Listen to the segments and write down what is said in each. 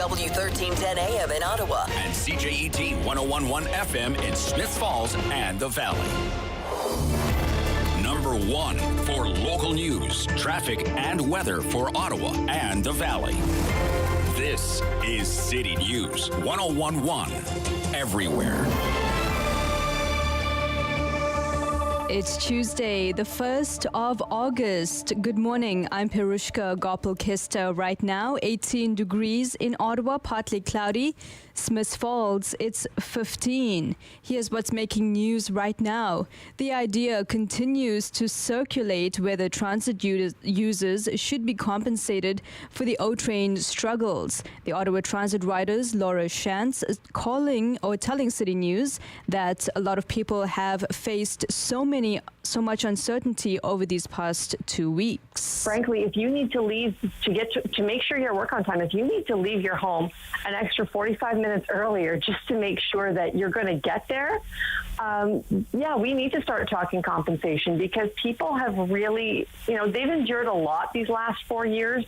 W1310 AM in Ottawa. And CJET 101.1 FM in Smith Falls and the Valley. Number 1 for local news, traffic, and weather for Ottawa and the Valley. This is City News 101.1 everywhere. It's Tuesday, the 1st of August. Good morning. I'm Pirushka Gopal-Kista. Right now, 18 degrees in Ottawa, partly cloudy. Smith Falls, it's 15. Here's what's making news right now. The idea continues to circulate whether transit users should be compensated for the O-Train struggles. The Ottawa Transit riders, Laura Shantz, is telling City News that a lot of people have faced so much uncertainty over these past 2 weeks. Frankly, if you need to leave to make sure you're at work on time, if you need to leave your home an extra 45 minutes earlier just to make sure that you're going to get there, we need to start talking compensation, because people have really, they've endured a lot these last 4 years.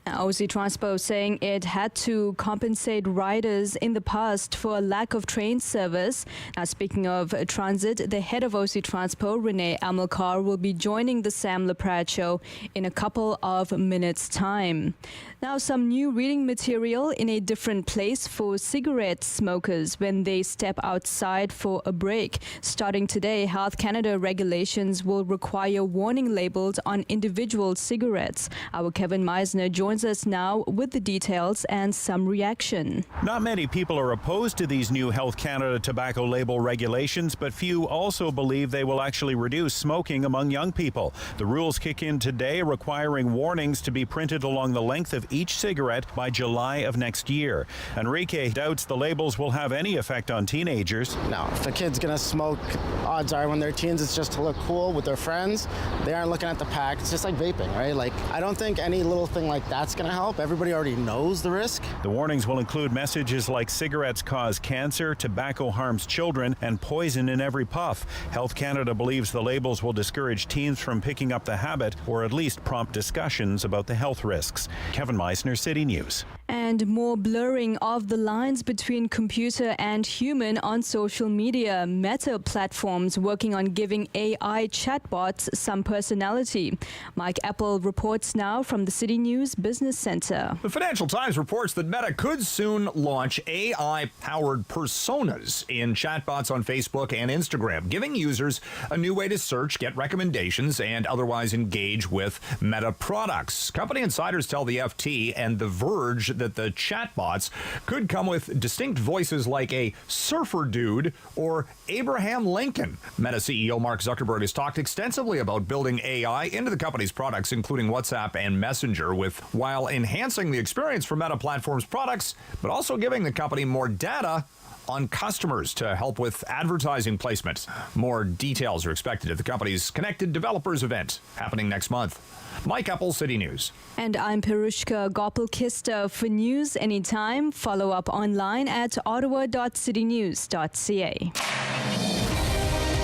OC Transpo saying it had to compensate riders in the past for a lack of train service. Now, speaking of transit, the head of OC Transpo, Renee Amilcar, will be joining the Sam Laprade show in a couple of minutes' time. Now, some new reading material in a different place for cigarette smokers when they step outside for a break. Starting today, Health Canada regulations will require warning labels on individual cigarettes. Our Kevin Meisner joins us now with the details and some reaction. Not many people are opposed to these new Health Canada tobacco label regulations, but few also believe they will actually reduce smoking among young people. The rules kick in today, requiring warnings to be printed along the length of each cigarette by July of next year. Enrique doubts the labels will have any effect on teenagers. No, if a kid's gonna smoke, odds are when they're teens, it's just to look cool with their friends. They aren't looking at the pack. It's just like vaping, right? Like, I don't think any little thing like that's gonna help. Everybody already knows the risk. The warnings will include messages like cigarettes cause cancer, tobacco harms children, and poison in every puff. Health Canada believes the labels will discourage teens from picking up the habit, or at least prompt discussions about the health risks. Kevin Meisner, City News. And more blurring of the lines between computer and human on social media. Meta platforms working on giving AI chatbots some personality. Mike Apple reports now from the City News Business Center. The Financial Times reports that Meta could soon launch AI-powered personas in chatbots on Facebook and Instagram, giving users a new way to search, get recommendations, and otherwise engage with Meta products. Company insiders tell the FT and The Verge that the chatbots could come with distinct voices like a surfer dude or Abraham Lincoln. Meta CEO Mark Zuckerberg has talked extensively about building AI into the company's products, including WhatsApp and Messenger, while enhancing the experience for Meta Platforms products, but also giving the company more data on customers to help with advertising placement. More details are expected at the company's Connected Developers event happening next month. Mike Apple, City News. And I'm Pirushka Gopal-Kista. For news anytime, follow up online at ottawa.citynews.ca.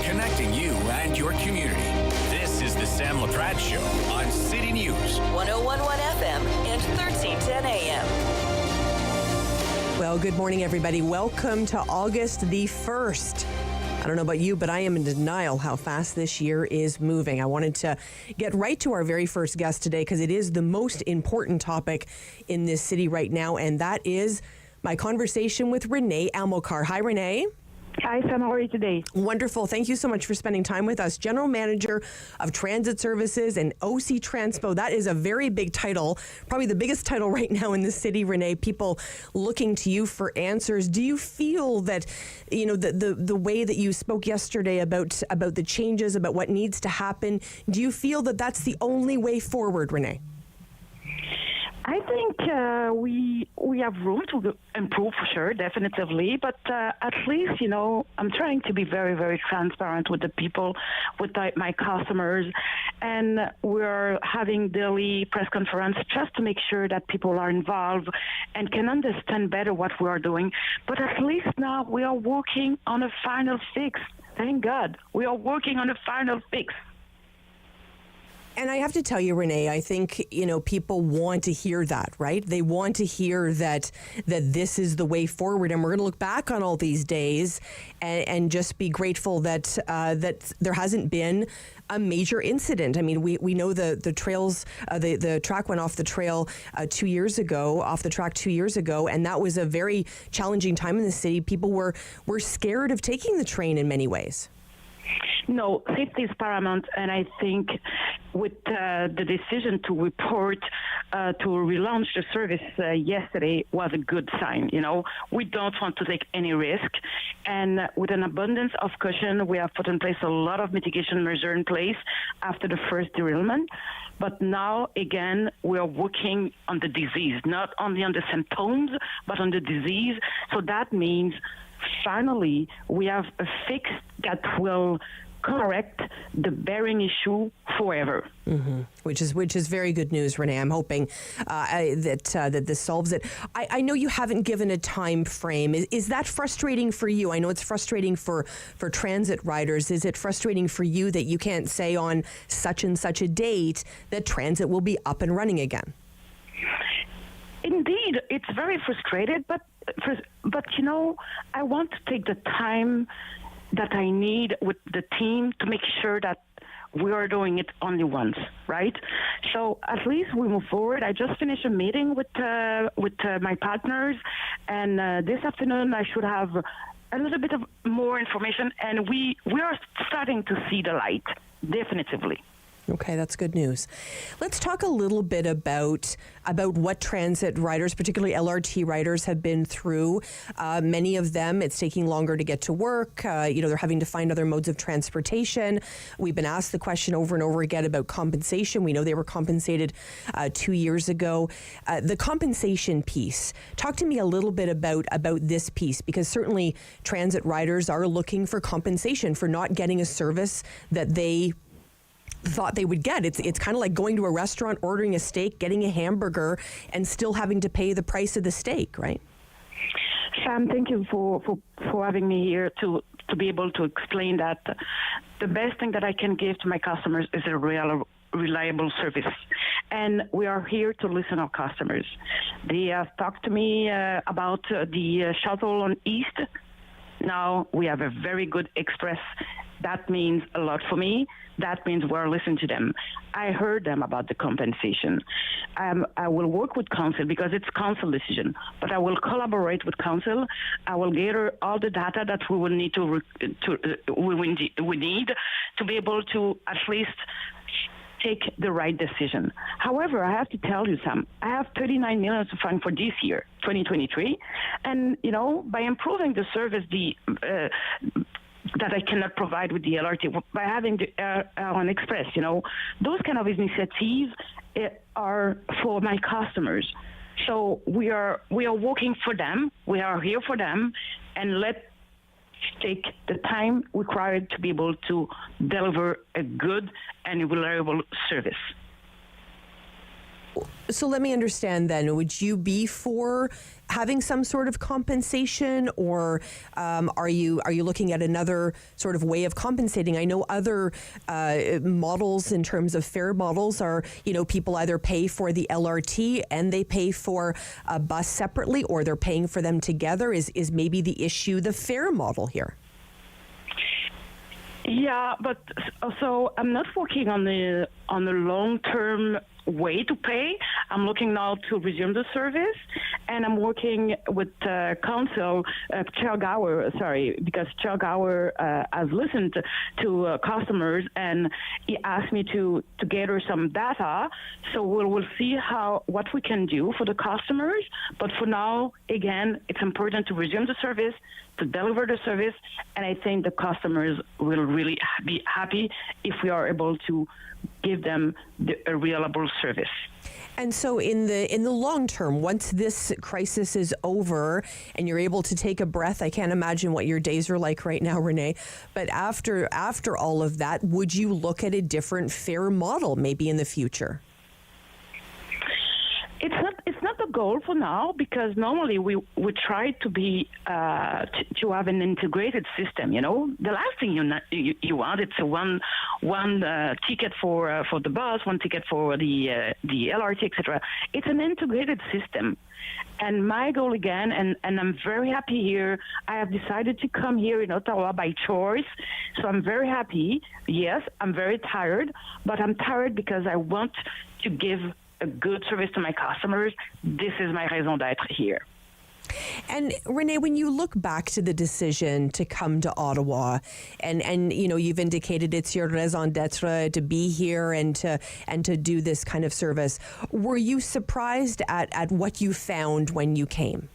Connecting you and your community. This is the Sam Laprade Show on City News 101.1 FM and 1310 AM. Well, good morning, everybody. Welcome to August the 1st. I don't know about you, but I am in denial how fast this year is moving. I wanted to get right to our very first guest today because it is the most important topic in this city right now, and that is my conversation with Renee Amilcar. Hi, Renee. Hi, Sam. How are you today? Wonderful. Thank you so much for spending time with us. General Manager of Transit Services and OC Transpo. That is a very big title, probably the biggest title right now in the city, Renee. People looking to you for answers. Do you feel that, the way that you spoke yesterday about the changes, about what needs to happen, do you feel that that's the only way forward, Renee? I think we have room to improve for sure, definitively. But at least, I'm trying to be very, very transparent with the people, with my customers. And we're having daily press conference just to make sure that people are involved and can understand better what we are doing. But at least now we are working on a final fix. Thank God. We are working on a final fix. And I have to tell you, Renee, I think, people want to hear that, right? They want to hear that this is the way forward. And we're going to look back on all these days and just be grateful that there hasn't been a major incident. I mean, we know the trails, the track went off the trail 2 years ago, off the track 2 years ago. And that was a very challenging time in the city. People were scared of taking the train in many ways. No, safety is paramount, and I think with the decision to report to relaunch the service yesterday was a good sign. We don't want to take any risk, and with an abundance of caution, we have put in place a lot of mitigation measures in place after the first derailment. But now, again, we are working on the disease, not only on the symptoms, but on the disease. So that means finally we have a fix that will correct the bearing issue forever. Mm-hmm. Which is very good news, Renee. I'm hoping that this solves it. I know you haven't given a time frame. Is that frustrating for you? I know it's frustrating for transit riders. Is it frustrating for you that you can't say on such and such a date that transit will be up and running again? Indeed, it's very frustrated, but I want to take the time that I need with the team to make sure that we are doing it only once, right? So at least we move forward. I just finished a meeting with my partners, and this afternoon I should have a little bit of more information, and we are starting to see the light, definitively. Okay, that's good news. Let's talk a little bit about what transit riders, particularly LRT riders, have been through. Many of them, it's taking longer to get to work. They're having to find other modes of transportation. We've been asked the question over and over again about compensation. We know they were compensated 2 years ago. The compensation piece. Talk to me a little bit about this piece, because certainly transit riders are looking for compensation for not getting a service that they thought they would get. It's kind of like going to a restaurant, ordering a steak, getting a hamburger, and still having to pay the price of the steak, right? Sam, thank you for having me here to be able to explain that the best thing that I can give to my customers is a reliable service. And we are here to listen to our customers. They have talked to me about the shuttle on East. Now we have a very good express. That means a lot for me. That means we're listening to them. I heard them about the compensation. I will work with council because it's council decision, but I will collaborate with council. I will gather all the data that we will need we need to be able to at least take the right decision. However, I have to tell you, Sam, I have 39 million to fund for this year, 2023, and by improving the service, that I cannot provide with the LRT by having the on Express, those kind of initiatives are for my customers. So we are working for them. We are here for them, and let's take the time required to be able to deliver a good and reliable service. So let me understand then, would you be for having some sort of compensation, or are you looking at another sort of way of compensating? I know other models in terms of fare models are, people either pay for the LRT and they pay for a bus separately, or they're paying for them together. Is maybe the issue the fare model here? Yeah, but also I'm not working on the long-term way to pay. I'm looking now to resume the service, and I'm working with council, Chair Gower, because Chair Gower has listened to customers, and he asked me to gather some data. So we'll see what we can do for the customers. But for now, again, it's important to resume the service, to deliver the service, and I think the customers will really be happy if we are able to give them a reliable service. And so in the long term, once this crisis is over and you're able to take a breath, I can't imagine what your days are like right now, Renee, but after all of that, would you look at a different fare model maybe in the future? It's not the goal for now, because normally we try to be to have an integrated system. You know, the last thing you want, it's a one ticket for the bus, one ticket for the LRT, etc. It's an integrated system. And my goal again, and I'm very happy here. I have decided to come here in Ottawa by choice. So I'm very happy. Yes, I'm very tired, but I'm tired because I want to give a good service to my customers. This is my raison d'être here. And Renee, when you look back to the decision to come to Ottawa, and you know, you've indicated it's your raison d'être to be here and to do this kind of service, were you surprised at what you found when you came?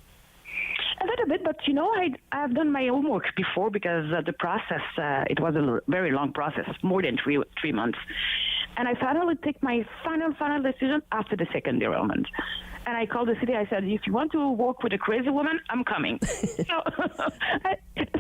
A little bit, but you know, I've done my homework before, because the process, it was a very long process, more than three months. And I finally take my final decision after the second derailment. And I called the city. I said, if you want to work with a crazy woman, I'm coming.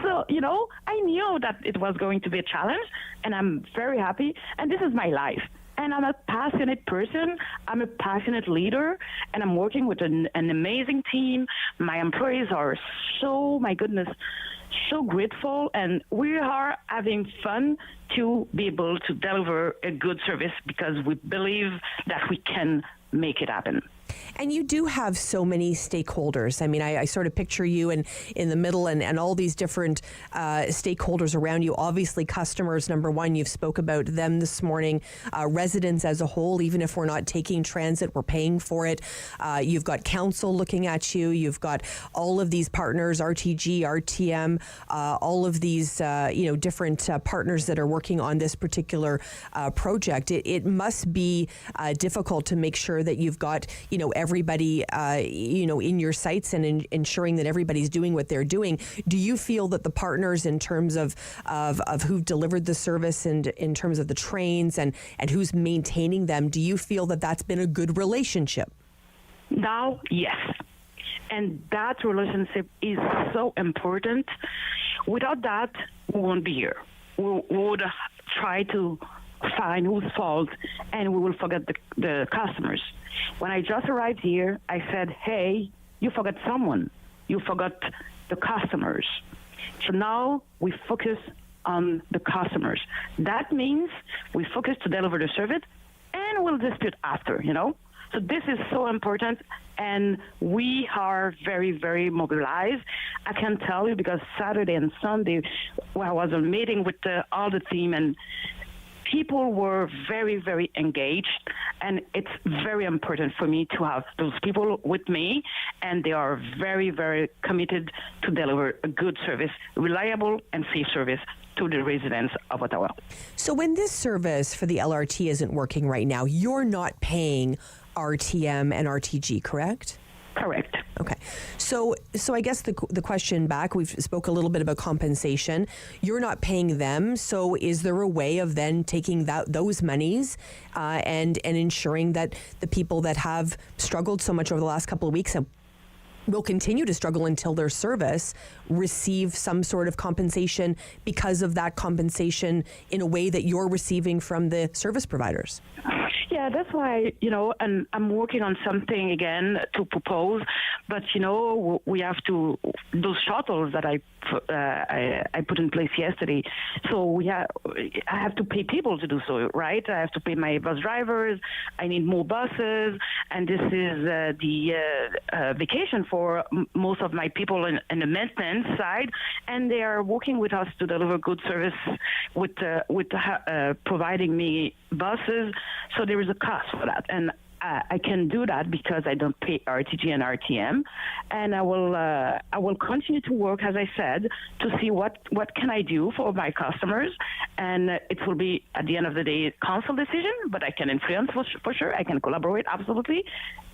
So, you know, I knew that it was going to be a challenge, and I'm very happy. And this is my life. And I'm a passionate person. I'm a passionate leader, and I'm working with an amazing team. My employees are so grateful, and we are having fun to be able to deliver a good service, because we believe that we can make it happen. And you do have so many stakeholders. I mean, I sort of picture you in the middle, and all these different stakeholders around you. Obviously, customers, number one, you've spoke about them this morning. Residents as a whole, even if we're not taking transit, we're paying for it. You've got council looking at you. You've got all of these partners, RTG, RTM, all of these different partners that are working on this particular project. It must be difficult to make sure that you've got everybody in your sights and ensuring that everybody's doing what they're doing. Do you feel that the partners, in terms of who've delivered the service and in terms of the trains and who's maintaining them, do you feel that that's been a good relationship? Now, yes. And that relationship is so important. Without that, we won't be here. We would try to find whose fault, and we will forget the customers. When I just arrived here, I said, hey, you forgot someone. You forgot the customers. So now we focus on the customers. That means we focus to deliver the service, and we'll dispute after, So this is so important, and we are very, very mobilized. I can tell you, because Saturday and Sunday, I was on a meeting with all the team, and people were very, very engaged, and it's very important for me to have those people with me, and they are very, very committed to deliver a good service, reliable and safe service to the residents of Ottawa. So when this service for the LRT isn't working right now, you're not paying RTM and RTG, correct? Correct. Okay. So I guess the question back, we've spoke a little bit about compensation. You're not paying them, so is there a way of then taking those monies and ensuring that the people that have struggled so much over the last couple of weeks and will continue to struggle until their service receive some sort of compensation because of that compensation in a way that you're receiving from the service providers? Yeah, that's why, and I'm working on something again to propose, but, we have to, those shuttles that I put in place yesterday, so I have to pay people to do so, right? I have to pay my bus drivers, I need more buses, and this is the vacation for most of my people in the maintenance side, and they are working with us to deliver good service with providing me buses, so there is a cost for that, and I can do that because I don't pay RTG and RTM, and I will continue to work, as I said, to see what can I do for my customers, and it will be at the end of the day council decision, but I can influence for sure. I can collaborate absolutely,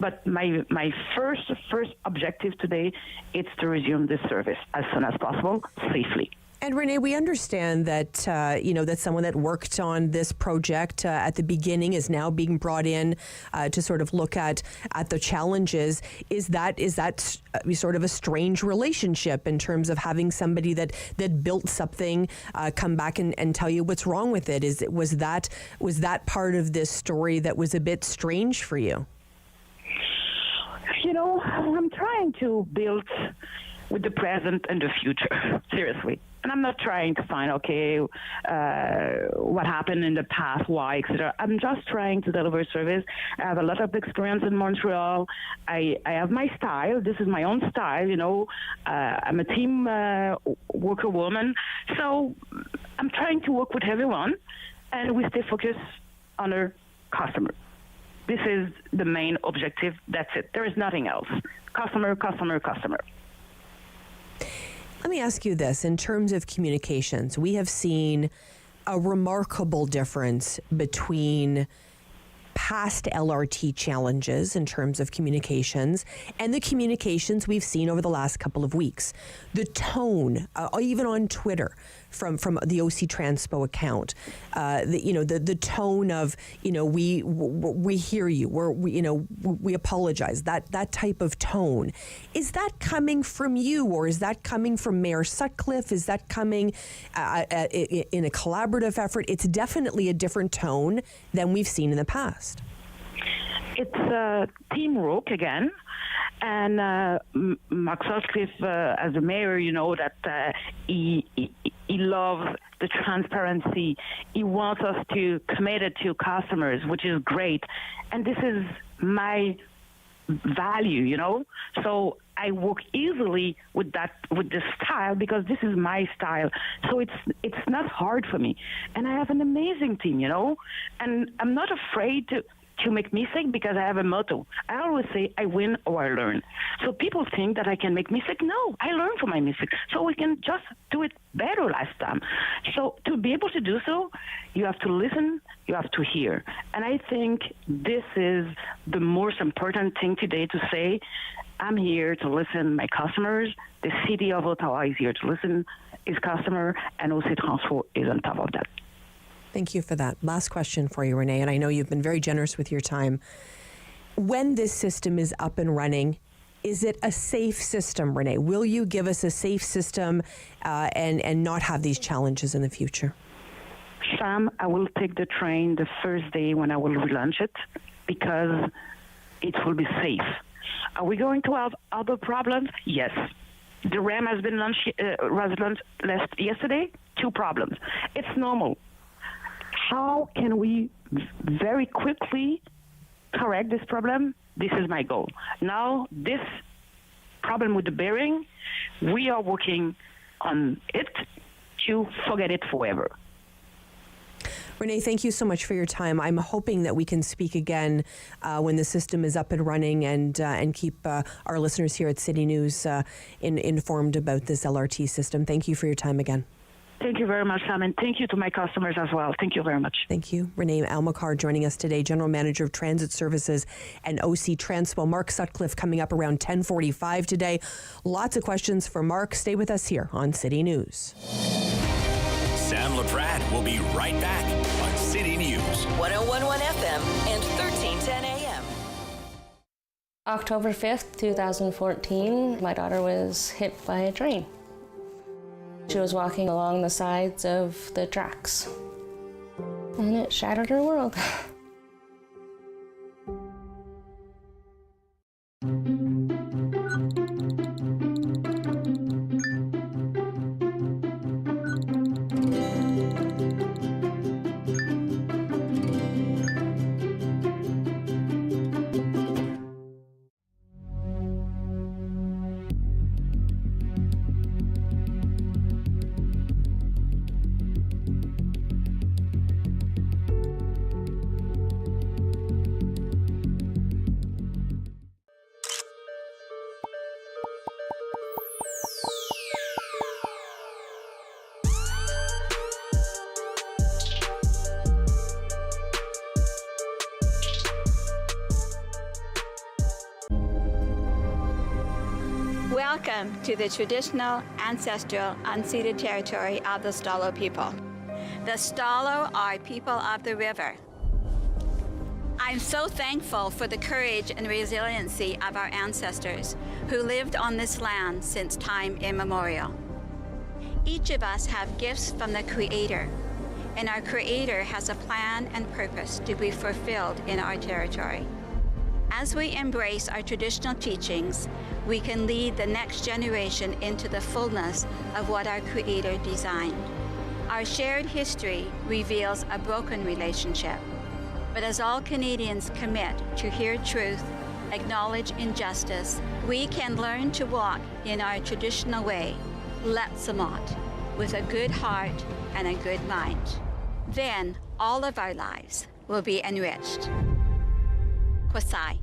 but my first objective today is to resume this service as soon as possible safely. And Renee, we understand that that someone that worked on this project at the beginning is now being brought in to sort of look at the challenges. Is that sort of a strange relationship in terms of having somebody that built something come back and tell you what's wrong with it? Was that part of this story that was a bit strange for you? I'm trying to build with the present and the future, seriously. And I'm not trying to find, what happened in the past, why, etc. I'm just trying to deliver service. I have a lot of experience in Montreal. I have my style. This is my own style, I'm a team worker woman. So I'm trying to work with everyone, and we stay focused on our customer. This is the main objective. That's it. There is nothing else. Customer, customer, customer. Let me ask you this. In terms of communications, we have seen a remarkable difference between past LRT challenges in terms of communications and the communications we've seen over the last couple of weeks. The tone, even on Twitter, from the OC Transpo account, the tone of we hear you, we apologize. That type of tone, is that coming from you, or is that coming from Mayor Sutcliffe? Is that coming in a collaborative effort? It's definitely a different tone than we've seen in the past. It's teamwork again. And Mark Sutcliffe, as a mayor, that he loves the transparency. He wants us to commit it to customers, which is great. And this is my value, So I work easily with this style because this is my style. So it's not hard for me. And I have an amazing team, And I'm not afraid to make mistakes because I have a motto. I always say I win or I learn. So people think that I can make mistakes. No, I learn from my mistakes. So we can just do it better last time. So to be able to do so, you have to listen, you have to hear. And I think this is the most important thing today to say, I'm here to listen my customers. The city of Ottawa is here to listen its customer, and OC Transpo is on top of that. Thank you for that. Last question for you, Renee, and I know you've been very generous with your time. When this system is up and running, is it a safe system, Renee? Will you give us a safe system and not have these challenges in the future? Sam, I will take the train the first day when I will relaunch it because it will be safe. Are we going to have other problems? Yes. The RAM has been launched yesterday. 2 problems. It's normal. How can we very quickly correct this problem? This is my goal. Now, this problem with the bearing, we are working on it to forget it forever. Renee, thank you so much for your time. I'm hoping that we can speak again when the system is up and running and keep our listeners here at City News informed about this LRT system. Thank you for your time again. Thank you very much, Sam, and thank you to my customers as well. Thank you very much. Thank you. Renee Almacar joining us today, General Manager of Transit Services and OC Transpo. Mark Sutcliffe coming up around 10:45 today. Lots of questions for Mark. Stay with us here on City News. Sam Laprade will be right back on City News. 101.1 FM and 1310 AM. October 5th, 2014, my daughter was hit by a train. She was walking along the sides of the tracks, and it shattered her world. Welcome to the traditional, ancestral, unceded territory of the Stalo people. The Stalo are people of the river. I'm so thankful for the courage and resiliency of our ancestors who lived on this land since time immemorial. Each of us have gifts from the Creator, and our Creator has a plan and purpose to be fulfilled in our territory. As we embrace our traditional teachings, we can lead the next generation into the fullness of what our Creator designed. Our shared history reveals a broken relationship. But as all Canadians commit to hear truth, acknowledge injustice, we can learn to walk in our traditional way, Letsamot, with a good heart and a good mind. Then all of our lives will be enriched. Kwasai.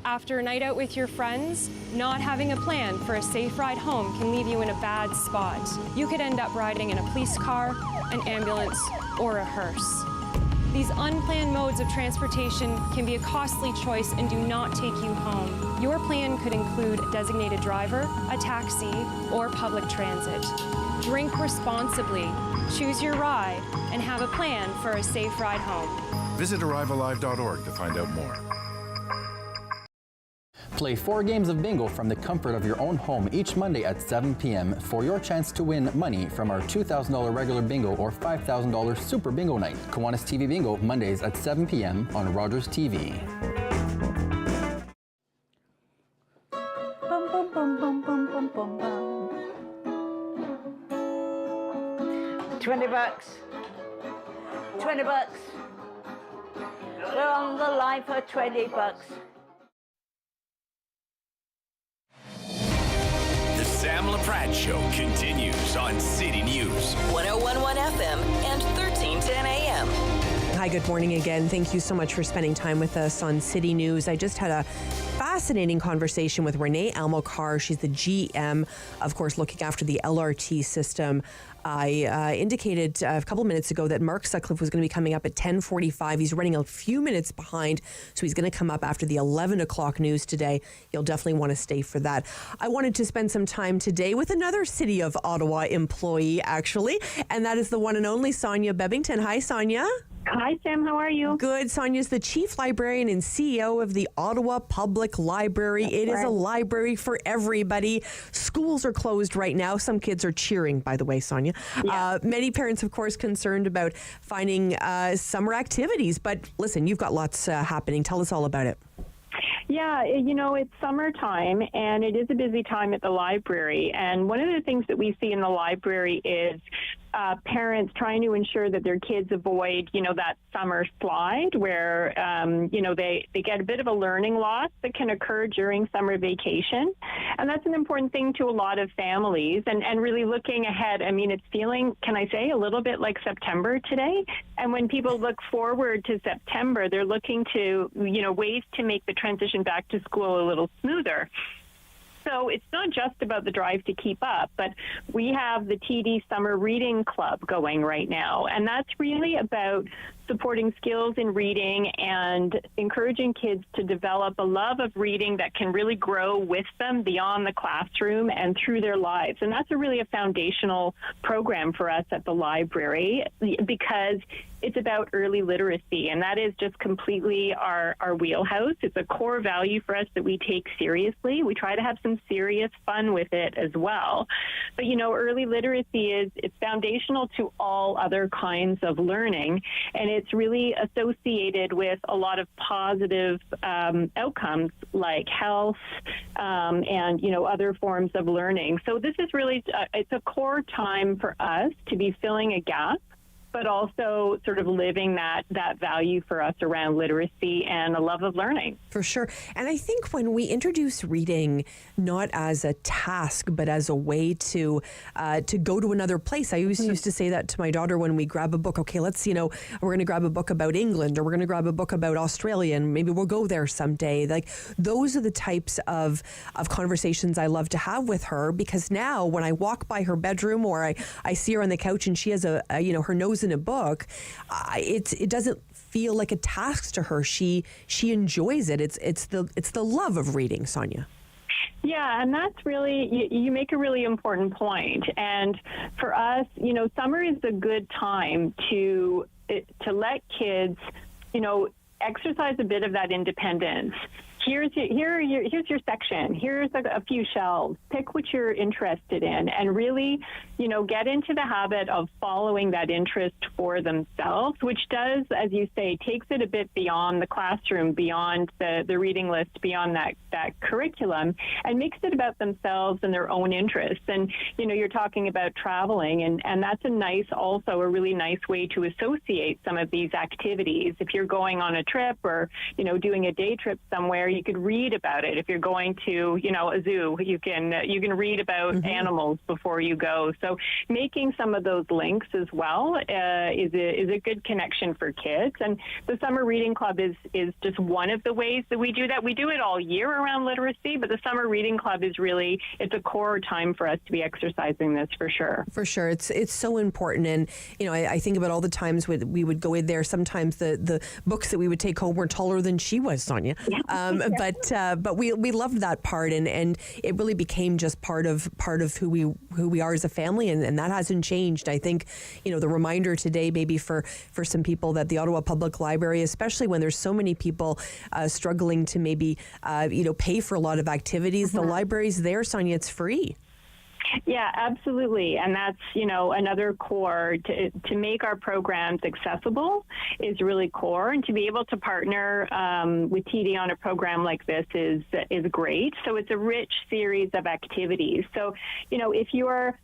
After a night out with your friends, not having a plan for a safe ride home can leave you in a bad spot. You could end up riding in a police car, an ambulance, or a hearse. These unplanned modes of transportation can be a costly choice and do not take you home. Your plan could include a designated driver, a taxi, or public transit. Drink responsibly, choose your ride, and have a plan for a safe ride home. Visit ArriveAlive.org to find out more. Play 4 games of bingo from the comfort of your own home each Monday at 7 p.m. for your chance to win money from our $2,000 regular bingo or $5,000 super bingo night. Kiwanis TV Bingo, Mondays at 7 p.m. on Rogers TV. Bum, bum, bum, bum, bum, bum, bum, bum. $20. $20. We're on the line for $20. The Sam Laprade Show continues on City News. 1011 FM and 1310 AM. Hi, good morning again. Thank you so much for spending time with us on City News. I just had a fascinating conversation with Renee Almocar. She's the GM, of course, looking after the LRT system. I indicated a couple of minutes ago that Mark Sutcliffe was going to be coming up at 10:45. He's running a few minutes behind, so he's going to come up after the 11 o'clock news today. You'll definitely want to stay for that. I wanted to spend some time today with another City of Ottawa employee, actually, and that is the one and only Sonia Bebbington. Hi, Sonia. Hi, Sam. How are you? Good. Sonia's the Chief Librarian and CEO of the Ottawa Public Library. It is a library for everybody. Schools are closed right now. Some kids are cheering, by the way, Sonia. Yeah. Many parents, of course, concerned about finding summer activities. But listen, you've got lots happening. Tell us all about it. Yeah, you know, it's summertime, and it is a busy time at the library. And one of the things that we see in the library is parents trying to ensure that their kids avoid, you know, that summer slide where, you know, they get a bit of a learning loss that can occur during summer vacation. And that's an important thing to a lot of families. And really looking ahead, I mean, it's feeling, can I say, a little bit like September today. And when people look forward to September, they're looking to, you know, ways to make the transition back to school a little smoother. So it's not just about the drive to keep up, but we have the TD Summer Reading Club going right now. And that's really about supporting skills in reading and encouraging kids to develop a love of reading that can really grow with them beyond the classroom and through their lives. And that's really a foundational program for us at the library because it's about early literacy, and that is just completely our wheelhouse. It's a core value for us that we take seriously. We try to have some serious fun with it as well. But, you know, early literacy it's foundational to all other kinds of learning, and it's really associated with a lot of positive outcomes like health and, you know, other forms of learning. So this is really, it's a core time for us to be filling a gap, but also sort of living that value for us around literacy and a love of learning. For sure. And I think when we introduce reading not as a task, but as a way to go to another place, I always used to say that to my daughter when we grab a book. Okay, let's, you know, we're going to grab a book about England, or we're going to grab a book about Australia, and maybe we'll go there someday. Like, those are the types of conversations I love to have with her, because now when I walk by her bedroom or I see her on the couch and she has a you know, her nose in a book, it doesn't feel like a task to her. She enjoys it. It's the love of reading, Sonia. Yeah, and that's really, you make a really important point. And for us, you know, summer is a good time to let kids, you know, exercise a bit of that independence, here's your section. Here's a few shelves. Pick what you're interested in, and really, get into the habit of following that interest for themselves, which does, as you say, takes it a bit beyond the classroom, beyond the reading list, beyond that curriculum, and makes it about themselves and their own interests. And, you're talking about traveling, and that's a really nice way to associate some of these activities. If you're going on a trip or, doing a day trip somewhere, you could read about it. If you're going to, a zoo, you can read about animals before you go. So making some of those links as well is a good connection for kids. And the Summer Reading Club is just one of the ways that we do that. We do it all year around literacy, but the Summer Reading Club is really, it's a core time for us to be exercising this for sure. For sure. It's so important. And, I think about all the times we would go in there. Sometimes the books that we would take home were taller than she was, Sonia. But we loved that part, and it really became just part of who we are as a family, and that hasn't changed. I think, the reminder today maybe for some people that the Ottawa Public Library, especially when there's so many people struggling to maybe pay for a lot of activities, the library's there, Sonia, it's free. Yeah, absolutely. And that's, another core to make our programs accessible is really core. And to be able to partner with TD on a program like this is great. So it's a rich series of activities. So, if you're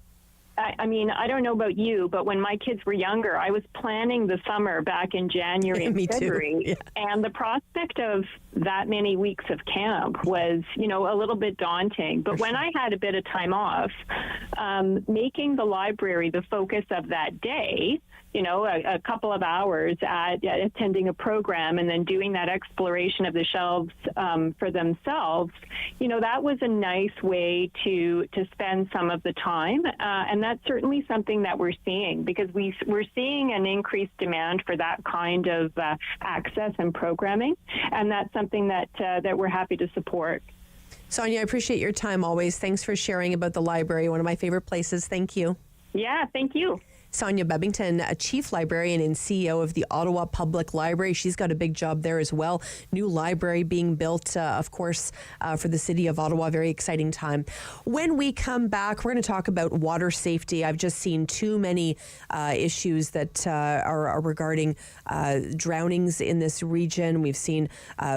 I don't know about you, but when my kids were younger, I was planning the summer back in January and February. Yeah. And the prospect of that many weeks of camp was, a little bit daunting. But when I had a bit of time off, making the library the focus of that day, a couple of hours at attending a program and then doing that exploration of the shelves for themselves, that was a nice way to spend some of the time. And that's certainly something that we're seeing, because we're seeing an increased demand for that kind of access and programming. And that's something that we're happy to support. Sonia, I appreciate your time always. Thanks for sharing about the library, one of my favorite places. Thank you. Yeah, thank you. Sonia Bebbington, a chief librarian and CEO of the Ottawa Public Library. She's got a big job there as well. New library being built, of course, for the city of Ottawa. Very exciting time. When we come back, we're going to talk about water safety. I've just seen too many issues that are regarding drownings in this region. We've seen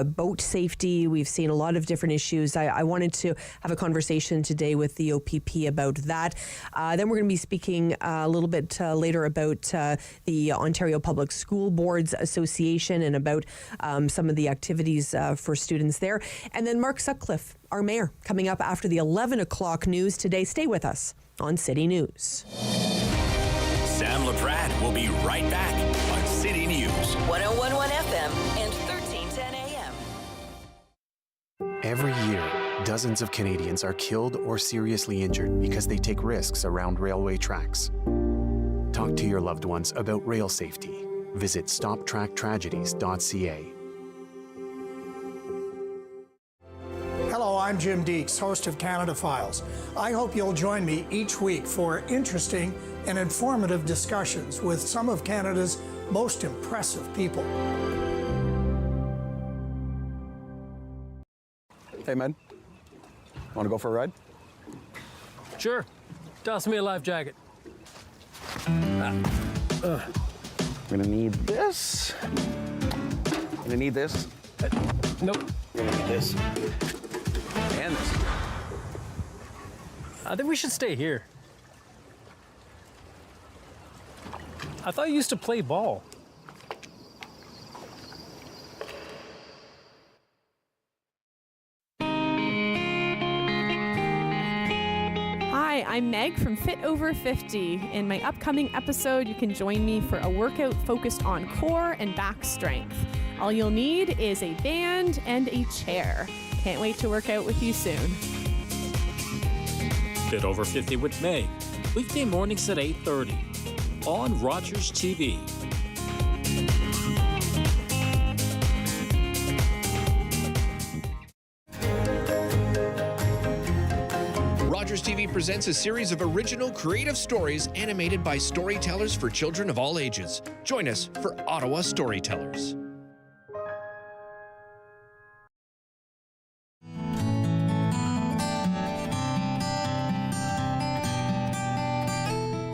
boat safety. We've seen a lot of different issues. I wanted to have a conversation today with the OPP about that. Then we're going to be speaking a little bit later about the Ontario Public School Boards Association and about some of the activities for students there. And then Mark Sutcliffe, our mayor, coming up after the 11 o'clock news today. Stay with us on City News. Sam Laprade will be right back on City News. 101.1 FM and 1310 AM. Every year, dozens of Canadians are killed or seriously injured because they take risks around railway tracks. Talk to your loved ones about rail safety. Visit stoptracktragedies.ca. Hello, I'm Jim Deeks, host of Canada Files. I hope you'll join me each week for interesting and informative discussions with some of Canada's most impressive people. Hey, man. Want to go for a ride? Sure. Toss me a life jacket. I'm gonna need this. I'm gonna need this. Nope. I'm gonna need this. And this. I think we should stay here. I thought you used to play ball. Hi, I'm Meg from Fit Over 50. In my upcoming episode, you can join me for a workout focused on core and back strength. All you'll need is a band and a chair. Can't wait to work out with you soon. Fit Over 50 with Meg, weekday mornings at 8:30 on Rogers TV. Rogers TV presents a series of original creative stories animated by storytellers for children of all ages. Join us for Ottawa Storytellers.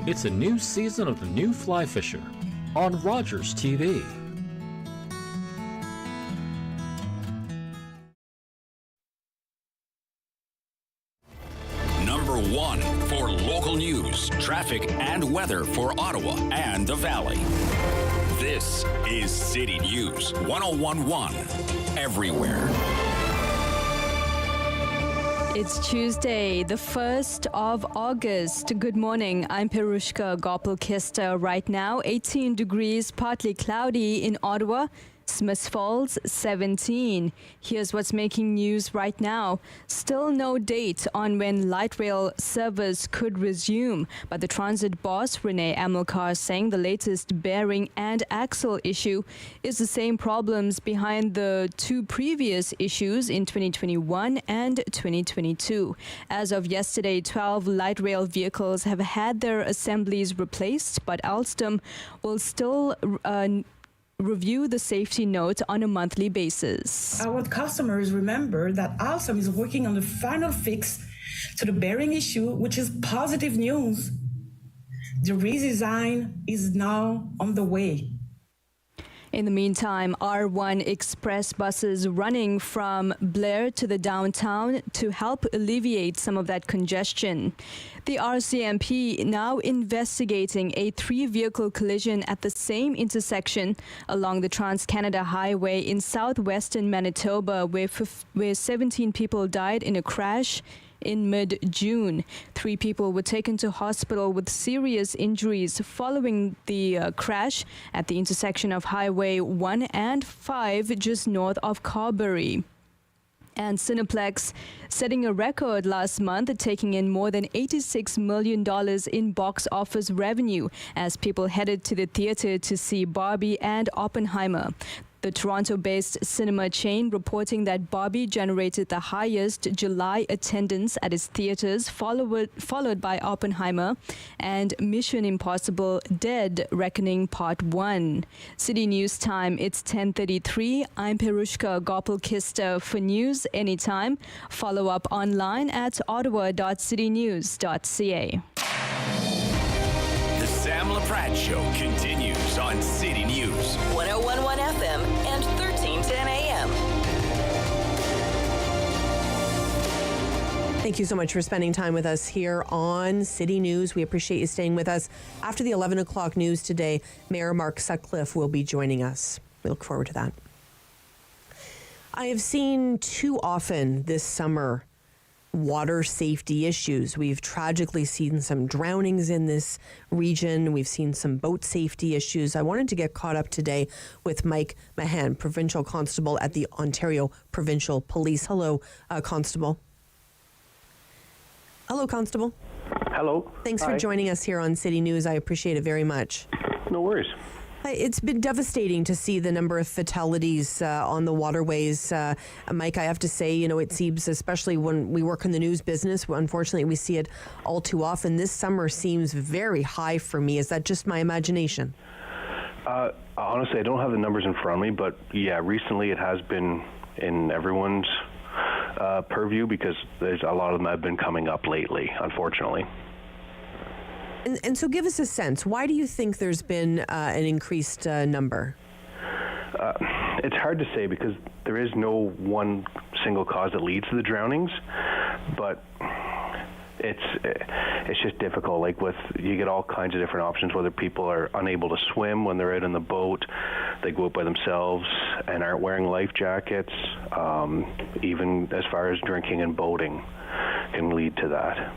It's a new season of The New Fly Fisher on Rogers TV. Number 1 for local news, traffic, and weather for Ottawa and the Valley. This is City News 1011 everywhere. It's Tuesday, the 1st of August. Good morning. I'm Perushka Gopal-Kista. Right now, 18 degrees, partly cloudy in Ottawa. Smiths Falls, 17. Here's what's making news right now. Still no date on when light rail service could resume, but the transit boss, Renee Amilcar, saying the latest bearing and axle issue is the same problems behind the two previous issues in 2021 and 2022. As of yesterday, 12 light rail vehicles have had their assemblies replaced, but Alstom will still review the safety note on a monthly basis. Our customers remember that Alstom is working on the final fix to the bearing issue, which is positive news. The redesign is now on the way. In the meantime, R1 Express buses running from Blair to the downtown to help alleviate some of that congestion. The RCMP now investigating a 3-vehicle collision at the same intersection along the Trans-Canada Highway in southwestern Manitoba, where 17 people died in a crash in mid-June. 3 people were taken to hospital with serious injuries following the crash at the intersection of Highway 1 and 5 just north of Carberry. And Cineplex setting a record last month, taking in more than $86 million in box office revenue as people headed to the theater to see Barbie and Oppenheimer. The Toronto-based cinema chain reporting that Barbie generated the highest July attendance at its theaters, followed by Oppenheimer and Mission Impossible Dead Reckoning Part 1. City News Time, it's 10:33. I'm Perushka Gopal-Kista. For news anytime, follow up online at ottawa.citynews.ca. The Sam Laprade Show continues on City News 1011 FM and 1310 AM. Thank you so much for spending time with us here on City News. We appreciate you staying with us. After the 11 o'clock news today, Mayor Mark Sutcliffe will be joining us. We look forward to that. I have seen too often this summer water safety issues. We've tragically seen some drownings in this region. We've seen some boat safety issues. I wanted to get caught up today with Mike Mahan, Provincial Constable at the Ontario Provincial Police. Hello, Constable. Hello, Constable. Hello. Thanks for joining us here on City News. I appreciate it very much. No worries. It's been devastating to see the number of fatalities on the waterways. Mike, I have to say, it seems, especially when we work in the news business, unfortunately we see it all too often. This summer seems very high for me. Is that just my imagination? Honestly, I don't have the numbers in front of me, but yeah, recently it has been in everyone's purview because there's a lot of them have been coming up lately, unfortunately. And so give us a sense. Why do you think there's been an increased number? It's hard to say because there is no one single cause that leads to the drownings, but it's just difficult. Like you get all kinds of different options, whether people are unable to swim when they're out in the boat, they go out by themselves and aren't wearing life jackets, even as far as drinking and boating can lead to that.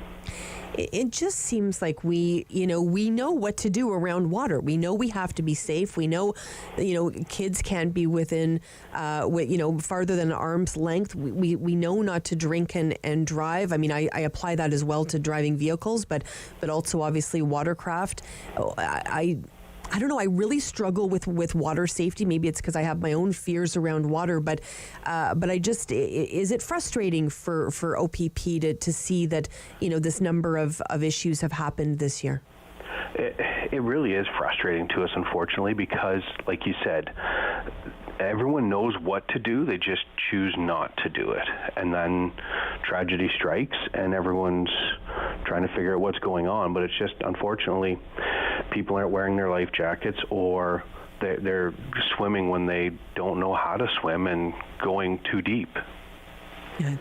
It just seems like we know what to do around water. We know we have to be safe. We know, kids can't be within, farther than arm's length. We know not to drink and drive. I mean, I apply that as well to driving vehicles, but also obviously watercraft. I don't know. I really struggle with water safety. Maybe it's because I have my own fears around water, but I just, is it frustrating for OPP to see that, this number of issues have happened this year? It really is frustrating to us, unfortunately, because like you said, everyone knows what to do. They just choose not to do it. And then tragedy strikes and everyone's trying to figure out what's going on. But it's just, unfortunately, people aren't wearing their life jackets, or they're swimming when they don't know how to swim and going too deep. Yeah,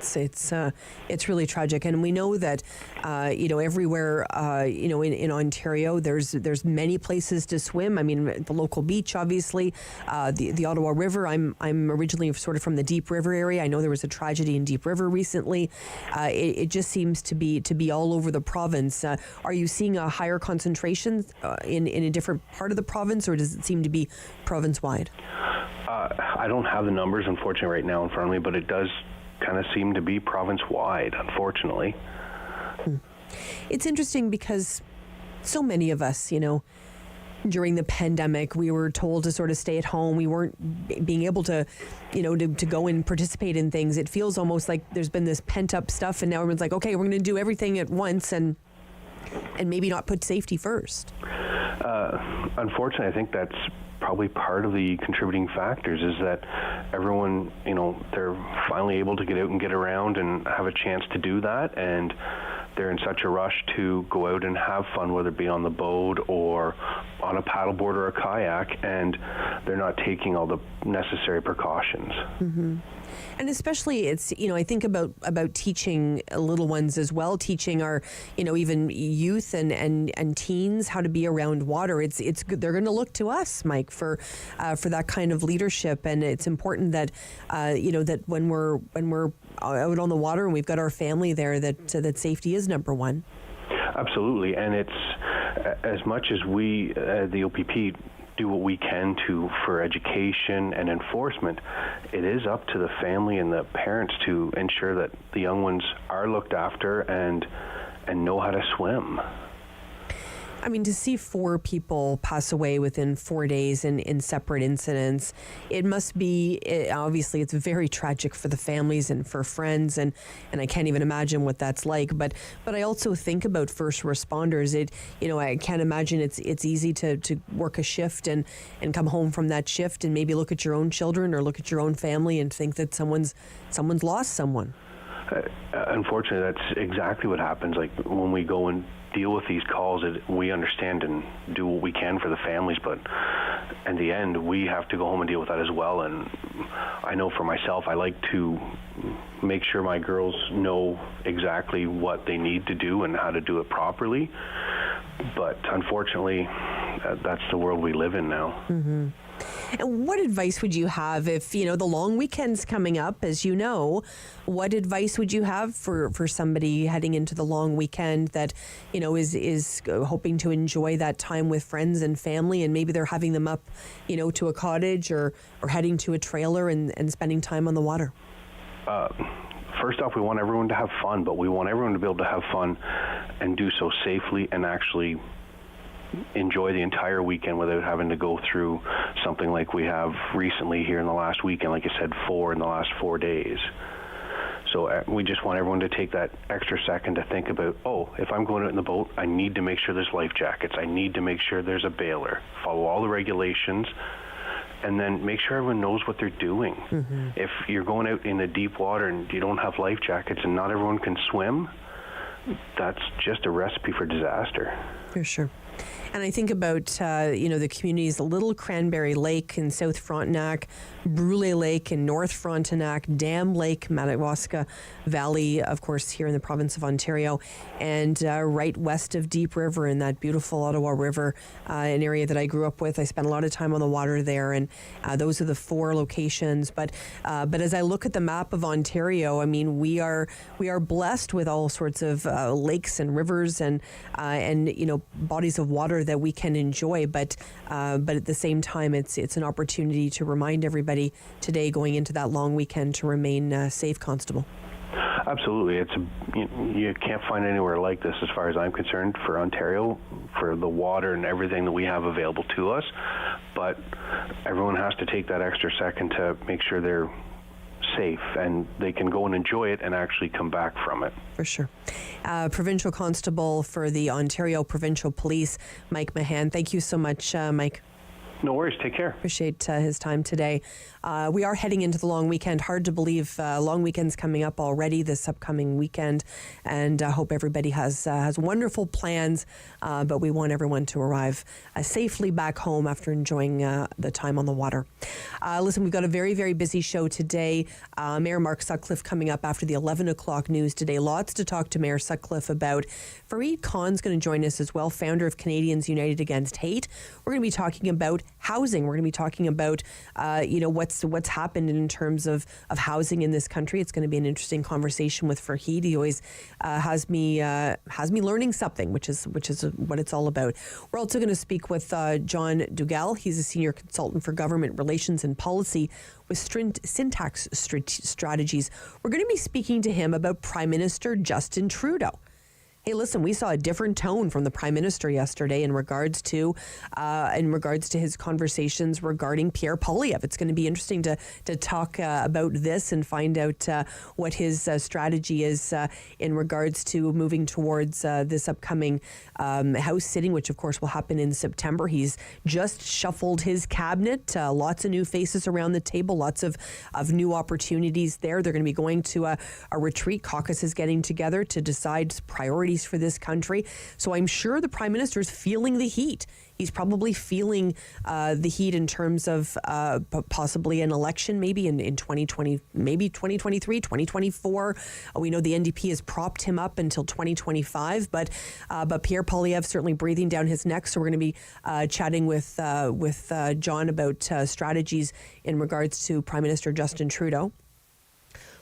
it's really tragic, and we know that everywhere in Ontario there's many places to swim. I mean, the local beach, obviously, the Ottawa River. I'm originally sort of from the Deep River area. I know there was a tragedy in Deep River recently. It just seems to be all over the province. Are you seeing a higher concentration in a different part of the province, or does it seem to be province wide? I don't have the numbers, unfortunately, right now in front of me, but it does kind of seem to be province-wide, unfortunately. It's interesting because so many of us, during the pandemic, we were told to sort of stay at home. We weren't being able to, to go and participate in things. It feels almost like there's been this pent-up stuff, and now everyone's like, okay, we're going to do everything at once and maybe not put safety first. Unfortunately, I think that's probably part of the contributing factors, is that everyone, they're finally able to get out and get around and have a chance to do that, and they're in such a rush to go out and have fun, whether it be on the boat or on a paddleboard or a kayak, and they're not taking all the necessary precautions. Mm-hmm. And especially I think about teaching little ones as well, teaching our, even youth and teens how to be around water. It's good. They're going to look to us, Mike, for that kind of leadership. And it's important that, that when we're out on the water and we've got our family there, that safety is number one. Absolutely. And it's as much as we, the OPP, do what we can for education and enforcement, it is up to the family and the parents to ensure that the young ones are looked after and know how to swim. I mean, to see 4 people pass away within 4 days in separate incidents, it must be, obviously it's very tragic for the families and for friends, and I can't even imagine what that's like. But I also think about first responders. I can't imagine it's easy to work a shift and come home from that shift and maybe look at your own children or look at your own family and think that someone's lost someone. Unfortunately, that's exactly what happens. Like when we go and deal with these calls, we understand and do what we can for the families, but in the end, we have to go home and deal with that as well. And I know for myself, I like to make sure my girls know exactly what they need to do and how to do it properly. But unfortunately, that's the world we live in now. Mm-hmm. And what advice would you have if, the long weekend's coming up, as you know, what advice would you have for somebody heading into the long weekend that, is hoping to enjoy that time with friends and family, and maybe they're having them up, to a cottage or heading to a trailer and spending time on the water? First off, we want everyone to have fun, but we want everyone to be able to have fun and do so safely and actually enjoy the entire weekend without having to go through something like we have recently here in the last weekend. Like I said, 4 in the last 4 days. So we just want everyone to take that extra second to think about, if I'm going out in the boat, I need to make sure there's life jackets. I need to make sure there's a bailer. Follow all the regulations, and then make sure everyone knows what they're doing. Mm-hmm. If you're going out in the deep water and you don't have life jackets and not everyone can swim, that's just a recipe for disaster. For sure. And I think about, the communities, Little Cranberry Lake in South Frontenac, Brule Lake in North Frontenac, Dam Lake, Madawaska Valley, of course, here in the province of Ontario, and right west of Deep River in that beautiful Ottawa River, an area that I grew up with. I spent a lot of time on the water there, and those are the 4 locations. But as I look at the map of Ontario, I mean, we are blessed with all sorts of lakes and rivers and bodies of water that we can enjoy, but at the same time, it's an opportunity to remind everybody today going into that long weekend to remain safe, Constable. Absolutely. You can't find anywhere like this as far as I'm concerned for Ontario, for the water and everything that we have available to us, but everyone has to take that extra second to make sure they're safe and they can go and enjoy it and actually come back from it. For sure. Provincial Constable for the Ontario Provincial Police, Mike Mahan. Thank you so much, Mike. No worries. Take care. Appreciate his time today. We are heading into the long weekend. Hard to believe long weekend's coming up already this upcoming weekend, and I hope everybody has wonderful plans. But we want everyone to arrive safely back home after enjoying the time on the water. Listen, we've got a very, very busy show today. Mayor Mark Sutcliffe coming up after the 11 o'clock news today. Lots to talk to Mayor Sutcliffe about. Fareed Khan's going to join us as well, founder of Canadians United Against Hate. We're going to be talking about housing. We're going to be talking about, what's happened in terms of housing in this country. It's going to be an interesting conversation with Fareed. He always has me learning something, which is what it's all about. We're also going to speak with John Dugal. He's a senior consultant for government relations and policy with syntax strategies. We're going to be speaking to him about Prime Minister Justin Trudeau. Hey, listen, we saw a different tone from the Prime Minister yesterday in regards to his conversations regarding Pierre Poilievre. It's going to be interesting to talk about this and find out what his strategy is in regards to moving towards this upcoming House sitting, which of course will happen in September. He's just shuffled his cabinet, lots of new faces around the table, lots of new opportunities there. They're going to be going to a retreat. Caucus is getting together to decide priorities for this country. So I'm sure the Prime Minister is feeling the heat. He's probably feeling the heat in terms of possibly an election maybe in 2020, maybe 2023, 2024. We know the NDP has propped him up until 2025, but Pierre Poilievre certainly breathing down his neck. So we're going to be chatting with John about strategies in regards to Prime Minister Justin Trudeau.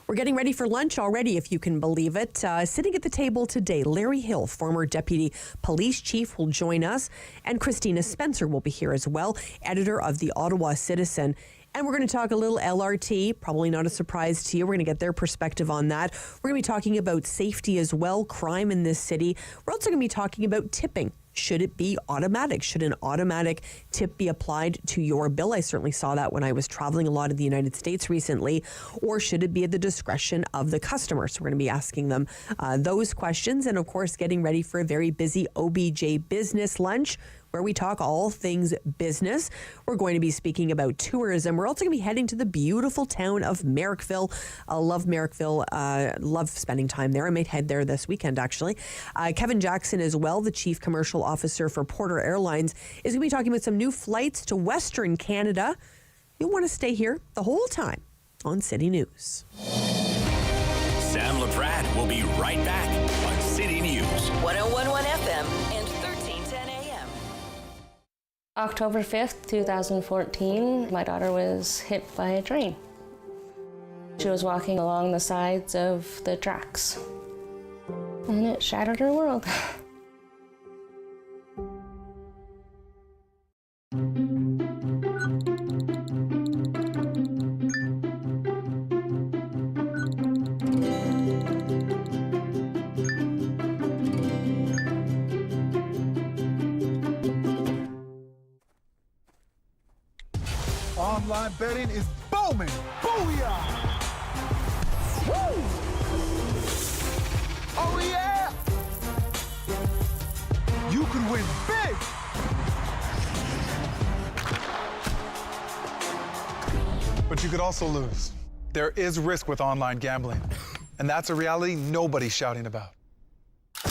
We're getting ready for lunch already, if you can believe it. Sitting at the table today, Larry Hill, former deputy police chief, will join us, and Christina Spencer will be here as well, editor of the Ottawa Citizen. And we're going to talk a little LRT, probably not a surprise to you. We're going to get their perspective on that. We're going to be talking about safety as well, crime in this city. We're also going to be talking about tipping. Should it be automatic? Should an automatic tip be applied to your bill? I certainly saw that when I was traveling a lot in the United States recently. Or should it be at the discretion of the customer? So we're going to be asking them those questions, and of course getting ready for a very busy OBJ business lunch, where we talk all things business. We're going to be speaking about tourism. We're also going to be heading to the beautiful town of Merrickville. I love Merrickville. Love spending time there. I might head there this weekend, actually. Kevin Jackson as well, the Chief Commercial Officer for Porter Airlines, is going to be talking about some new flights to Western Canada. You'll want to stay here the whole time on City News. Sam Laprade will be right back on City News. 101.1 FM and 1310 AM. October 5th, 2014, my daughter was hit by a train. She was walking along the sides of the tracks, and it shattered her world. Online betting is booming. Booyah! Woo! Oh yeah! You could win big! But you could also lose. There is risk with online gambling, and that's a reality nobody's shouting about.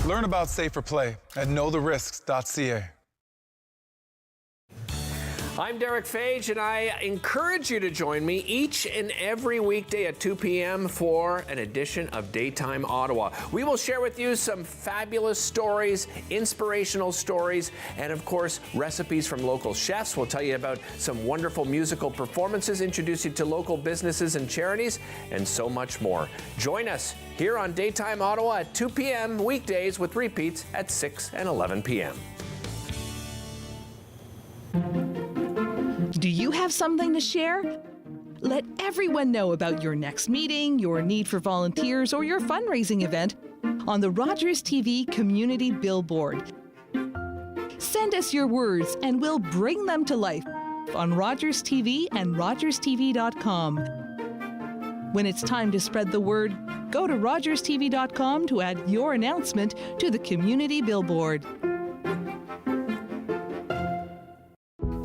Learn about safer play at knowtherisks.ca. I'm Derek Fage, and I encourage you to join me each and every weekday at 2 p.m. for an edition of Daytime Ottawa. We will share with you some fabulous stories, inspirational stories, and of course, recipes from local chefs. We'll tell you about some wonderful musical performances, introduce you to local businesses and charities, and so much more. Join us here on Daytime Ottawa at 2 p.m. weekdays with repeats at 6 and 11 p.m. Do you have something to share? Let everyone know about your next meeting, your need for volunteers, or your fundraising event on the Rogers TV Community Billboard. Send us your words and we'll bring them to life on Rogers TV and rogerstv.com. When it's time to spread the word, go to rogerstv.com to add your announcement to the Community Billboard.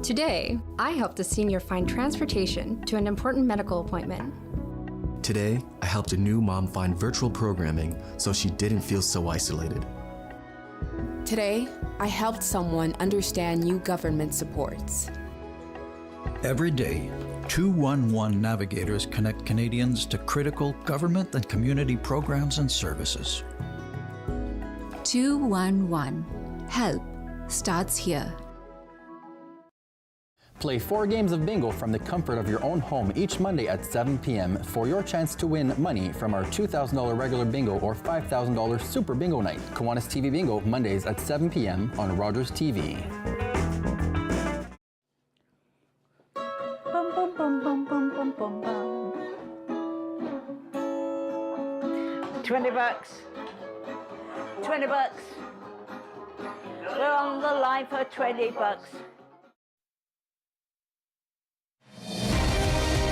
Today, I helped a senior find transportation to an important medical appointment. Today, I helped a new mom find virtual programming so she didn't feel so isolated. Today, I helped someone understand new government supports. Every day, 211 navigators connect Canadians to critical government and community programs and services. 211. Help starts here. Play 4 games of bingo from the comfort of your own home each Monday at 7 p.m. for your chance to win money from our $2,000 regular bingo or $5,000 super bingo night. Kiwanis TV Bingo, Mondays at 7 p.m. on Rogers TV. Bum, bum, bum, bum, bum, bum, bum, bum. $20. $20. We're on the line for $20.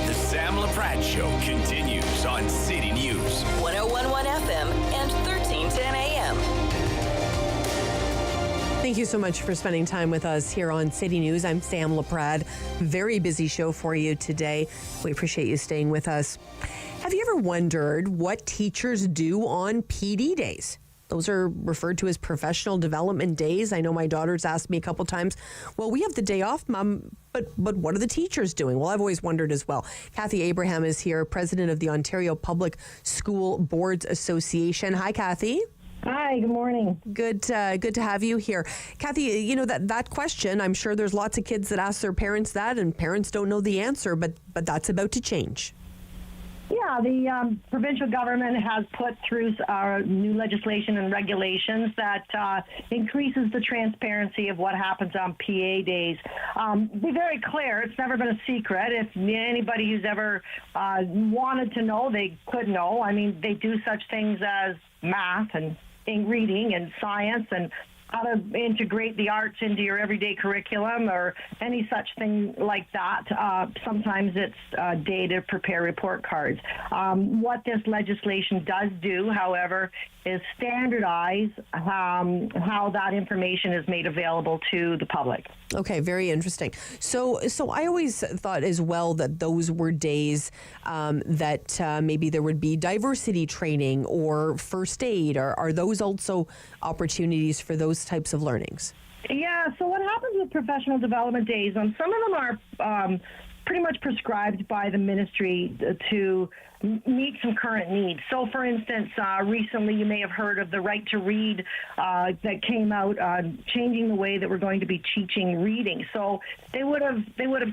The Sam Laprade Show continues on City News. 1011 FM and 1310 AM. Thank you so much for spending time with us here on City News. I'm Sam Laprade. Very busy show for you today. We appreciate you staying with us. Have you ever wondered what teachers do on PD days? Those are referred to as professional development days. I know my daughter's asked me a couple times, well, we have the day off, Mom, but what are the teachers doing? Well, I've always wondered as well. Kathy Abraham is here, president of the Ontario Public School Boards Association. Hi, Kathy. Hi, good morning. Good to have you here. Kathy, you know, that question, I'm sure there's lots of kids that ask their parents that, and parents don't know the answer, but that's about to change. Yeah, the provincial government has put through new legislation and regulations that increases the transparency of what happens on PA days. Be very clear, it's never been a secret. If anybody who's ever wanted to know, they could know. I mean, they do such things as math and reading and science and how to integrate the arts into your everyday curriculum or any such thing like that. Sometimes it's a day to prepare report cards. What this legislation does do, however, is standardize how that information is made available to the public. Okay, very interesting. So I always thought as well that those were days that maybe there would be diversity training or first aid. Are those also opportunities for those types of learnings? Yeah, so what happens with professional development days, some of them are pretty much prescribed by the ministry to meet some current needs. So, for instance, recently you may have heard of the Right to Read that came out, changing the way that we're going to be teaching reading. So they would have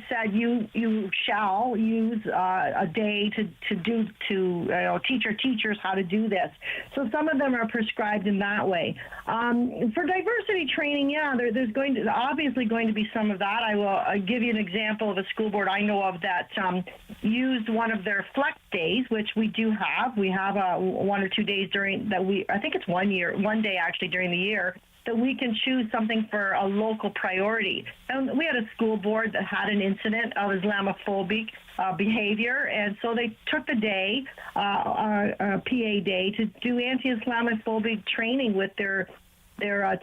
said you shall use a day to teach our teachers how to do this. So some of them are prescribed in that way. For diversity training, yeah, there's obviously going to be some of that. I will give you an example of a school board I know of that used one of their flex days, which we do have. We have 1 or 2 days I think it's 1 day actually during the year, that we can choose something for a local priority. And we had a school board that had an incident of Islamophobic behavior, and so they took the day, PA day, to do anti-Islamophobic training with their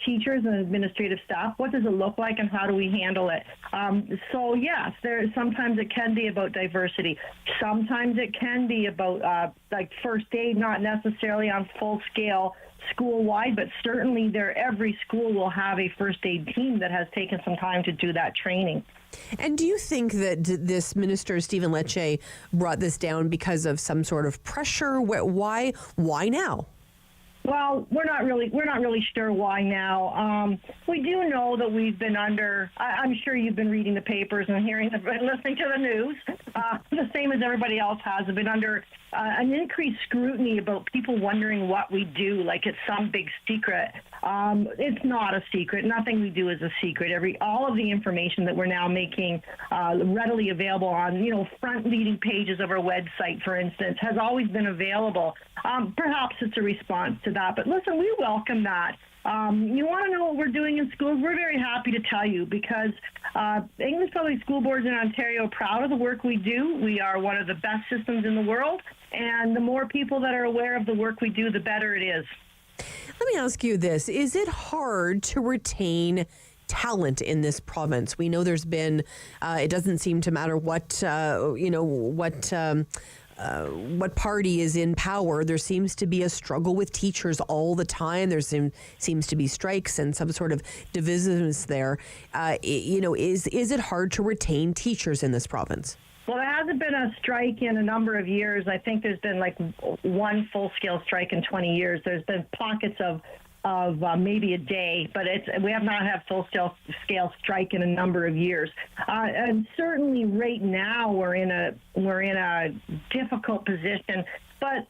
teachers and administrative staff. What does it look like and how do we handle it? So yes, sometimes it can be about diversity. Sometimes it can be about like first aid, not necessarily on full scale school-wide, but certainly every school will have a first aid team that has taken some time to do that training. And do you think that this minister, Stephen Lecce, brought this down because of some sort of pressure? Why now? Well, we're not really sure why now. We do know that we've been under. I'm sure you've been reading the papers and listening to the news, the same as everybody else has. Have been under an increased scrutiny about people wondering what we do, like it's some big secret. It's not a secret. Nothing we do is a secret. All of the information that we're now making readily available on, front leading pages of our website, for instance, has always been available. Perhaps it's a response to that, but listen, we welcome that. You want to know what we're doing in schools? We're very happy to tell you because English Public School Boards in Ontario are proud of the work we do. We are one of the best systems in the world, and the more people that are aware of the work we do, the better it is. Let me ask you this. Is it hard to retain talent in this province. We know there's been, it doesn't seem to matter what party is in power, there seems to be a struggle with teachers all the time. There seems to be strikes and some sort of divisiveness there. Is it hard to retain teachers in this province? Well, there hasn't been a strike in a number of years. I think there's been like one full-scale strike in 20 years. There's been pockets of maybe a day, but we have not had full-scale strike in a number of years. And certainly right now we're in a difficult position, but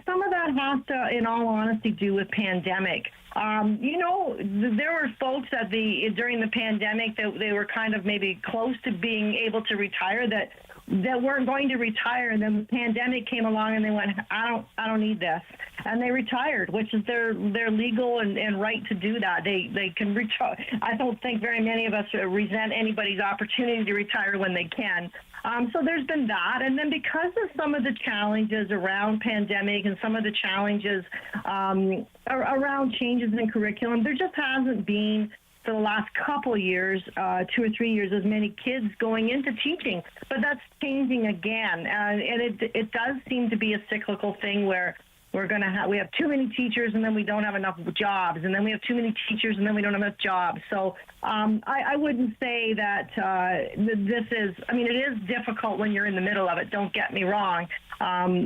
some of that has to, in all honesty, do with pandemic. There were folks during the pandemic that they were kind of maybe close to being able to retire that weren't going to retire, and then the pandemic came along and they went, I don't need this, and they retired, which is their legal and right to do that. They can retire. I don't think very many of us resent anybody's opportunity to retire when they can. So there's been that, and then because of some of the challenges around pandemic and some of the challenges around changes in curriculum, there just hasn't been, for the last couple of years, 2 or 3 years, as many kids going into teaching. But that's changing again. And it does seem to be a cyclical thing where we have too many teachers and then we don't have enough jobs, and then we have too many teachers and then we don't have enough jobs. So I wouldn't say that it is difficult when you're in the middle of it, don't get me wrong.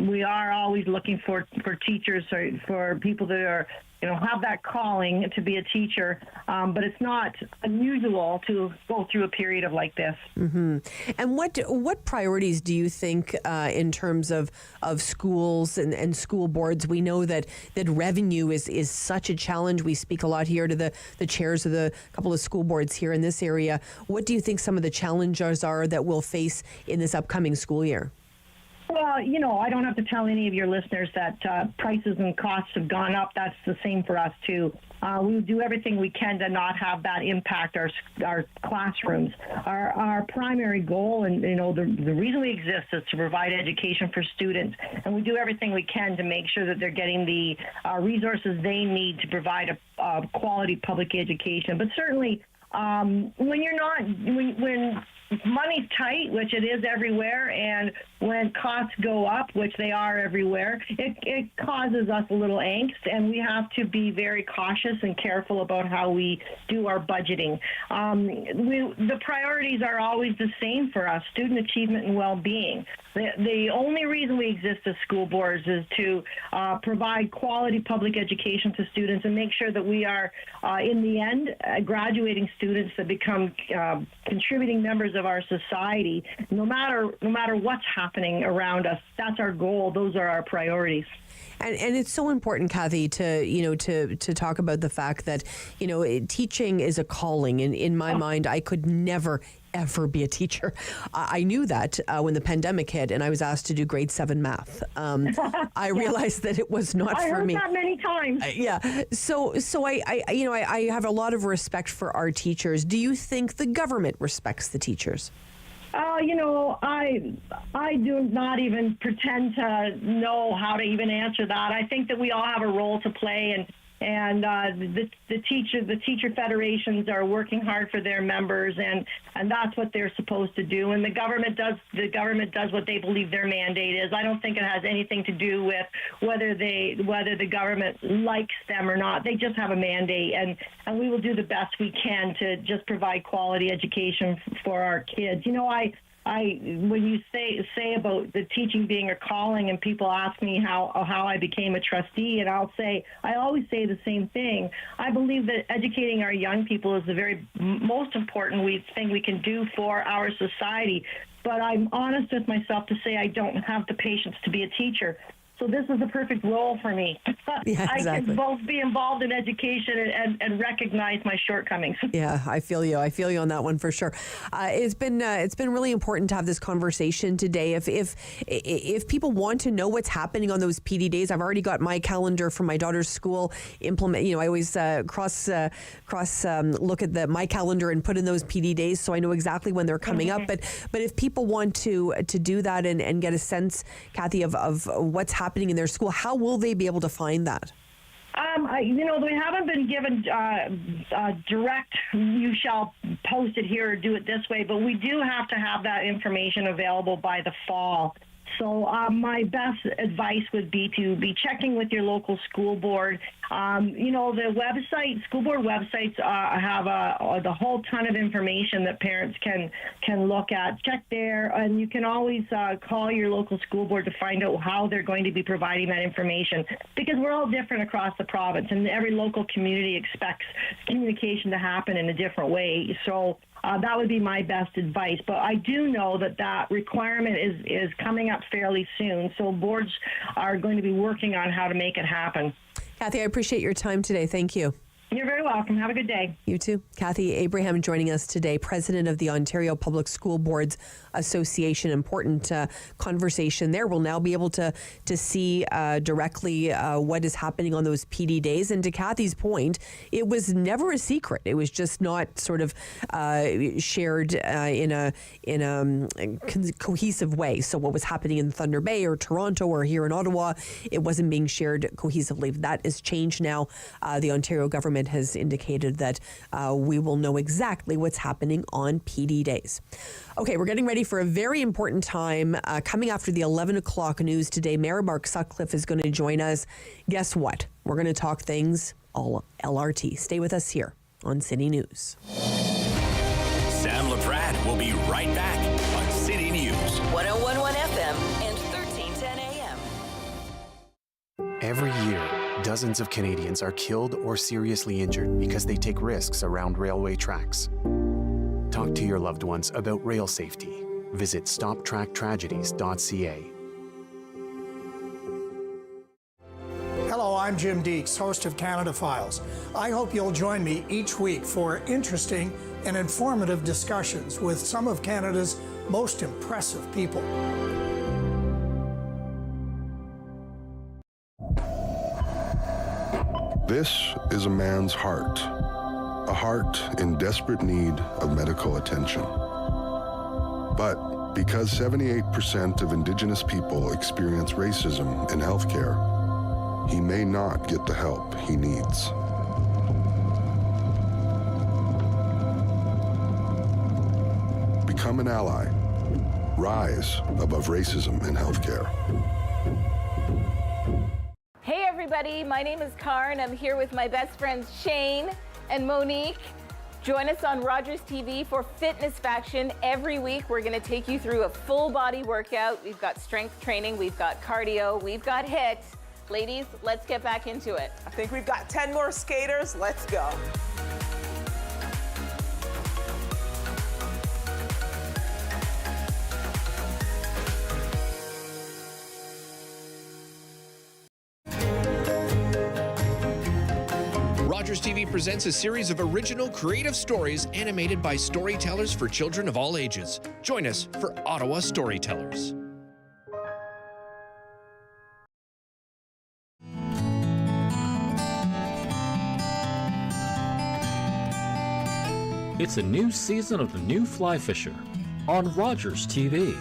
We are always looking for teachers, for people that are, have that calling to be a teacher, but it's not unusual to go through a period of like this. Mm-hmm. And what priorities do you think in terms of schools and school boards? We know that revenue is such a challenge. We speak a lot here to the chairs of the couple of school boards here in this area. What do you think some of the challenges are that we'll face in this upcoming school year? Well, I don't have to tell any of your listeners that prices and costs have gone up. That's the same for us, too. We do everything we can to not have that impact our classrooms. Our primary goal, and the reason we exist, is to provide education for students, and we do everything we can to make sure that they're getting the resources they need to provide a quality public education. But certainly, when money's tight, which it is everywhere, and when costs go up, which they are everywhere, it causes us a little angst, and we have to be very cautious and careful about how we do our budgeting. The priorities are always the same for us: student achievement and well-being. The only reason we exist as school boards is to provide quality public education to students and make sure that we are, in the end, graduating students that become contributing members of our society. No matter what's happening around us, that's our goal. Those are our priorities. And it's so important, Kathy, to talk about the fact that teaching is a calling. And in my mind, I could never ever be a teacher. I knew that when the pandemic hit and I was asked to do grade 7 math. I realized that it was not for me. I heard that many times. Yeah. So I have a lot of respect for our teachers. Do you think the government respects the teachers? I do not even pretend to know how to even answer that. I think that we all have a role to play, and the teacher federations are working hard for their members, and that's what they're supposed to do. And the government does what they believe their mandate is. I don't think it has anything to do with whether the government likes them or not. They just have a mandate, and we will do the best we can to just provide quality education for our kids. When you say about the teaching being a calling, and people ask me how I became a trustee, and I always say the same thing. I believe that educating our young people is the very most important thing we can do for our society. But I'm honest with myself to say I don't have the patience to be a teacher. So this is the perfect role for me. Yeah, exactly. I can both be involved in education and recognize my shortcomings. Yeah, I feel you. I feel you on that one for sure. It's been really important to have this conversation today. If people want to know what's happening on those PD days, I've already got my calendar from my daughter's school. I always cross look at my calendar and put in those PD days, so I know exactly when they're coming up. But if people want to do that and get a sense, Kathy, of what's happening in their school, how will they be able to find that? We haven't been given direct, you shall post it here or do it this way, but we do have to have that information available by the fall. So my best advice would be to be checking with your local school board. The website, school board websites have a whole ton of information that parents can look at. Check there, and you can always call your local school board to find out how they're going to be providing that information, because we're all different across the province, and every local community expects communication to happen in a different way. So that would be my best advice. But I do know that requirement is coming up fairly soon. So boards are going to be working on how to make it happen. Kathy, I appreciate your time today. Thank you. You're very welcome. Have a good day. You too. Kathy Abraham joining us today, president of the Ontario Public School Boards Association. Important conversation there. We'll now be able to see directly what is happening on those PD days. And to Kathy's point, it was never a secret. It was just not sort of shared in a cohesive way. So what was happening in Thunder Bay or Toronto or here in Ottawa, it wasn't being shared cohesively. That is changed now. The Ontario government has indicated that we will know exactly what's happening on PD days. Okay, we're getting ready for a very important time. Coming after the 11 o'clock news today, Mayor Mark Sutcliffe is going to join us. Guess what? We're going to talk things all LRT. Stay with us here on City News. Sam Laprade will be right back on City News. 101.1 FM and 1310 AM. Every year, dozens of Canadians are killed or seriously injured because they take risks around railway tracks. Talk to your loved ones about rail safety. Visit stoptracktragedies.ca. Hello, I'm Jim Deeks, host of Canada Files. I hope you'll join me each week for interesting and informative discussions with some of Canada's most impressive people. This is a man's heart, a heart in desperate need of medical attention. But because 78% of Indigenous people experience racism in healthcare, he may not get the help he needs. Become an ally. Rise above racism in healthcare. Hey everybody, my name is Karen. I'm here with my best friends Shane and Monique. Join us on Rogers TV for Fitness Faction. Every week we're going to take you through a full body workout. We've got strength training, we've got cardio, we've got HIIT. Ladies, let's get back into it. I think we've got 10 more skaters. Let's go. Rogers TV presents a series of original creative stories animated by storytellers for children of all ages. Join us for Ottawa Storytellers. It's a new season of The New Fly Fisher on Rogers TV.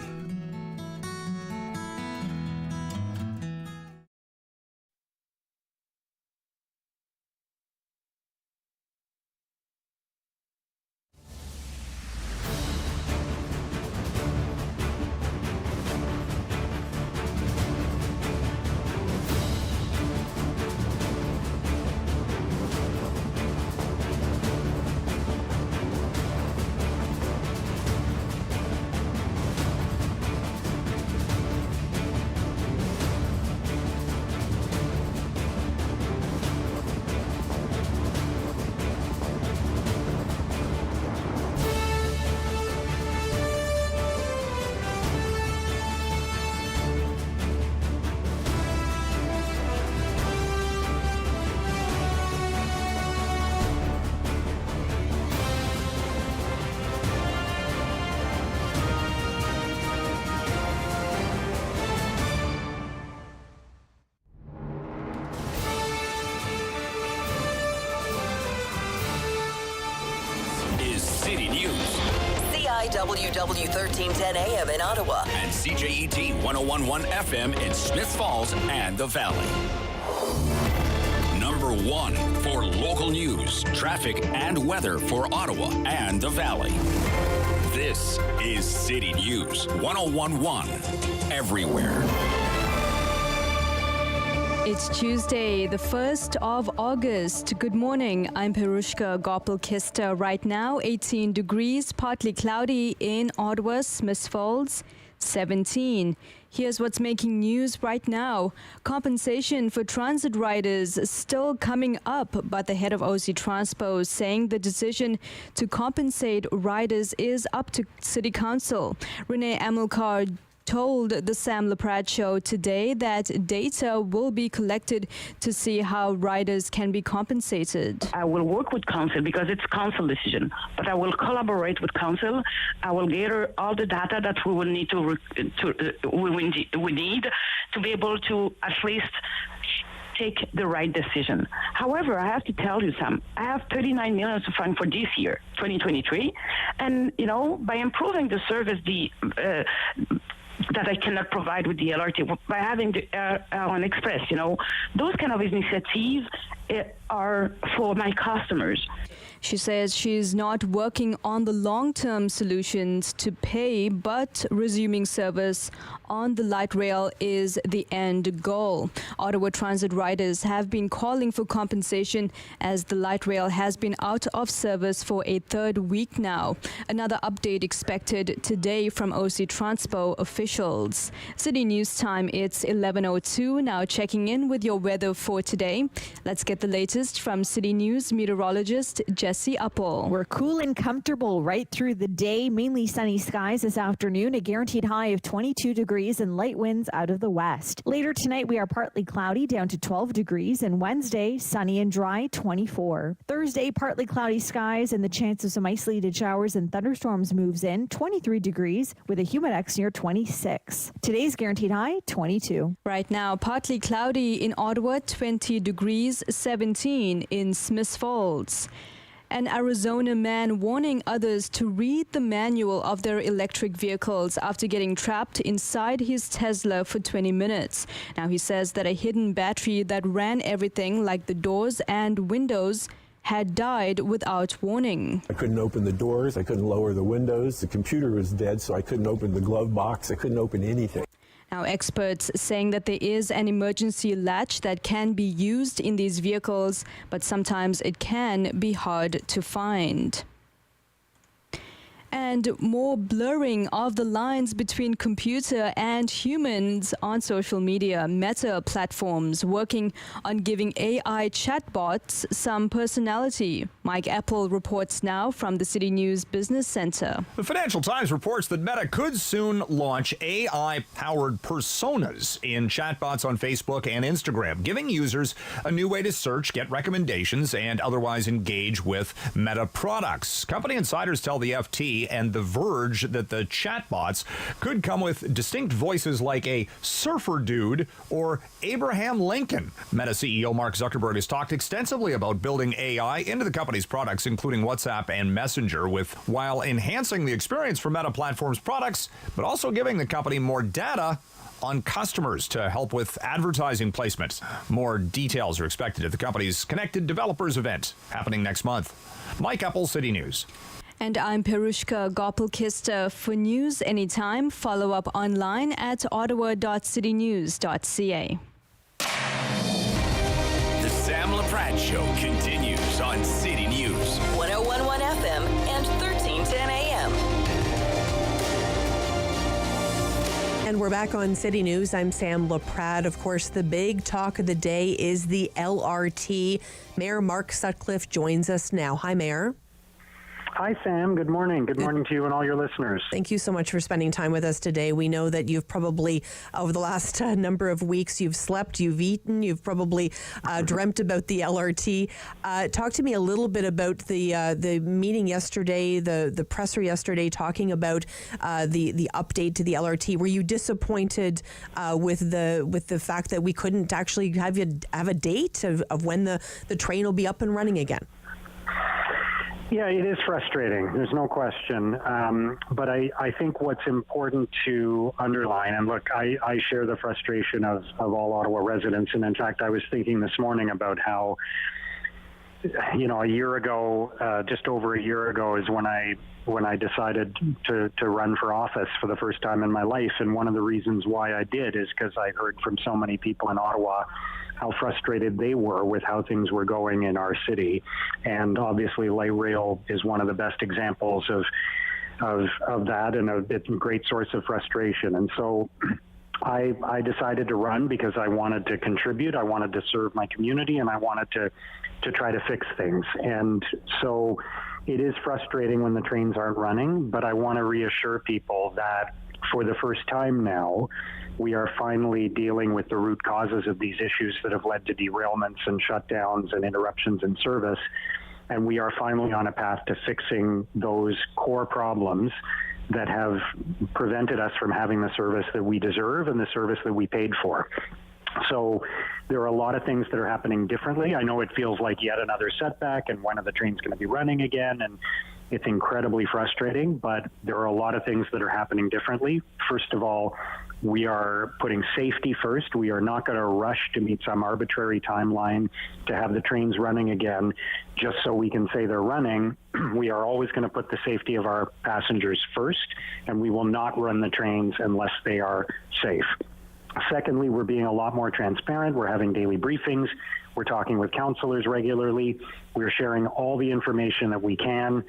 WW 1310 AM in Ottawa. And CJET 101.1 FM in Smiths Falls and the Valley. Number Number 1 for local news, traffic, and weather for Ottawa and the Valley. This is City News 1011 everywhere. It's Tuesday, the 1st of August. Good morning. I'm Perushka Gopal-Kista. Right now, 18 degrees, partly cloudy in Ottawa, Smiths Falls, 17. Here's what's making news right now. Compensation for transit riders is still coming up, but the head of OC Transpo is saying the decision to compensate riders is up to City Council. Renee Amilcar told the Sam Laprade show today that data will be collected to see how riders can be compensated. I will work with council because it's council decision, but I will collaborate with council. I will gather all the data that we will need we need to be able to at least take the right decision. However, I have to tell you, Sam, I have 39 million to fund for this year, 2023, and by improving the service, that I cannot provide with the LRT by having the Airline Express, those kind of initiatives are for my customers. She says she's not working on the long-term solutions to pay, but resuming service on the light rail is the end goal. Ottawa Transit riders have been calling for compensation as the light rail has been out of service for a third week now. Another update expected today from OC Transpo officials. City News Time, it's 11:02. Now checking in with your weather for today. Let's get the latest from City News meteorologist Jesse Uppel. We're cool and comfortable right through the day. Mainly sunny skies this afternoon. A guaranteed high of 22 degrees and light winds out of the west. Later tonight, we are partly cloudy down to 12 degrees. And Wednesday, sunny and dry, 24. Thursday, partly cloudy skies and the chance of some isolated showers and thunderstorms moves in, 23 degrees with a humidex near 26. Today's guaranteed high, 22. Right now, partly cloudy in Ottawa, 20 degrees, 17 in Smiths Falls. An Arizona man warning others to read the manual of their electric vehicles after getting trapped inside his Tesla for 20 minutes. Now he says that a hidden battery that ran everything like the doors and windows had died without warning. I couldn't open the doors, I couldn't lower the windows, the computer was dead, so I couldn't open the glove box, I couldn't open anything. Now, experts saying that there is an emergency latch that can be used in these vehicles, but sometimes it can be hard to find. And more blurring of the lines between computer and humans on social media. Meta platforms working on giving AI chatbots some personality. Mike Apple reports now from the City News Business Center. The Financial Times reports that Meta could soon launch AI-powered personas in chatbots on Facebook and Instagram, giving users a new way to search, get recommendations, and otherwise engage with Meta products. Company insiders tell the FT and The Verge that the chatbots could come with distinct voices like a surfer dude or Abraham Lincoln. Meta CEO Mark Zuckerberg has talked extensively about building AI into the company's products, including WhatsApp and Messenger, while enhancing the experience for Meta Platforms products, but also giving the company more data on customers to help with advertising placement. More details are expected at the company's Connected Developers event happening next month. Mike Apple, City News. And I'm Perushka Gopal-Kista. For news anytime, follow up online at ottawa.citynews.ca. The Sam Laprade Show continues on City News 1011 FM and 1310 AM. And we're back on City News. I'm Sam Laprade. Of course, the big talk of the day is the LRT. Mayor Mark Sutcliffe joins us now. Hi, Mayor. Hi, Sam. Good morning. Good morning to you and all your listeners. Thank you so much for spending time with us today. We know that you've probably, over the last number of weeks, you've slept, you've eaten, you've probably dreamt about the LRT. Talk to me a little bit about the meeting yesterday, the presser yesterday, talking about the update to the LRT. Were you disappointed with the fact that we couldn't actually have a date of when the train will be up and running again? Yeah, it is frustrating. There's no question. But I think what's important to underline, and look, I share the frustration of all Ottawa residents. And in fact, I was thinking this morning about how, a year ago, just over a year ago, is when I decided to run for office for the first time in my life. And one of the reasons why I did is because I heard from so many people in Ottawa how frustrated they were with how things were going in our city. And obviously light rail is one of the best examples of that, and it's a great source of frustration. And so I decided to run because I wanted to contribute, I wanted to serve my community, and I wanted to try to fix things. And so it is frustrating when the trains aren't running, but I want to reassure people that for the first time now, we are finally dealing with the root causes of these issues that have led to derailments and shutdowns and interruptions in service. And we are finally on a path to fixing those core problems that have prevented us from having the service that we deserve and the service that we paid for. So there are a lot of things that are happening differently. I know it feels like yet another setback, and when are the trains going to be running again? And it's incredibly frustrating, but there are a lot of things that are happening differently. First of all, we are putting safety first. We are not going to rush to meet some arbitrary timeline to have the trains running again just so we can say they're running. We are always going to put the safety of our passengers first, and we will not run the trains unless they are safe. Secondly, we're being a lot more transparent. We're having daily briefings. We're talking with councillors regularly. We're sharing all the information that we can.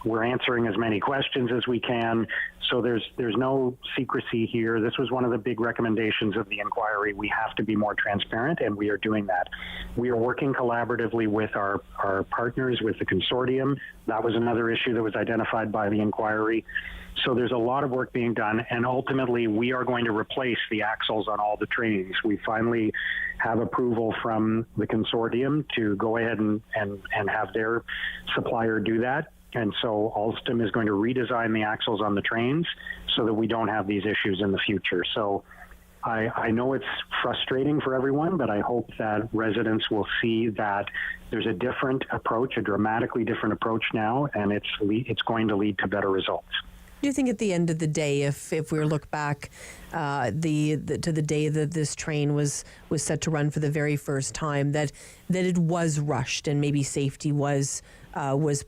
We're answering as many questions as we can. So there's no secrecy here. This was one of the big recommendations of the inquiry. We have to be more transparent, and we are doing that. We are working collaboratively with our partners, with the consortium. That was another issue that was identified by the inquiry. So there's a lot of work being done, and ultimately we are going to replace the axles on all the trains. We finally have approval from the consortium to go ahead and have their supplier do that. And so Alstom is going to redesign the axles on the trains so that we don't have these issues in the future. So I know it's frustrating for everyone, but I hope that residents will see that there's a different approach, a dramatically different approach now, and it's going to lead to better results. Do you think at the end of the day, if we look back to the day that this train was set to run for the very first time, that it was rushed and maybe safety was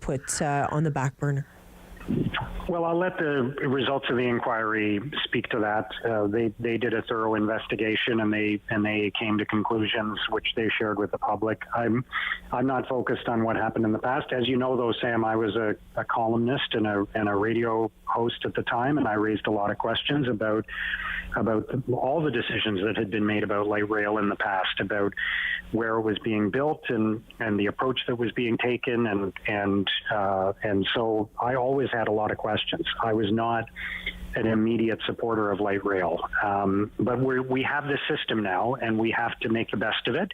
put on the back burner? Well, I'll let the results of the inquiry speak to that. They did a thorough investigation, and they came to conclusions which they shared with the public. I'm not focused on what happened in the past. As you know, though, Sam, I was a columnist and a radio host at the time, and I raised a lot of questions about all the decisions that had been made about light rail in the past, about where it was being built and the approach that was being taken, and so I always had a lot of questions. I was not an immediate supporter of light rail, but we have this system now, and we have to make the best of it,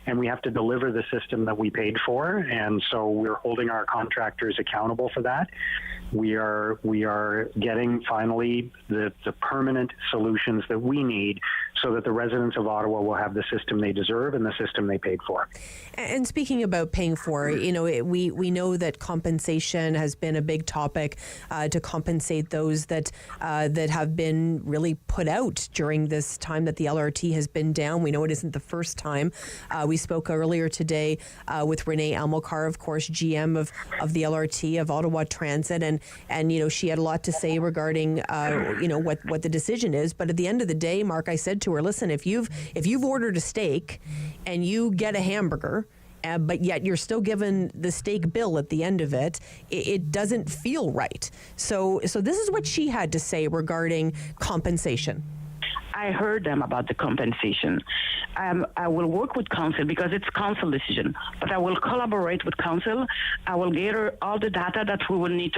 and we have to deliver the system that we paid for, and so we're holding our contractors accountable for that. We are getting finally the permanent solutions that we need so that the residents of Ottawa will have the system they deserve and the system they paid for. And speaking about paying for, we know that compensation has been a big topic to compensate those that have been really put out during this time that the LRT has been down. We know it isn't the first time. We spoke earlier today with Renee Almokar, of course, GM of the LRT, of Ottawa Transit, and she had a lot to say regarding what the decision is. But at the end of the day, Mark, I said to her, listen, if you've ordered a steak and you get a hamburger, but yet you're still given the steak bill at the end of it, it doesn't feel right. So this is what she had to say regarding compensation. I heard them about the compensation. I will work with council because it's council decision, but I will collaborate with council. I will gather all the data that we will need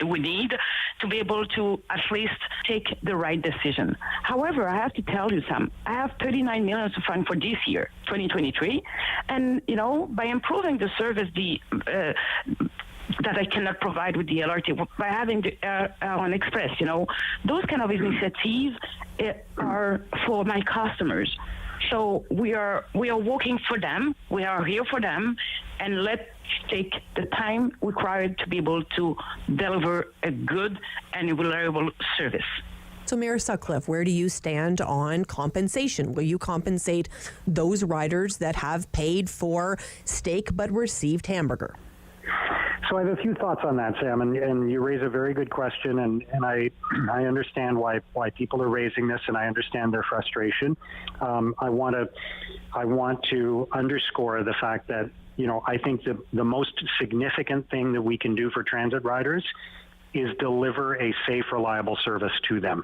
we need to be able to at least take the right decision. However, I have to tell you, Sam, I have 39 million to fund for this year, 2023, and by improving the service, that I cannot provide with the LRT by having the Airline Express. Those kind of initiatives are for my customers. So we are working for them. We are here for them, and let's take the time required to be able to deliver a good and reliable service. So, Mayor Sutcliffe, where do you stand on compensation? Will you compensate those riders that have paid for steak but received hamburger? So I have a few thoughts on that, Sam, and you raise a very good question, and I understand why people are raising this, and I understand their frustration. I want to underscore the fact that, you know, I think the most significant thing that we can do for transit riders is deliver a safe, reliable service to them,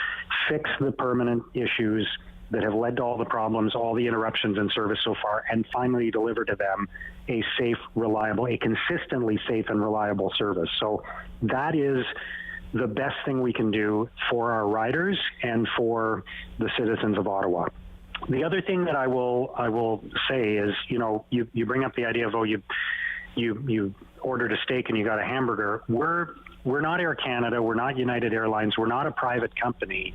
fix the permanent issues that have led to all the problems, all the interruptions in service so far, and finally deliver to them a safe, reliable, a consistently safe and reliable service. So that is the best thing we can do for our riders and for the citizens of Ottawa. The other thing that I will say is, you know, you bring up the idea of, you ordered a steak and you got a hamburger. We're not Air Canada, we're not United Airlines, we're not a private company.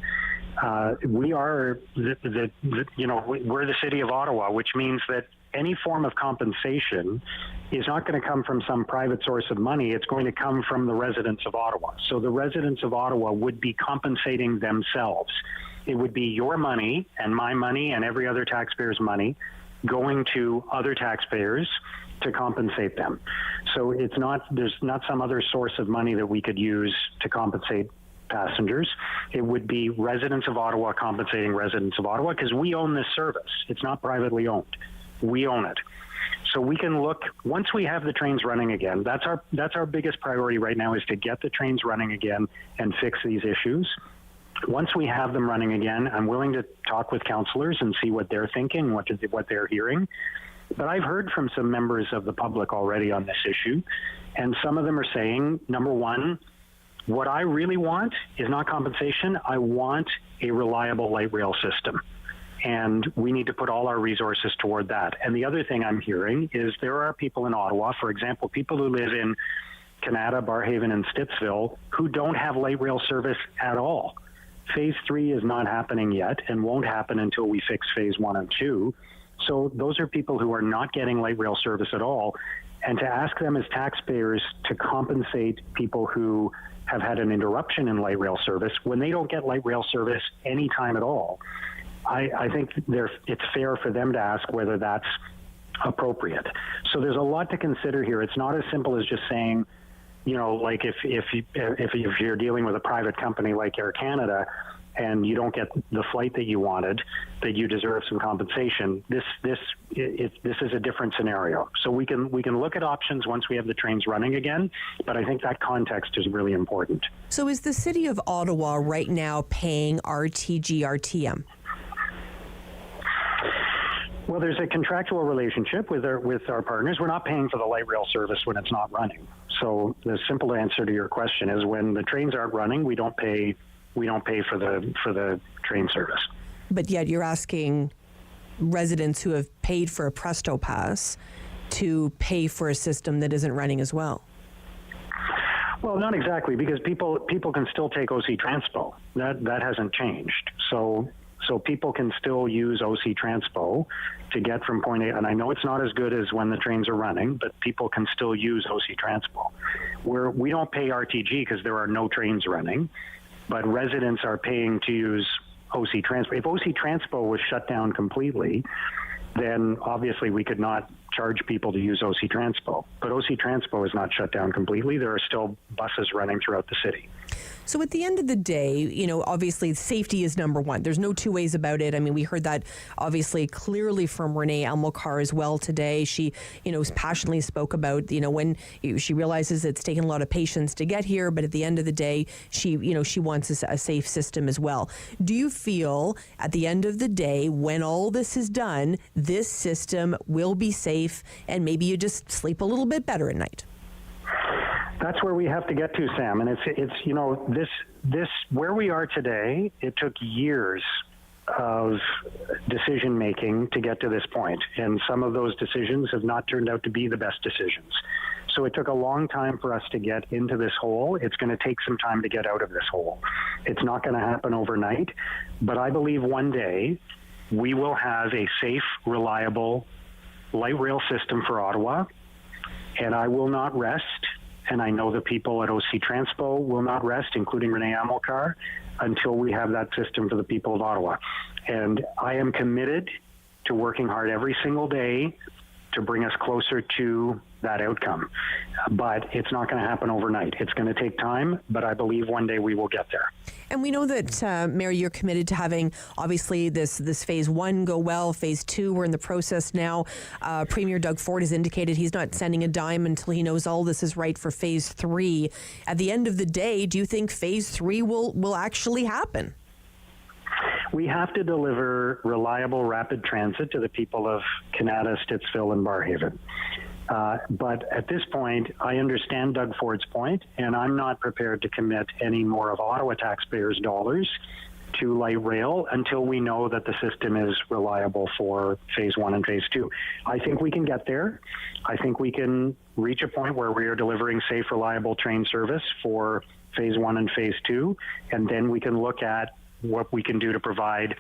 We are we're the city of Ottawa, which means that any form of compensation is not going to come from some private source of money. It's going to come from the residents of Ottawa. So the residents of Ottawa would be compensating themselves. It would be your money and my money and every other taxpayer's money going to other taxpayers to compensate them. So there's not some other source of money that we could use to compensate passengers. It would be residents of Ottawa compensating residents of Ottawa, because we own this service. It's not privately owned. We own it. So we can look, once we have the trains running again, that's our biggest priority right now, is to get the trains running again and fix these issues. Once we have them running again, I'm willing to talk with councillors and see what they're thinking, what they're hearing. But I've heard from some members of the public already on this issue, and some of them are saying, number one, what I really want is not compensation. I want a reliable light rail system. And we need to put all our resources toward that. And the other thing I'm hearing is there are people in Ottawa, for example, people who live in Canada, Barrhaven, and Stittsville, who don't have light rail service at all. Phase 3 is not happening yet and won't happen until we fix Phase 1 and 2. So those are people who are not getting light rail service at all. And to ask them as taxpayers to compensate people who have had an interruption in light rail service when they don't get light rail service any time at all, I think it's fair for them to ask whether that's appropriate. So there's a lot to consider here. It's not as simple as just saying, you know, like if you're dealing with a private company like Air Canada and you don't get the flight that you wanted, that you deserve some compensation. This is a different scenario. So we can look at options once we have the trains running again, but I think that context is really important. So is the city of Ottawa right now paying RTG RTM? Well, there's a contractual relationship with our partners. We're not paying for the light rail service when it's not running. So the simple answer to your question is, when the trains aren't running, we don't pay for the train service. But yet you're asking residents who have paid for a Presto Pass to pay for a system that isn't running as well. Well, not exactly, because people can still take OC Transpo. That hasn't changed. So people can still use OC Transpo to get from point A, and I know it's not as good as when the trains are running, but people can still use OC Transpo. We don't pay RTG because there are no trains running, but residents are paying to use OC Transpo. If OC Transpo was shut down completely, then obviously we could not charge people to use OC Transpo. But OC Transpo is not shut down completely. There are still buses running throughout the city. So at the end of the day, you know, obviously safety is number one. There's no two ways about it. I mean, we heard that obviously clearly from Renee Almokar as well today. She, you know, passionately spoke about, you know, when she realizes it's taken a lot of patience to get here, but at the end of the day, she wants a safe system as well. Do you feel at the end of the day, when all this is done, this system will be safe and maybe you just sleep a little bit better at night? That's where we have to get to, Sam. And it's you know, this where we are today, it took years of decision making to get to this point. And some of those decisions have not turned out to be the best decisions. So it took a long time for us to get into this hole. It's going to take some time to get out of this hole. It's not going to happen overnight, but I believe one day we will have a safe, reliable light rail system for Ottawa. And I will not rest, and I know the people at OC Transpo will not rest, including Renee Amilcar, until we have that system for the people of Ottawa. And I am committed to working hard every single day to bring us closer to that outcome. But it's not going to happen overnight. It's going to take time, but I believe one day we will get there. And we know that, Mayor, you're committed to having, obviously, this phase 1 go well. Phase 2, we're in the process now. Premier Doug Ford has indicated he's not sending a dime until he knows all this is right for phase 3. At the end of the day, do you think phase 3 will actually happen? We have to deliver reliable rapid transit to the people of Canada, Stittsville, and Barrhaven. But at this point, I understand Doug Ford's point, and I'm not prepared to commit any more of Ottawa taxpayers' dollars to light rail until we know that the system is reliable for phase 1 and phase 2. I think we can get there. I think we can reach a point where we are delivering safe, reliable train service for phase 1 and phase 2, and then we can look at what we can do to provide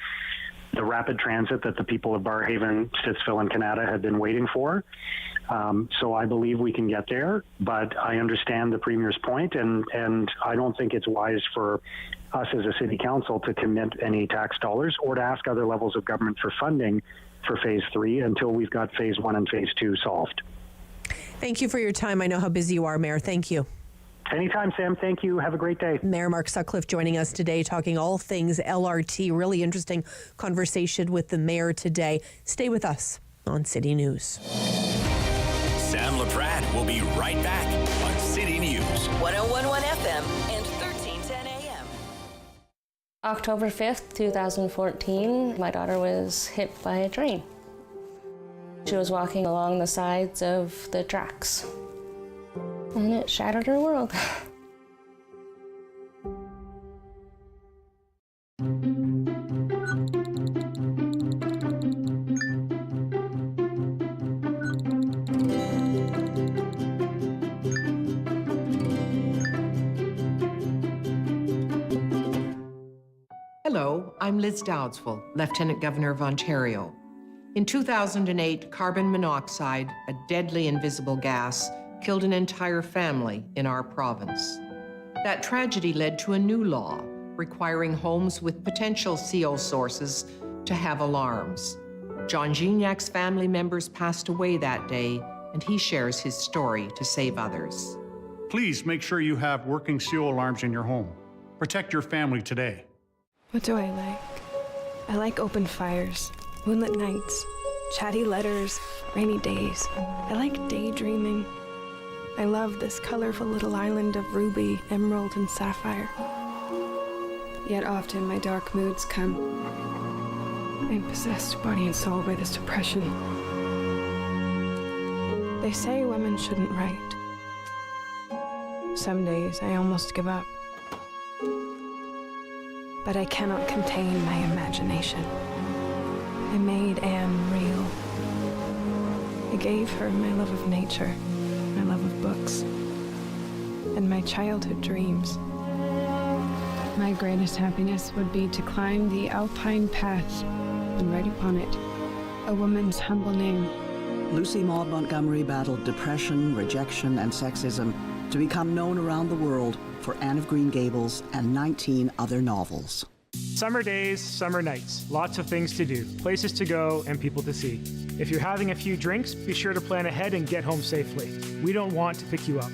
the rapid transit that the people of Barrhaven, Stittsville, and Canada have been waiting for. So I believe we can get there, but I understand the Premier's point, and I don't think it's wise for us as a City Council to commit any tax dollars or to ask other levels of government for funding for phase 3 until we've got phase 1 and phase 2 solved. Thank you for your time. I know how busy you are, Mayor. Thank you. Anytime, Sam. Thank you. Have a great day. Mayor Mark Sutcliffe joining us today, talking all things LRT. Really interesting conversation with the mayor today. Stay with us on City News. Sam Laprade will be right back on City News. 101.1 FM and 1310 AM. October 5th, 2014, my daughter was hit by a train. She was walking along the sides of the tracks, and it shattered her world. Hello, I'm Liz Dowdswell, Lieutenant Governor of Ontario. In 2008, carbon monoxide, a deadly invisible gas, killed an entire family in our province. That tragedy led to a new law requiring homes with potential CO sources to have alarms. John Gignac's family members passed away that day, and he shares his story to save others. Please make sure you have working CO alarms in your home. Protect your family today. What do I like? I like open fires, moonlit nights, chatty letters, rainy days. I like daydreaming. I love this colorful little island of ruby, emerald, and sapphire. Yet often my dark moods come. I'm possessed body and soul by this depression. They say women shouldn't write. Some days I almost give up. But I cannot contain my imagination. I made Anne real. I gave her my love of nature, my love of books, and my childhood dreams. My greatest happiness would be to climb the alpine path and write upon it a woman's humble name. Lucy Maud Montgomery battled depression, rejection, and sexism to become known around the world for Anne of Green Gables and 19 other novels. Summer days, summer nights, lots of things to do, places to go, and people to see. If you're having a few drinks, be sure to plan ahead and get home safely. We don't want to pick you up.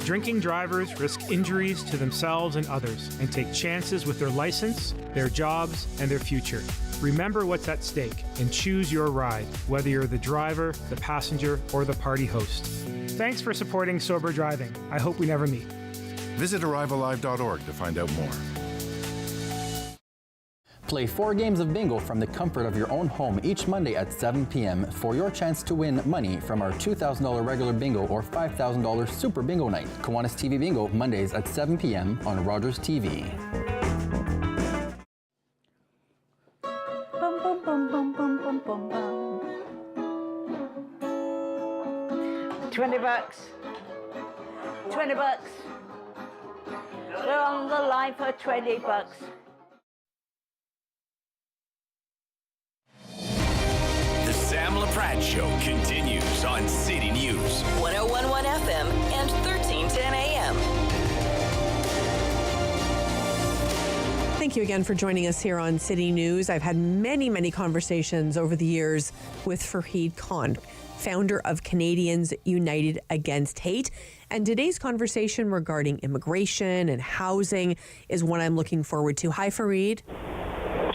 Drinking drivers risk injuries to themselves and others and take chances with their license, their jobs, and their future. Remember what's at stake and choose your ride, whether you're the driver, the passenger, or the party host. Thanks for supporting sober driving. I hope we never meet. Visit arrivallive.org to find out more. Play 4 games of bingo from the comfort of your own home each Monday at 7 p.m. for your chance to win money from our $2,000 regular bingo or $5,000 super bingo night. Kiwanis TV Bingo, Mondays at 7 p.m. on Rogers TV. Bum, bum, bum, bum, bum, bum, bum, bum. $20. $20. We're on the line for $20. The Sam Laprade Show continues on City News. 1011 FM and 1310 AM. Thank you again for joining us here on City News. I've had many conversations over the years with Fareed Khan, founder of Canadians United Against Hate. And today's conversation regarding immigration and housing is one I'm looking forward to. Hi, Fareed.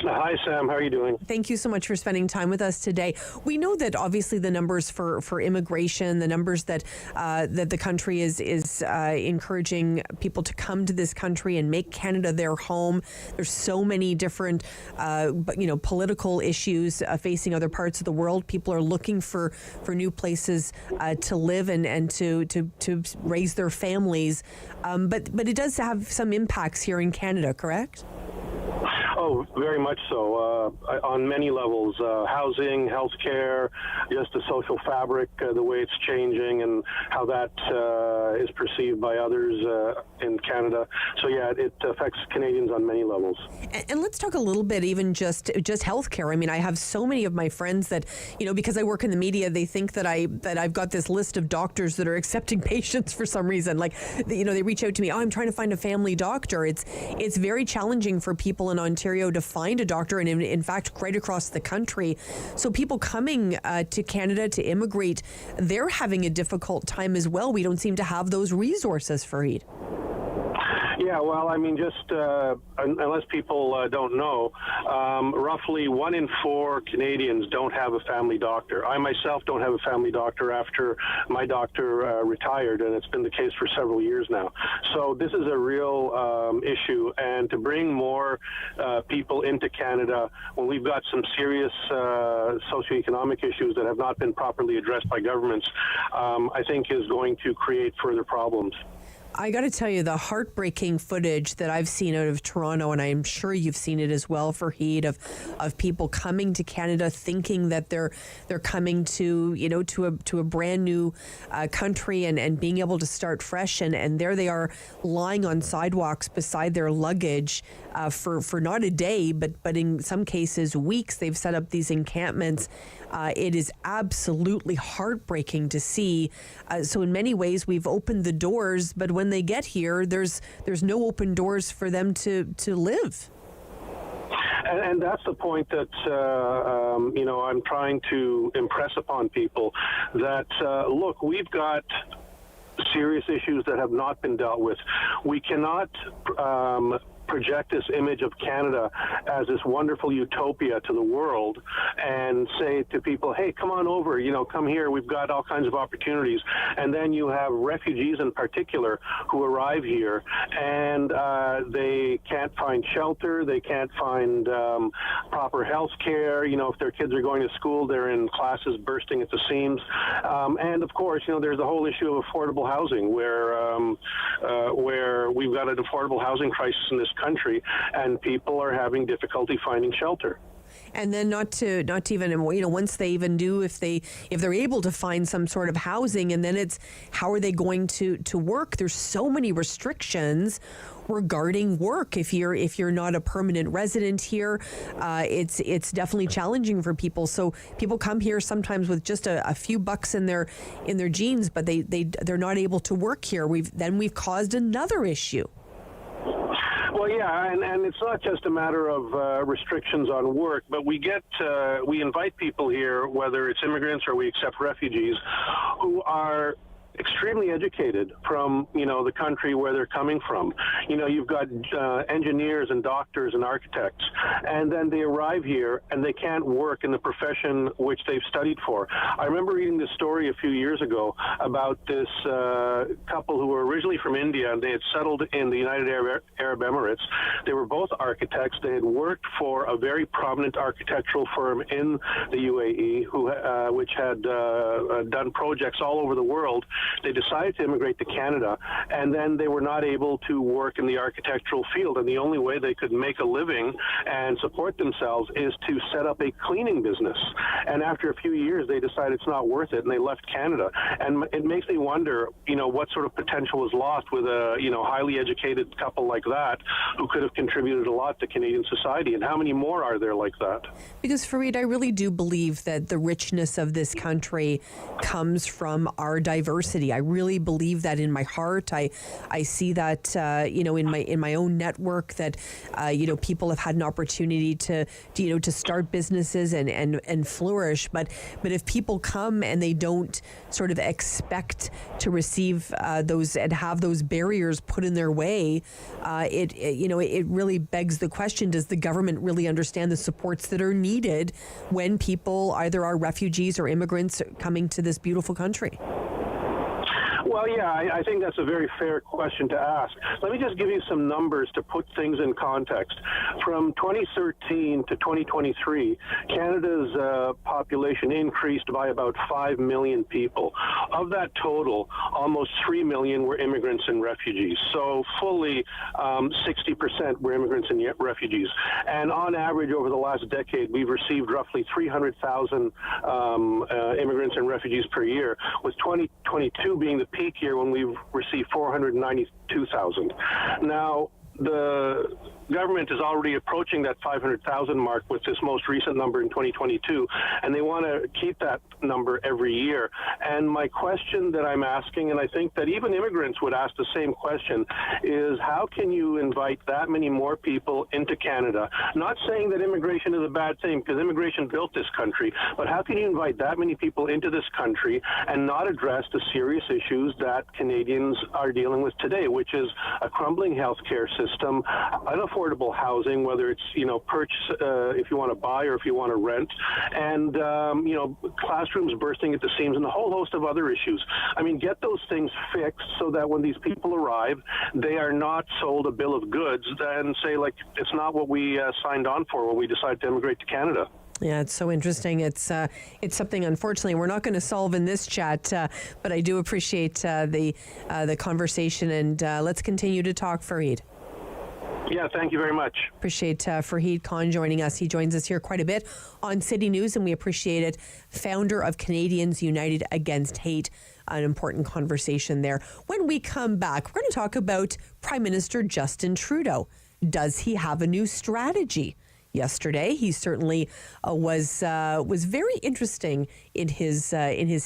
Hi, Sam. How are you doing? Thank you so much for spending time with us today. We know that obviously the numbers for immigration, the numbers that that the country is encouraging people to come to this country and make Canada their home. There's so many different, political issues facing other parts of the world. People are looking for new places to live and to raise their families. But it does have some impacts here in Canada, correct? Oh, very much so. On many levels, housing, healthcare, just the social fabric, the way it's changing, and how that is perceived by others in Canada. So yeah, it affects Canadians on many levels. And let's talk a little bit, even just healthcare. I mean, I have so many of my friends that, because I work in the media, they think that I've got this list of doctors that are accepting patients for some reason. Like, they reach out to me. Oh, I'm trying to find a family doctor. It's very challenging for people in Ontario to find a doctor, and in fact, right across the country. So people coming to Canada to immigrate, they're having a difficult time as well. We don't seem to have those resources, Fareed. Yeah, well, I mean, just unless people don't know, roughly 1 in 4 Canadians don't have a family doctor. I myself don't have a family doctor after my doctor retired, and it's been the case for several years now. So this is a real issue, and to bring more people into Canada when we've got some serious socioeconomic issues that have not been properly addressed by governments, I think is going to create further problems. I got to tell you, the heartbreaking footage that I've seen out of Toronto, and I'm sure you've seen it as well, Fareed, of people coming to Canada thinking that they're coming to a brand new country and being able to start fresh, and there they are lying on sidewalks beside their luggage for not a day, but in some cases weeks. They've set up these encampments. It is absolutely heartbreaking to see. So in many ways, we've opened the doors, but when they get here, there's no open doors for them to live. And that's the point that, I'm trying to impress upon people that, look, we've got serious issues that have not been dealt with. We cannot project this image of Canada as this wonderful utopia to the world and say to people, hey, come on over, come here, we've got all kinds of opportunities. And then you have refugees in particular who arrive here and they can't find shelter, they can't find proper health care. If their kids are going to school, they're in classes bursting at the seams. And of course, there's the whole issue of affordable housing where we've got an affordable housing crisis in this country, and people are having difficulty finding shelter. And then not even once they even do, if they're able to find some sort of housing, and then it's how are they going to work? There's so many restrictions regarding work. If you're not a permanent resident here, it's definitely challenging for people. So people come here sometimes with just a few bucks in their jeans, but they're not able to work here. We've caused another issue. Well, yeah, and it's not just a matter of restrictions on work, but we invite people here, whether it's immigrants or we accept refugees, who are extremely educated from, the country where they're coming from. You've got engineers and doctors and architects, and then they arrive here and they can't work in the profession which they've studied for. I remember reading this story a few years ago about this couple who were originally from India, and they had settled in the United Arab Emirates. They were both architects. They had worked for a very prominent architectural firm in the UAE, which had done projects all over the world. They decided to immigrate to Canada, and then they were not able to work in the architectural field. And the only way they could make a living and support themselves is to set up a cleaning business. And after a few years, they decided it's not worth it, and they left Canada. And it makes me wonder, what sort of potential was lost with a, highly educated couple like that who could have contributed a lot to Canadian society. And how many more are there like that? Because, Fareed, I really do believe that the richness of this country comes from our diversity. I really believe that in my heart. I see that, in my own network that, people have had an opportunity to start businesses and flourish. But if people come and they don't sort of expect to receive those and have those barriers put in their way, it really begs the question: does the government really understand the supports that are needed when people either are refugees or immigrants coming to this beautiful country? Well, yeah, I think that's a very fair question to ask. Let me just give you some numbers to put things in context. From 2013 to 2023, Canada's population increased by about 5 million people. Of that total, almost 3 million were immigrants and refugees. So fully 60% were immigrants and refugees. And on average, over the last decade, we've received roughly 300,000 immigrants and refugees per year, with 2022 being the peak year when we've received 492,000. Now, the government is already approaching that 500,000 mark with this most recent number in 2022, and they want to keep that number every year. And my question that I'm asking, and I think that even immigrants would ask the same question, is how can you invite that many more people into Canada? Not saying that immigration is a bad thing, because immigration built this country, but how can you invite that many people into this country and not address the serious issues that Canadians are dealing with today, which is a crumbling healthcare system, unaffordable housing, whether it's, purchase if you want to buy or if you want to rent, and, classrooms bursting at the seams and a whole host of other issues. I mean, get those things fixed so that when these people arrive, they are not sold a bill of goods and say, it's not what we signed on for when we decided to immigrate to Canada. Yeah, it's so interesting. It's something, unfortunately, we're not going to solve in this chat, but I do appreciate the conversation, and let's continue to talk, Fareed. Yeah, thank you very much. Appreciate Fareed Khan joining us. He joins us here quite a bit on City News, and we appreciate it. Founder of Canadians United Against Hate. An important conversation there. When we come back, we're going to talk about Prime Minister Justin Trudeau. Does he have a new strategy? Yesterday, he certainly was very interesting in his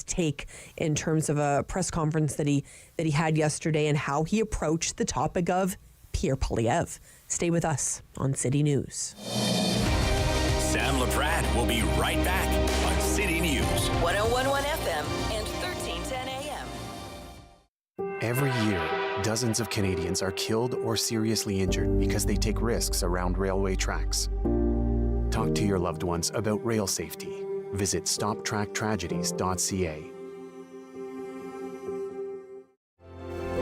take in terms of a press conference that he had yesterday and how he approached the topic of Pierre Poilievre. Stay with us on City News. Sam Laprade will be right back on City News. 101.1 FM and 1310 AM. Every year, dozens of Canadians are killed or seriously injured because they take risks around railway tracks. Talk to your loved ones about rail safety. Visit stoptracktragedies.ca.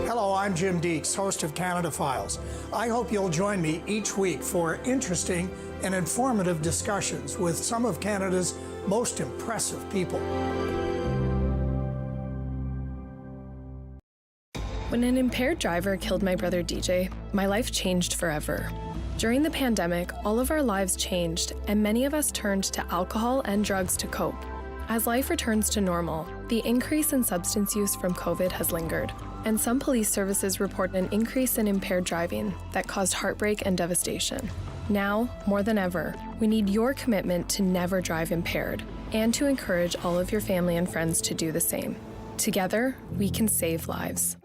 Hello, I'm Jim Deeks, host of Canada Files. I hope you'll join me each week for interesting and informative discussions with some of Canada's most impressive people. When an impaired driver killed my brother DJ, my life changed forever. During the pandemic, all of our lives changed, and many of us turned to alcohol and drugs to cope. As life returns to normal, the increase in substance use from COVID has lingered, and some police services report an increase in impaired driving that caused heartbreak and devastation. Now, more than ever, we need your commitment to never drive impaired, and to encourage all of your family and friends to do the same. Together, we can save lives.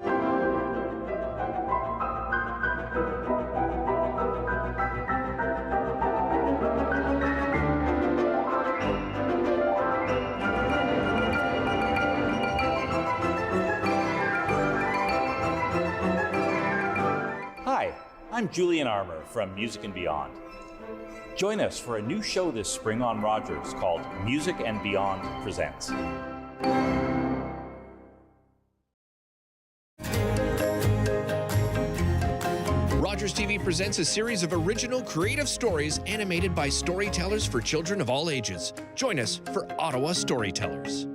Hi, I'm Julian Armour from Music and Beyond. Join us for a new show this spring on Rogers called Music and Beyond Presents. Rogers TV presents a series of original creative stories animated by storytellers for children of all ages. Join us for Ottawa Storytellers.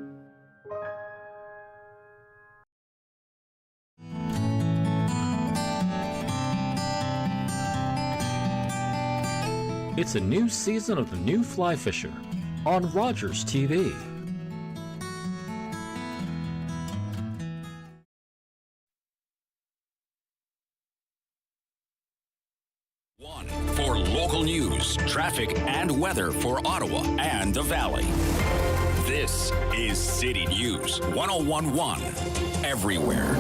It's a new season of The New Fly Fisher on Rogers TV. For local news, traffic, and weather for Ottawa and the Valley. This is City News 1011 everywhere.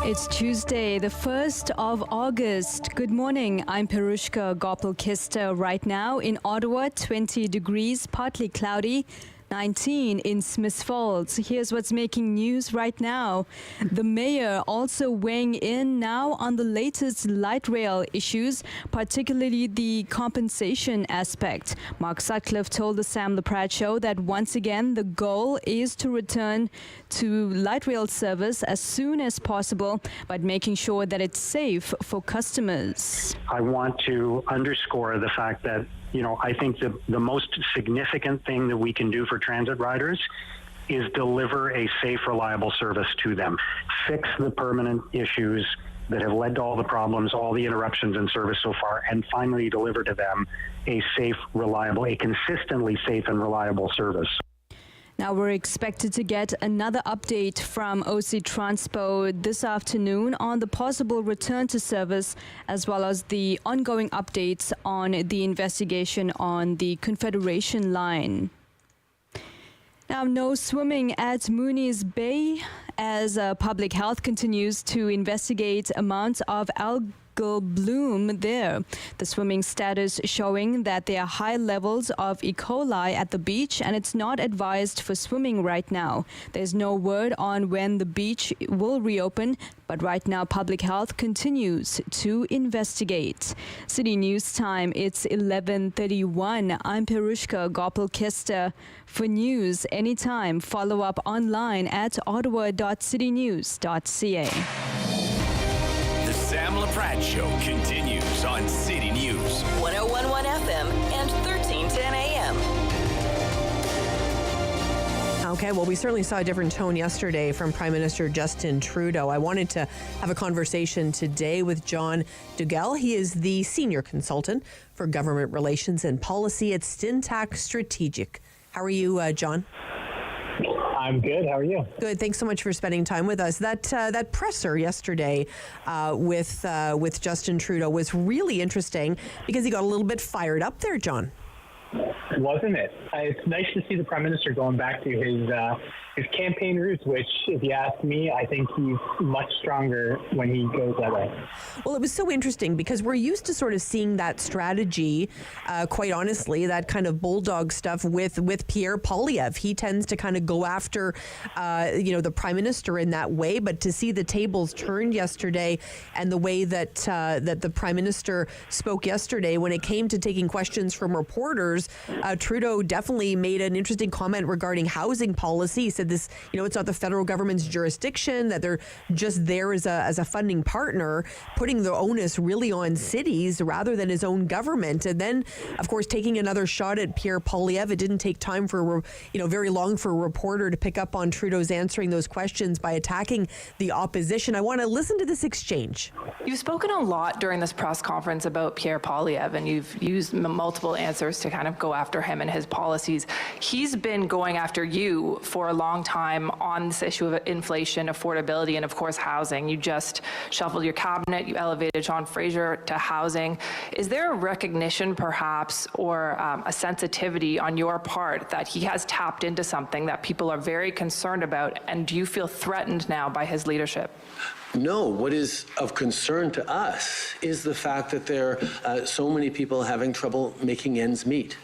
It's Tuesday, the 1st of August. Good morning. I'm Perushka Gopal-Kista. Right now in Ottawa, 20 degrees, partly cloudy. 19 in Smith Falls. Here's what's making news right now. The mayor also weighing in now on the latest light rail issues, particularly the compensation aspect. Mark Sutcliffe told the Sam Laprade show that once again the goal is to return to light rail service as soon as possible, but making sure that it's safe for customers. I want to underscore the fact that I think the most significant thing that we can do for transit riders is deliver a safe, reliable service to them. Fix the permanent issues that have led to all the problems, all the interruptions in service so far, and finally deliver to them a safe, reliable, a consistently safe and reliable service. Now we're expected to get another update from OC Transpo this afternoon on the possible return to service, as well as the ongoing updates on the investigation on the Confederation line. Now, no swimming at Mooney's Bay as public health continues to investigate amounts of algal bloom there. The swimming status showing that there are high levels of E. coli at the beach, and it's not advised for swimming right now. There's no word on when the beach will reopen, but right now public health continues to investigate. City News Time, it's 11:31. I'm Perushka Gopal-Kista. For news anytime, follow up online at ottawa.citynews.ca. The Sam Laprade Show continues on City News 1011 FM and 1310 AM. Okay, well, we certainly saw a different tone yesterday from Prime Minister Justin Trudeau. I wanted to have a conversation today with John Dugal. He is the senior consultant for government relations and policy at Stintac Strategic. How are you, John? I'm good. How are you? Good. Thanks so much for spending time with us. That presser yesterday with Justin Trudeau was really interesting because he got a little bit fired up there, John. Wasn't it? It's nice to see the Prime Minister going back to his campaign roots, which, if you ask me, I think he's much stronger when he goes that way. Well, it was so interesting because we're used to sort of seeing that strategy, quite honestly, that kind of bulldog stuff with Pierre Poilievre. He tends to kind of go after, the Prime Minister in that way. But to see the tables turned yesterday and the way that the Prime Minister spoke yesterday when it came to taking questions from reporters, Trudeau definitely made an interesting comment regarding housing policy. He said this, it's not the federal government's jurisdiction, that they're just there as a funding partner, putting the onus really on cities rather than his own government. And then, of course, taking another shot at Pierre Poilievre. It didn't take time for, very long for a reporter to pick up on Trudeau's answering those questions by attacking the opposition. I want to listen to this exchange. You've spoken a lot during this press conference about Pierre Poilievre, and you've used multiple answers to kind of go after him and his policies. He's been going after you for a long time on this issue of inflation, affordability, and of course housing. You just shuffled your cabinet, you elevated John Fraser to housing. Is there a recognition perhaps or a sensitivity on your part that he has tapped into something that people are very concerned about, and do you feel threatened now by his leadership? No, what is of concern to us is the fact that there are so many people having trouble making ends meet.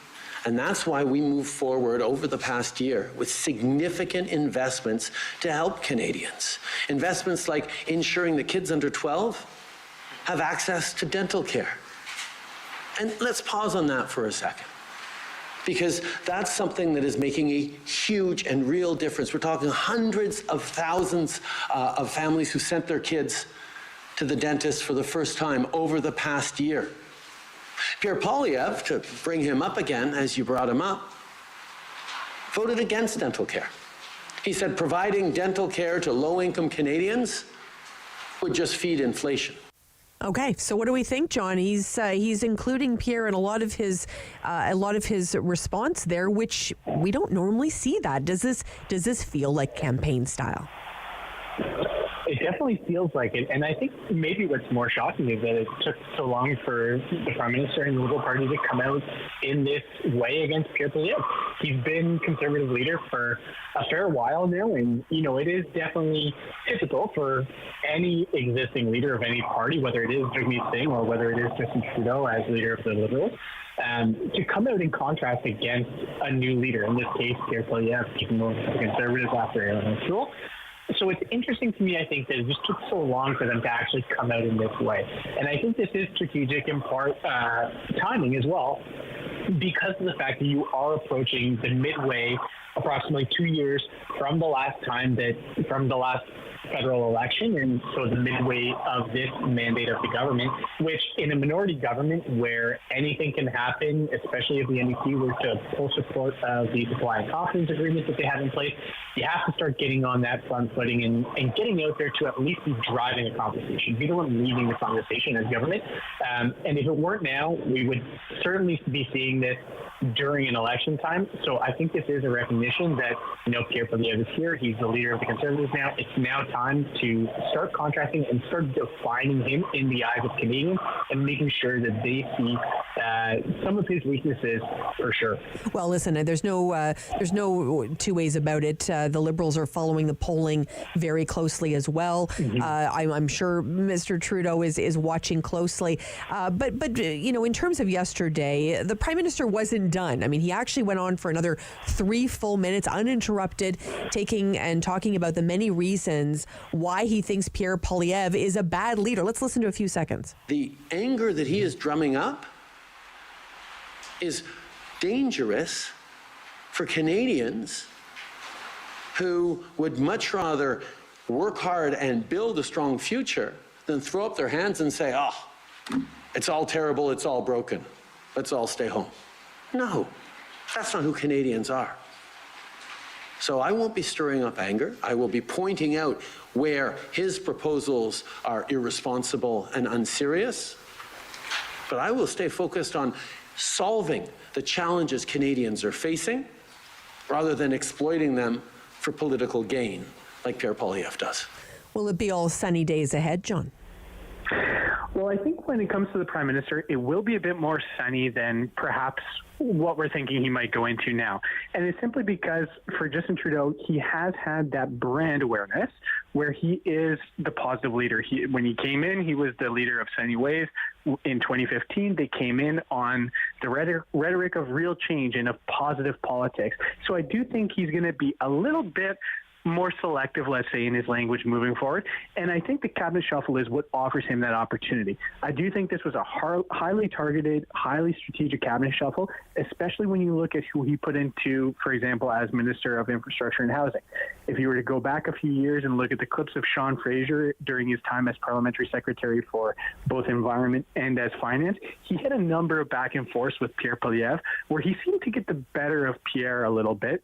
And that's why we moved forward over the past year with significant investments to help Canadians. Investments like ensuring that kids under 12 have access to dental care. And let's pause on that for a second, because that's something that is making a huge and real difference. We're talking hundreds of thousands of families who sent their kids to the dentist for the first time over the past year. Pierre Poilievre, to bring him up again, as you brought him up, voted against dental care. He said providing dental care to low-income Canadians would just feed inflation. Okay, so what do we think, John? He's including Pierre in a lot of his response there, which we don't normally see. That does this feel like campaign style? It definitely feels like it, and I think maybe what's more shocking is that it took so long for the Prime Minister and the Liberal Party to come out in this way against Pierre Poilievre. He's been Conservative leader for a fair while now, and it is definitely typical for any existing leader of any party, whether it is Jagmeet Singh or whether it is Justin Trudeau as leader of the Liberals, to come out in contrast against a new leader. In this case, Pierre Poilievre, taking over the Conservatives after Aaron O'Toole. So it's interesting to me, I think, that it just took so long for them to actually come out in this way. And I think this is strategic in part timing as well, because of the fact that you are approaching the midway, approximately 2 years from the last federal election, and so the midway of this mandate of the government, which in a minority government where anything can happen, especially if the NDP were to pull support of the supply and confidence agreement that they have in place, you have to start getting on that front footing and getting out there to at least be driving a conversation. Be the one leading the conversation as government. And if it weren't now, we would certainly be seeing this during an election time. So I think this is a recognition that, Pierre Poilievre is here. He's the leader of the Conservatives now. It's now time to start contrasting and start defining him in the eyes of Canadians and making sure that they see some of his weaknesses for sure. Well, listen, there's no two ways about it. The Liberals are following the polling very closely as well. Mm-hmm. I'm sure Mr. Trudeau is watching closely. But in terms of yesterday, the Prime Minister wasn't done. I mean, he actually went on for another 3 full minutes uninterrupted, talking about the many reasons why he thinks Pierre Poilievre is a bad leader. Let's listen to a few seconds. The anger that he is drumming up is dangerous for Canadians who would much rather work hard and build a strong future than throw up their hands and say, it's all terrible, it's all broken, let's all stay home. No, that's not who Canadians are. So I won't be stirring up anger. I will be pointing out where his proposals are irresponsible and unserious. But I will stay focused on solving the challenges Canadians are facing rather than exploiting them for political gain like Pierre Poilievre does. Will it be all sunny days ahead, John? Well, I think when it comes to the Prime Minister, it will be a bit more sunny than perhaps what we're thinking he might go into now. And it's simply because for Justin Trudeau, he has had that brand awareness where he is the positive leader. When he came in, he was the leader of Sunny Ways. In 2015, they came in on the rhetoric of real change and of positive politics. So I do think he's going to be a little bit more selective, let's say, in his language moving forward. And I think the cabinet shuffle is what offers him that opportunity. I do think this was a highly targeted, highly strategic cabinet shuffle, especially when you look at who he put into, for example, as Minister of Infrastructure and Housing. If you were to go back a few years and look at the clips of Sean Fraser during his time as Parliamentary Secretary for both Environment and as Finance, he had a number of back and forths with Pierre Poilievre where he seemed to get the better of Pierre a little bit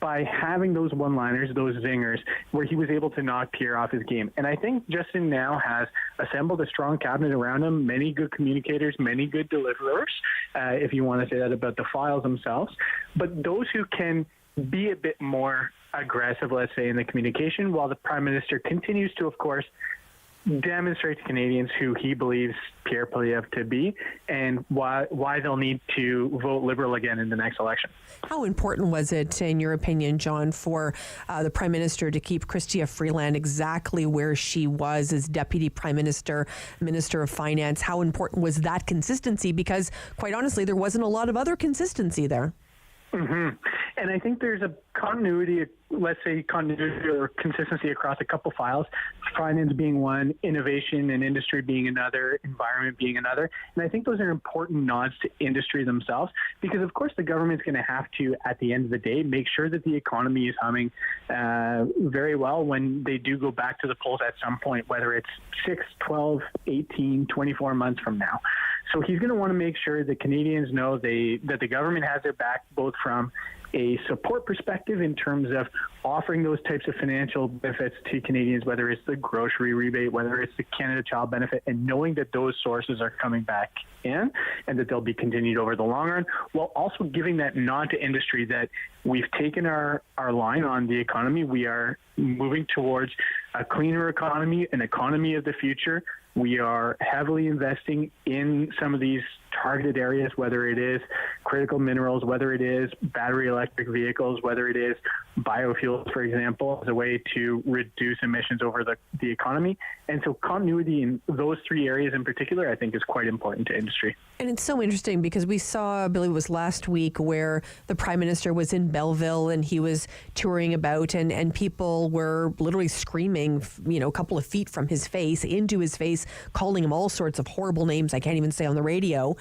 by having those one-liners, those zingers, where he was able to knock Pierre off his game. And I think Justin now has assembled a strong cabinet around him, many good communicators, many good deliverers, if you want to say that about the files themselves. But those who can be a bit more aggressive, let's say, in the communication, while the Prime Minister continues to, of course, demonstrate to Canadians who he believes Pierre Poilievre to be and why they'll need to vote Liberal again in the next election. How important was it, in your opinion, John, for the Prime Minister to keep Chrystia Freeland exactly where she was as Deputy Prime Minister, Minister of Finance? How important was that consistency? Because, quite honestly, there wasn't a lot of other consistency there. Mm-hmm. And I think there's a continuity, let's say continuity or consistency across a couple files, finance being one, innovation and industry being another, environment being another. And I think those are important nods to industry themselves because, of course, the government's going to have to, at the end of the day, make sure that the economy is humming very well when they do go back to the polls at some point, whether it's 6, 12, 18, 24 months from now. So he's going to want to make sure that Canadians know that the government has their back, both from a support perspective in terms of offering those types of financial benefits to Canadians, whether it's the grocery rebate, whether it's the Canada Child Benefit, and knowing that those sources are coming back in and that they'll be continued over the long run, while also giving that nod to industry that we've taken our line on the economy. We are moving towards a cleaner economy, an economy of the future. We are heavily investing in some of these targeted areas, whether it is critical minerals, whether it is battery electric vehicles, whether it is biofuels, for example, as a way to reduce emissions over the economy. And so continuity in those three areas in particular, I think, is quite important to industry. And it's so interesting because we saw, I believe it was last week, where the Prime Minister was in Belleville and he was touring about and people were literally screaming, a couple of feet from his face, into his face, calling him all sorts of horrible names I can't even say on the radio.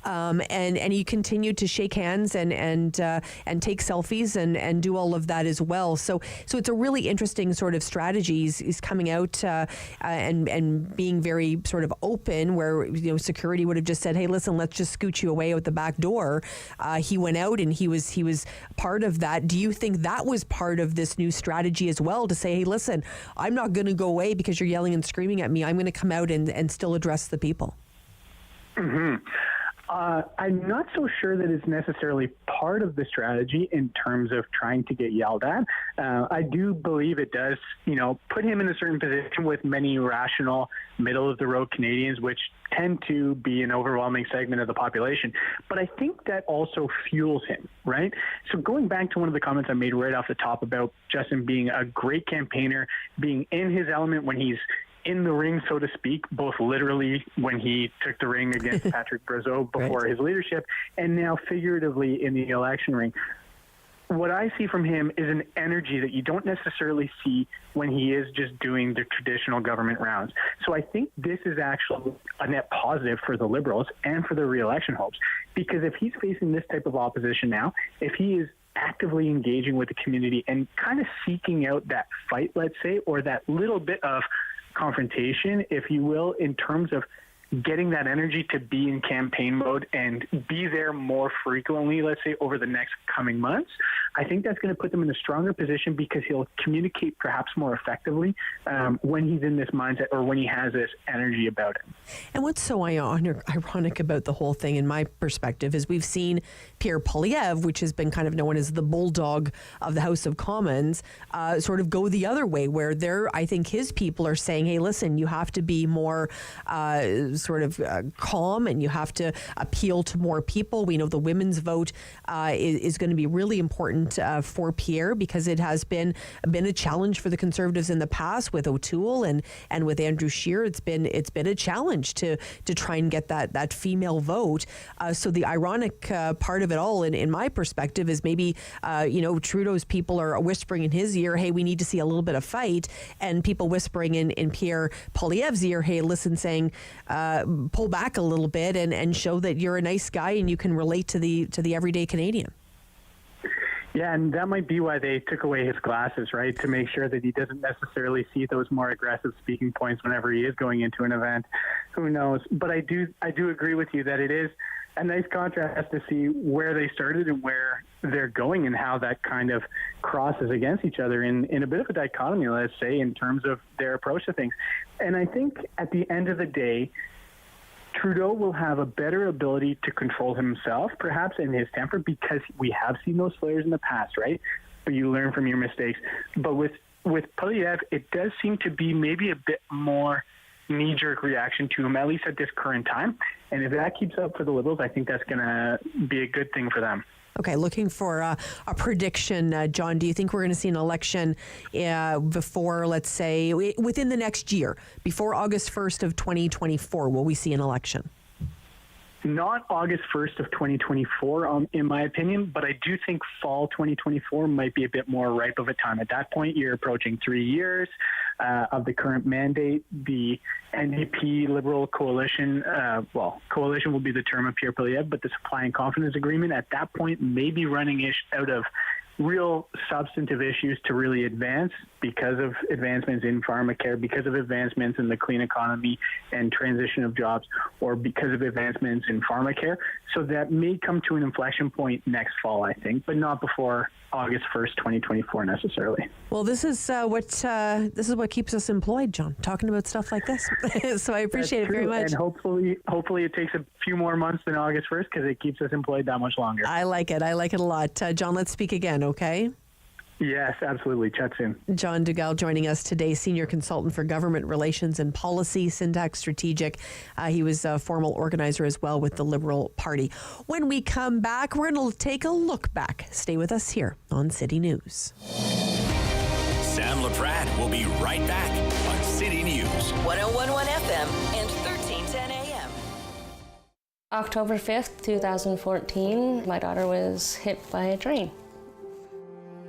And he continued to shake hands and take selfies and do all of that as well. So it's a really interesting sort of strategy. He's coming out and being very sort of open, where security would have just said, "Hey, listen, let's just scoot you away out the back door." He went out and he was part of that. Do you think that was part of this new strategy as well, to say, "Hey, listen, I'm not going to go away because you're yelling and screaming at me. I'm going to come out and still address the people"? Mm-hmm. I'm not so sure that it's necessarily part of the strategy in terms of trying to get yelled at. I do believe it does, put him in a certain position with many rational, middle-of-the-road Canadians, which tend to be an overwhelming segment of the population. But I think that also fuels him, right? So going back to one of the comments I made right off the top about Justin being a great campaigner, being in his element when he's in the ring, so to speak, both literally when he took the ring against Patrick Brazeau before his leadership, and now figuratively in the election ring. What I see from him is an energy that you don't necessarily see when he is just doing the traditional government rounds. So I think this is actually a net positive for the Liberals and for their re-election hopes, because if he's facing this type of opposition now, if he is actively engaging with the community and kind of seeking out that fight, let's say, or that little bit of confrontation, if you will, in terms of getting that energy to be in campaign mode and be there more frequently, let's say, over the next coming months, I think that's going to put them in a stronger position because he'll communicate perhaps more effectively when he's in this mindset or when he has this energy about him. And what's so ironic about the whole thing, in my perspective, is we've seen Pierre Poilievre, which has been kind of known as the bulldog of the House of Commons, sort of go the other way, where I think his people are saying, hey, listen, you have to be more calm and you have to appeal to more people. We know the women's vote is going to be really important for Pierre, because it has been a challenge for the Conservatives in the past with O'Toole and with Andrew Scheer. It's been a challenge to try and get that female vote. So the ironic part of it all, in my perspective, is maybe Trudeau's people are whispering in his ear, hey, we need to see a little bit of fight, and people whispering in Pierre Poilievre's ear, hey, listen, saying pull back a little bit and show that you're a nice guy and you can relate to the everyday Canadian. Yeah, and that might be why they took away his glasses, right? To make sure that he doesn't necessarily see those more aggressive speaking points whenever he is going into an event. Who knows? But I do agree with you that it is a nice contrast to see where they started and where they're going, and how that kind of crosses against each other in a bit of a dichotomy, let's say, in terms of their approach to things. And I think at the end of the day, Trudeau will have a better ability to control himself, perhaps, in his temper, because we have seen those flares in the past, right? But you learn from your mistakes. But with Poilievre, it does seem to be maybe a bit more knee-jerk reaction to him, at least at this current time. And if that keeps up for the Liberals, I think that's going to be a good thing for them. Okay, looking for a prediction, John. Do you think we're going to see an election before, let's say, within the next year, before August 1st of 2024, will we see an election? Not August 1st of 2024, in my opinion, but I do think fall 2024 might be a bit more ripe of a time. At that point, you're approaching 3 years of the current mandate. The NDP Liberal coalition, coalition will be the term of Pierre Poilievre, but the supply and confidence agreement at that point may be running out of real substantive issues to really advance because of advancements in pharmacare, because of advancements in the clean economy and transition of jobs, or because of advancements in pharmacare. So that may come to an inflection point next fall, I think, but not before August 1st, 2024 necessarily. Well, this is what keeps us employed, John, talking about stuff like this. So I appreciate it very much. And hopefully it takes a few more months than August 1st because it keeps us employed that much longer. I like it. I like it a lot. John, let's speak again, okay? Yes, absolutely. Chat soon. John Dugal joining us today, Senior Consultant for Government Relations and Policy, Syntax Strategic. He was a formal organizer as well with the Liberal Party. When we come back, we're going to take a look back. Stay with us here on City News. Sam Laprade will be right back on City News. 101.1 FM and 1310 AM. October 5th, 2014, my daughter was hit by a train.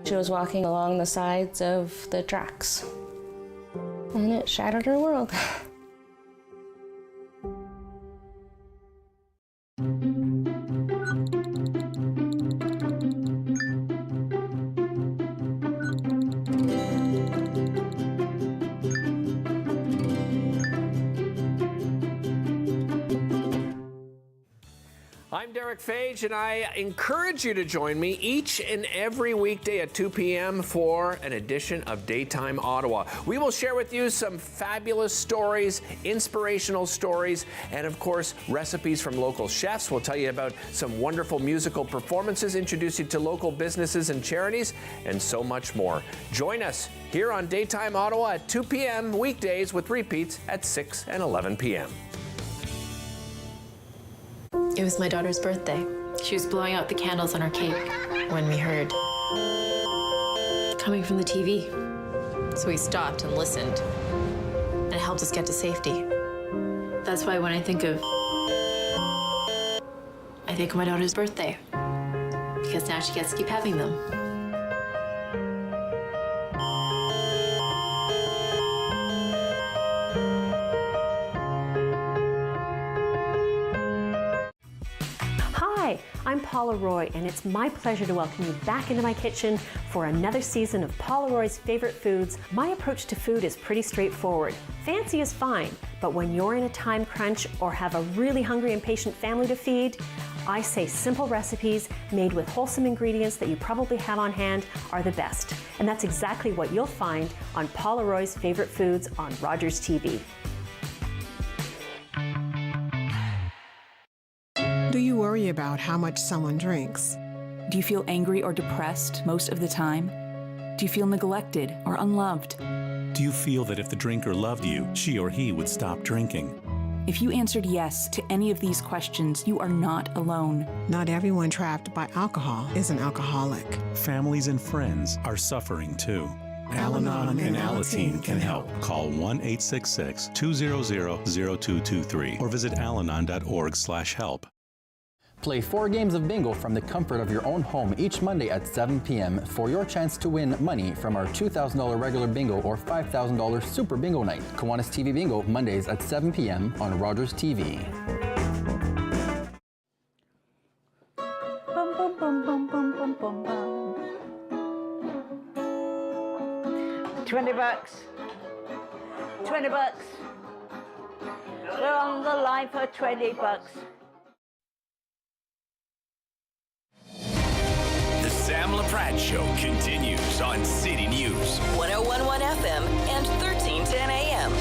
She was walking along the sides of the tracks, and it shattered her world. I'm Derek Fage, and I encourage you to join me each and every weekday at 2 p.m. for an edition of Daytime Ottawa. We will share with you some fabulous stories, inspirational stories, and of course, recipes from local chefs. We'll tell you about some wonderful musical performances, introduce you to local businesses and charities, and so much more. Join us here on Daytime Ottawa at 2 p.m. weekdays with repeats at 6 and 11 p.m. It was my daughter's birthday. She was blowing out the candles on her cake when we heard coming from the TV. So we stopped and listened, and it helped us get to safety. That's why when I think of my daughter's birthday, because now she gets to keep having them. Hi, I'm Paula Roy, and it's my pleasure to welcome you back into my kitchen for another season of Paula Roy's Favorite Foods. My approach to food is pretty straightforward. Fancy is fine, but when you're in a time crunch or have a really hungry and patient family to feed, I say simple recipes made with wholesome ingredients that you probably have on hand are the best. And that's exactly what you'll find on Paula Roy's Favorite Foods on Rogers TV. Do you worry about how much someone drinks? Do you feel angry or depressed most of the time? Do you feel neglected or unloved? Do you feel that if the drinker loved you, she or he would stop drinking? If you answered yes to any of these questions, you are not alone. Not everyone trapped by alcohol is an alcoholic. Families and friends are suffering too. Al-Anon and Alateen can help. Call 1-866-200-0223 or visit alanon.org/help. Play 4 games of bingo from the comfort of your own home each Monday at 7 p.m. for your chance to win money from our $2,000 regular bingo or $5,000 super bingo night. Kiwanis TV Bingo, Mondays at 7 p.m. on Rogers TV. Bum, bum, bum, bum, bum, bum, bum, bum. $20. $20. We're on the line for $20. The Sam Laprade Show continues on City News. 101.1 FM and 1310 AM.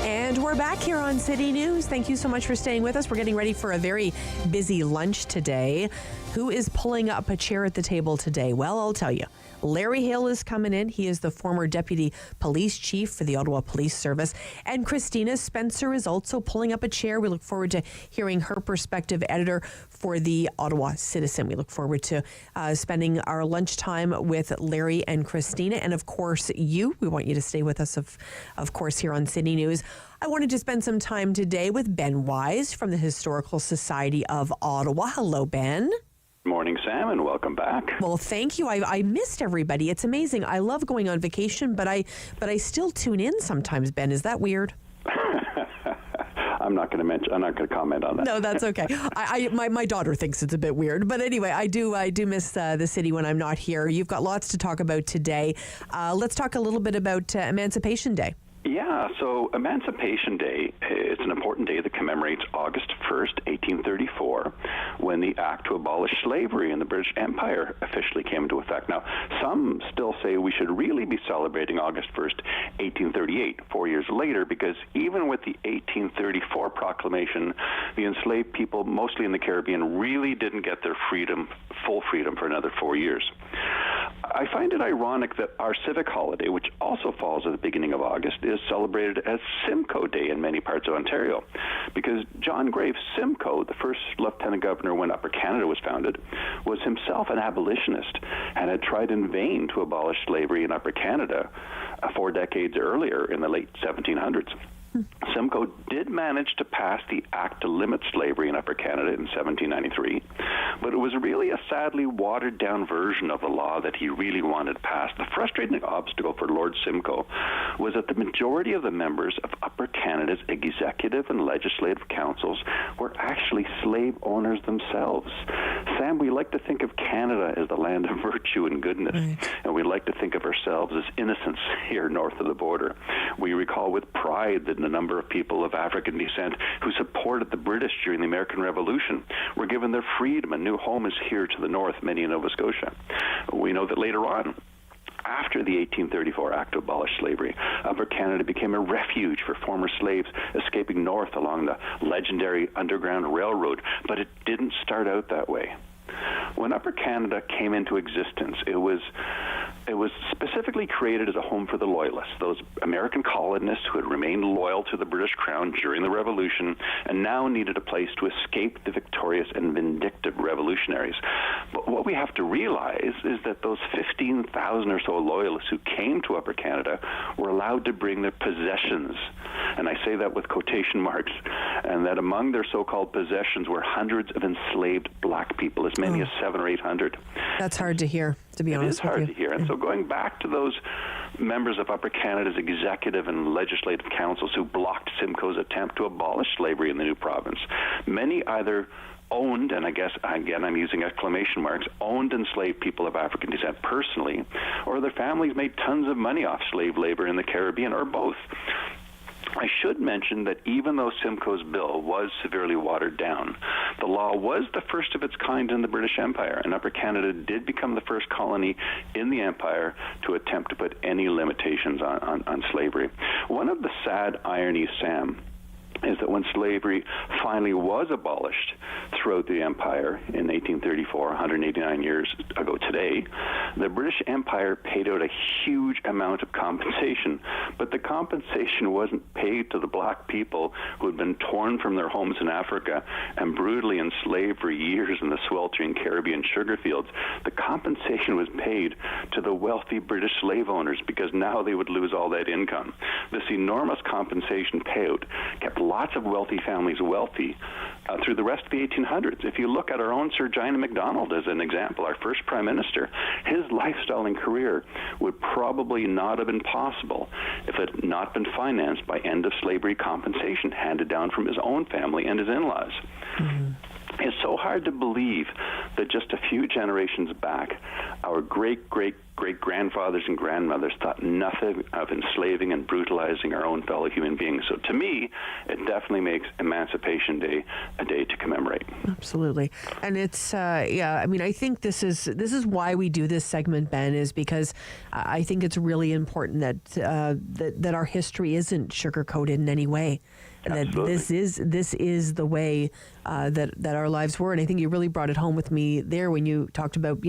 And we're back here on City News. Thank you so much for staying with us. We're getting ready for a very busy lunch today. Who is pulling up a chair at the table today? Well, I'll tell you. Larry Hill is coming in. He is the former Deputy Police Chief for the Ottawa Police Service. And Christina Spencer is also pulling up a chair. We look forward to hearing her perspective, editor for the Ottawa Citizen. We look forward to spending our lunchtime with Larry and Christina. And of course, we want you to stay with us, of course, here on City News. I wanted to spend some time today with Ben Wise from the Historical Society of Ottawa. Hello, Ben. Morning, Sam, and welcome back. Well, thank you. I missed everybody. It's amazing. I love going on vacation, but I still tune in sometimes, Ben. Is that weird? I'm not going to comment on that. No, that's okay. My daughter thinks it's a bit weird, but anyway, I do miss the city when I'm not here. You've got lots to talk about today. Let's talk a little bit about Emancipation Day. Yeah, so Emancipation Day is an important day that commemorates August 1st, 1834, when the act to abolish slavery in the British Empire officially came into effect. Now, some still say we should really be celebrating August 1st, 1838, 4 years later, because even with the 1834 proclamation, the enslaved people, mostly in the Caribbean, really didn't get their freedom, full freedom, for another 4 years. I find it ironic that our civic holiday, which also falls at the beginning of August, is celebrated as Simcoe Day in many parts of Ontario, because John Graves Simcoe, the first lieutenant governor when Upper Canada was founded, was himself an abolitionist and had tried in vain to abolish slavery in Upper Canada 4 decades earlier in the late 1700s. Simcoe did manage to pass the Act to limit slavery in Upper Canada in 1793, but it was really a sadly watered-down version of the law that he really wanted passed. The frustrating obstacle for Lord Simcoe was that the majority of the members of Upper Canada's executive and legislative councils were actually slave owners themselves. Sam, we like to think of Canada as the land of virtue and goodness, and we like to think of ourselves as innocents here north of the border. We recall with pride that the number of people of African descent who supported the British during the American Revolution were given their freedom and new homes here to the north, many in Nova Scotia. We know that later on, after the 1834 Act to abolish slavery, Upper Canada became a refuge for former slaves escaping north along the legendary Underground Railroad, but it didn't start out that way. When Upper Canada came into existence, it was specifically created as a home for the Loyalists, those American colonists who had remained loyal to the British Crown during the Revolution and now needed a place to escape the victorious and vindictive revolutionaries. But what we have to realize is that those 15,000 or so Loyalists who came to Upper Canada were allowed to bring their possessions, and I say that with quotation marks, and that among their so-called possessions were hundreds of enslaved black people, as many as 700 or 800. That's hard to hear, to be honest with you. It is hard to hear. And so going back to those members of Upper Canada's executive and legislative councils who blocked Simcoe's attempt to abolish slavery in the new province, many either owned, and I guess, again, I'm using exclamation marks, owned enslaved people of African descent personally, or their families made tons of money off slave labor in the Caribbean, or both. I should mention that even though Simcoe's bill was severely watered down, the law was the first of its kind in the British Empire, and Upper Canada did become the first colony in the empire to attempt to put any limitations on slavery. One of the sad ironies, Sam, is that when slavery finally was abolished throughout the empire in 1834, 189 years ago today, the British Empire paid out a huge amount of compensation, but the compensation wasn't paid to the black people who had been torn from their homes in Africa and brutally enslaved for years in the sweltering Caribbean sugar fields. The compensation was paid to the wealthy British slave owners, because now they would lose all that income. This enormous compensation payout kept lots of wealthy families wealthy through the rest of the 1800s. If you look at our own Sir John Macdonald as an example, our first prime minister, his lifestyle and career would probably not have been possible if it had not been financed by end-of-slavery compensation handed down from his own family and his in-laws. Mm-hmm. It's so hard to believe that just a few generations back, our great-great-great-grandfathers and grandmothers thought nothing of enslaving and brutalizing our own fellow human beings. So to me, it definitely makes Emancipation Day a day to commemorate. Absolutely. And it's, I mean, I think this is why we do this segment, Ben, is because I think it's really important that our history isn't sugar-coated in any way. That this is the way that our lives were, and I think you really brought it home with me there when you talked about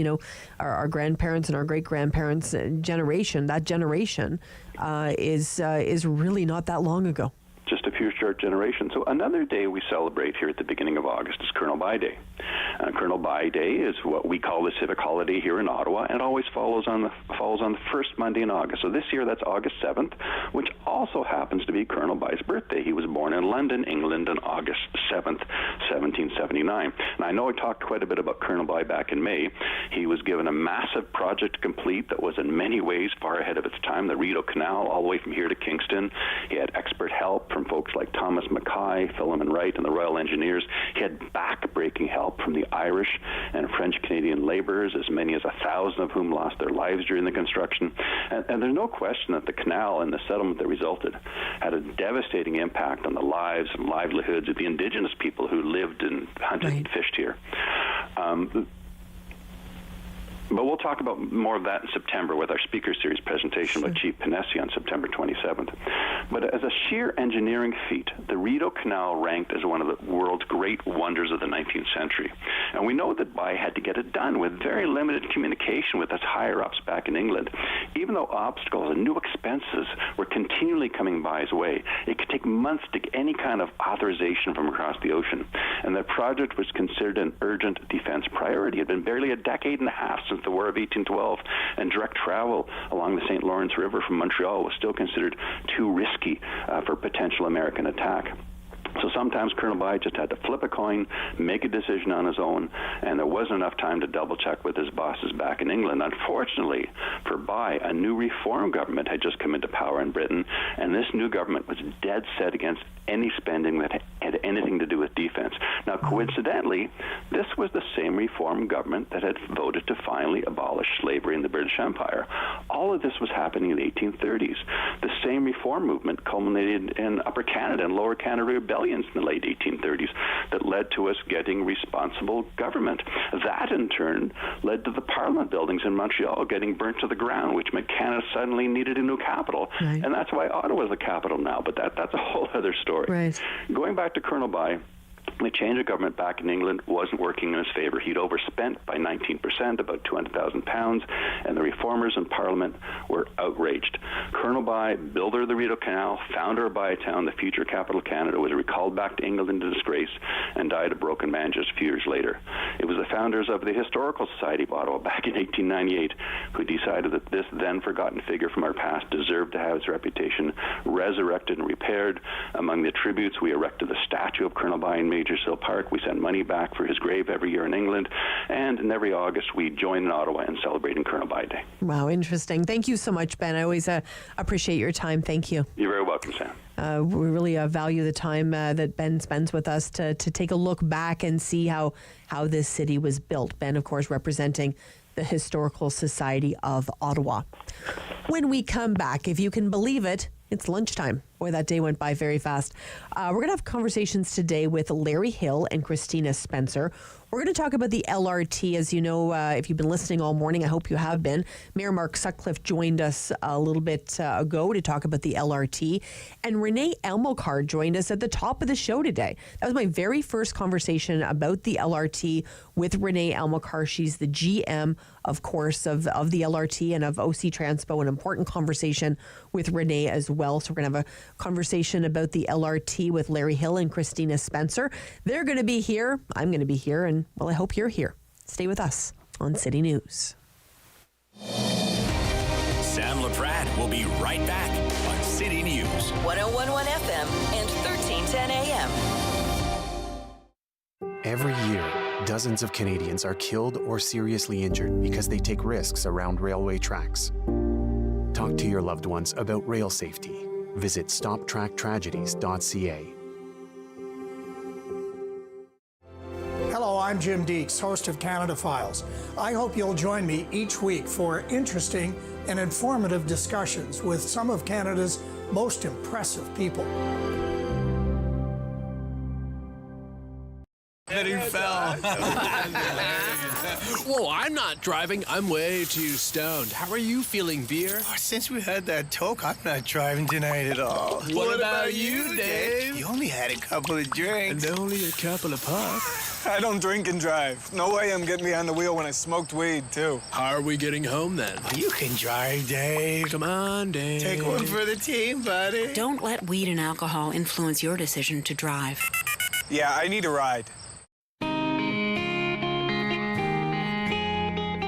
our grandparents and our great grandparents generation. That generation is really not that long ago. Just a few short generations. So another day we celebrate here at the beginning of August is Colonel By Day. Colonel By Day is what we call the civic holiday here in Ottawa, and it always falls on the first Monday in August. So this year that's August 7th, which also happens to be Colonel By's birthday. He was born in London, England on August 7th, 1779. And I know I talked quite a bit about Colonel By back in May. He was given a massive project to complete that was in many ways far ahead of its time, the Rideau Canal all the way from here to Kingston. He had expert help help from folks like Thomas Mackay, Philemon Wright, and the Royal Engineers. He had back-breaking help from the Irish and French-Canadian laborers, as many as 1,000 of whom lost their lives during the construction. And there's no question that the canal and the settlement that resulted had a devastating impact on the lives and livelihoods of the indigenous people who lived and hunted and fished here. But we'll talk about more of that in September with our Speaker Series presentation by Chief Pinessi on September 27th. But as a sheer engineering feat, the Rideau Canal ranked as one of the world's great wonders of the 19th century. And we know that Bai had to get it done with very limited communication with its higher-ups back in England. Even though obstacles and new expenses were continually coming Bai's way, it could take months to get any kind of authorization from across the ocean. And the project was considered an urgent defense priority. It had been barely a decade and a half since the War of 1812, and direct travel along the St. Lawrence River from Montreal was still considered too risky for potential American attack. So sometimes Colonel Bai just had to flip a coin, make a decision on his own, and there wasn't enough time to double-check with his bosses back in England. Unfortunately for Bai, a new reform government had just come into power in Britain, and this new government was dead set against any spending that had anything to do with defense. Now, coincidentally, this was the same reform government that had voted to finally abolish slavery in the British Empire. All of this was happening in the 1830s. The same reform movement culminated in Upper Canada and Lower Canada rebellions in the late 1830s that led to us getting responsible government. That, in turn, led to the Parliament buildings in Montreal getting burnt to the ground, which meant Canada suddenly needed a new capital. Right. And that's why Ottawa is the capital now, but that's a whole other story. Right. Going back to Colonel Bai, the change of government back in England wasn't working in his favor. He'd overspent by 19%, about £200,000, and the reformers in Parliament were outraged. Colonel Bai, builder of the Rideau Canal, founder of Bytown, the future capital of Canada, was recalled back to England into disgrace and died a broken man just a few years later. It was the founders of the Historical Society of Ottawa back in 1898 who decided that this then forgotten figure from our past deserved to have his reputation resurrected and repaired. Among the tributes, we erected the statue of Colonel Bai in Major Sill Park. We send money back for his grave every year in England, and in every August we join in Ottawa in celebrating Colonel Bai Day. Wow, interesting. Thank you so much, Ben. I always appreciate your time. Thank you. You're very welcome, Sam. We really value the time that Ben spends with us to take a look back and see how this city was built. Ben, of course, representing the Historical Society of Ottawa. When we come back, if you can believe it, it's lunchtime. Boy, that day went by very fast. We're going to have conversations today with Larry Hill and Christina Spencer. We're going to talk about the LRT. As you know, if you've been listening all morning, I hope you have been. Mayor Mark Sutcliffe joined us a little bit ago to talk about the LRT. And Renee Elmokar joined us at the top of the show today. That was my very first conversation about the LRT with Renee Elmokar. She's the GM, of course, of the LRT and of OC Transpo, an important conversation with Renee as well. So we're going to have a conversation about the LRT with Larry Hill and Christina Spencer. They're going to be here. I'm going to be here. And, well, I hope you're here. Stay with us on City News. Sam Laprade will be right back on City News. 101.1 FM and 1310 AM. Every year, dozens of Canadians are killed or seriously injured because they take risks around railway tracks. Talk to your loved ones about rail safety. Visit StopTrackTragedies.ca. Hello, I'm Jim Deeks, host of Canada Files. I hope you'll join me each week for interesting and informative discussions with some of Canada's most impressive people. That he fell. Whoa, I'm not driving. I'm way too stoned. How are you feeling, Beer? Oh, since we had that talk, I'm not driving tonight at all. What about you, Dave? You only had a couple of drinks. And only a couple of puffs. I don't drink and drive. No way I'm getting behind the wheel when I smoked weed, too. How are we getting home, then? Well, you can drive, Dave. Come on, Dave. Take one for the team, buddy. Don't let weed and alcohol influence your decision to drive. Yeah, I need a ride.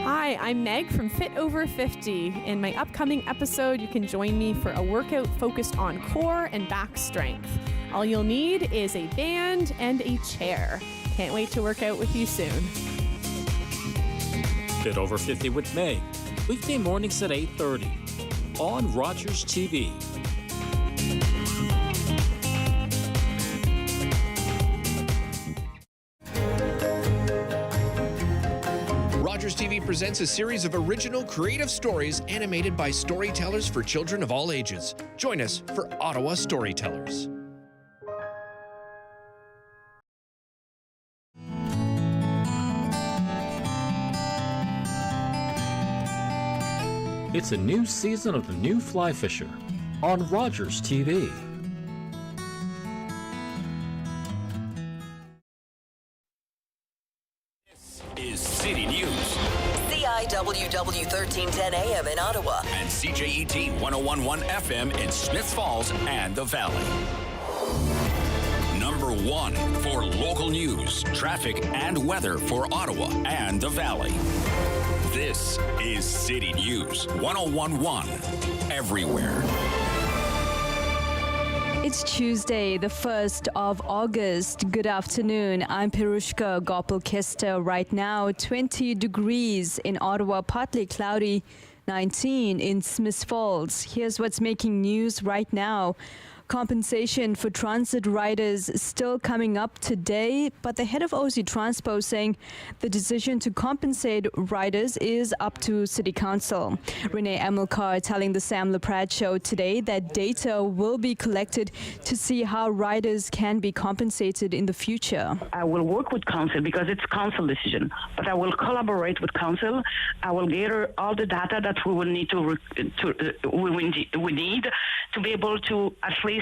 Hi, I'm Meg from Fit Over 50. In my upcoming episode, you can join me for a workout focused on core and back strength. All you'll need is a band and a chair. Can't wait to work out with you soon. Fit Over 50 with Meg, weekday mornings at 8:30 on Rogers TV. Rogers TV presents a series of original creative stories animated by storytellers for children of all ages. Join us for Ottawa Storytellers. It's a new season of the new Fly Fisher on Rogers TV. Is City News. CIWW 1310 AM in Ottawa. And CJET 1011 FM in Smiths Falls and the Valley. Number 1 for local news, traffic, and weather for Ottawa and the Valley. This is City News 1011 everywhere. It's Tuesday, the 1st of August. Good afternoon. I'm Pirushka Gopal-Kester. Right now, 20 degrees in Ottawa, partly cloudy, 19 in Smiths Falls. Here's what's making news right now. Compensation for transit riders still coming up today, but the head of OC Transpo saying the decision to compensate riders is up to City Council. Renee Amilcar telling the Sam Laprade show today that data will be collected to see how riders can be compensated in the future. I will work with Council because it's Council decision, but I will collaborate with Council. I will gather all the data that we will need we need to be able to at least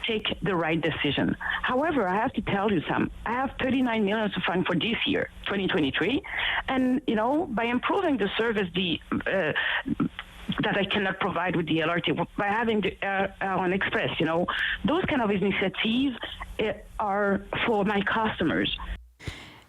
take the right decision. However, I have to tell you, Sam, I have 39 million to fund for this year, 2023, and by improving the service, that I cannot provide with the LRT by having the Airline Express, those kind of initiatives are for my customers.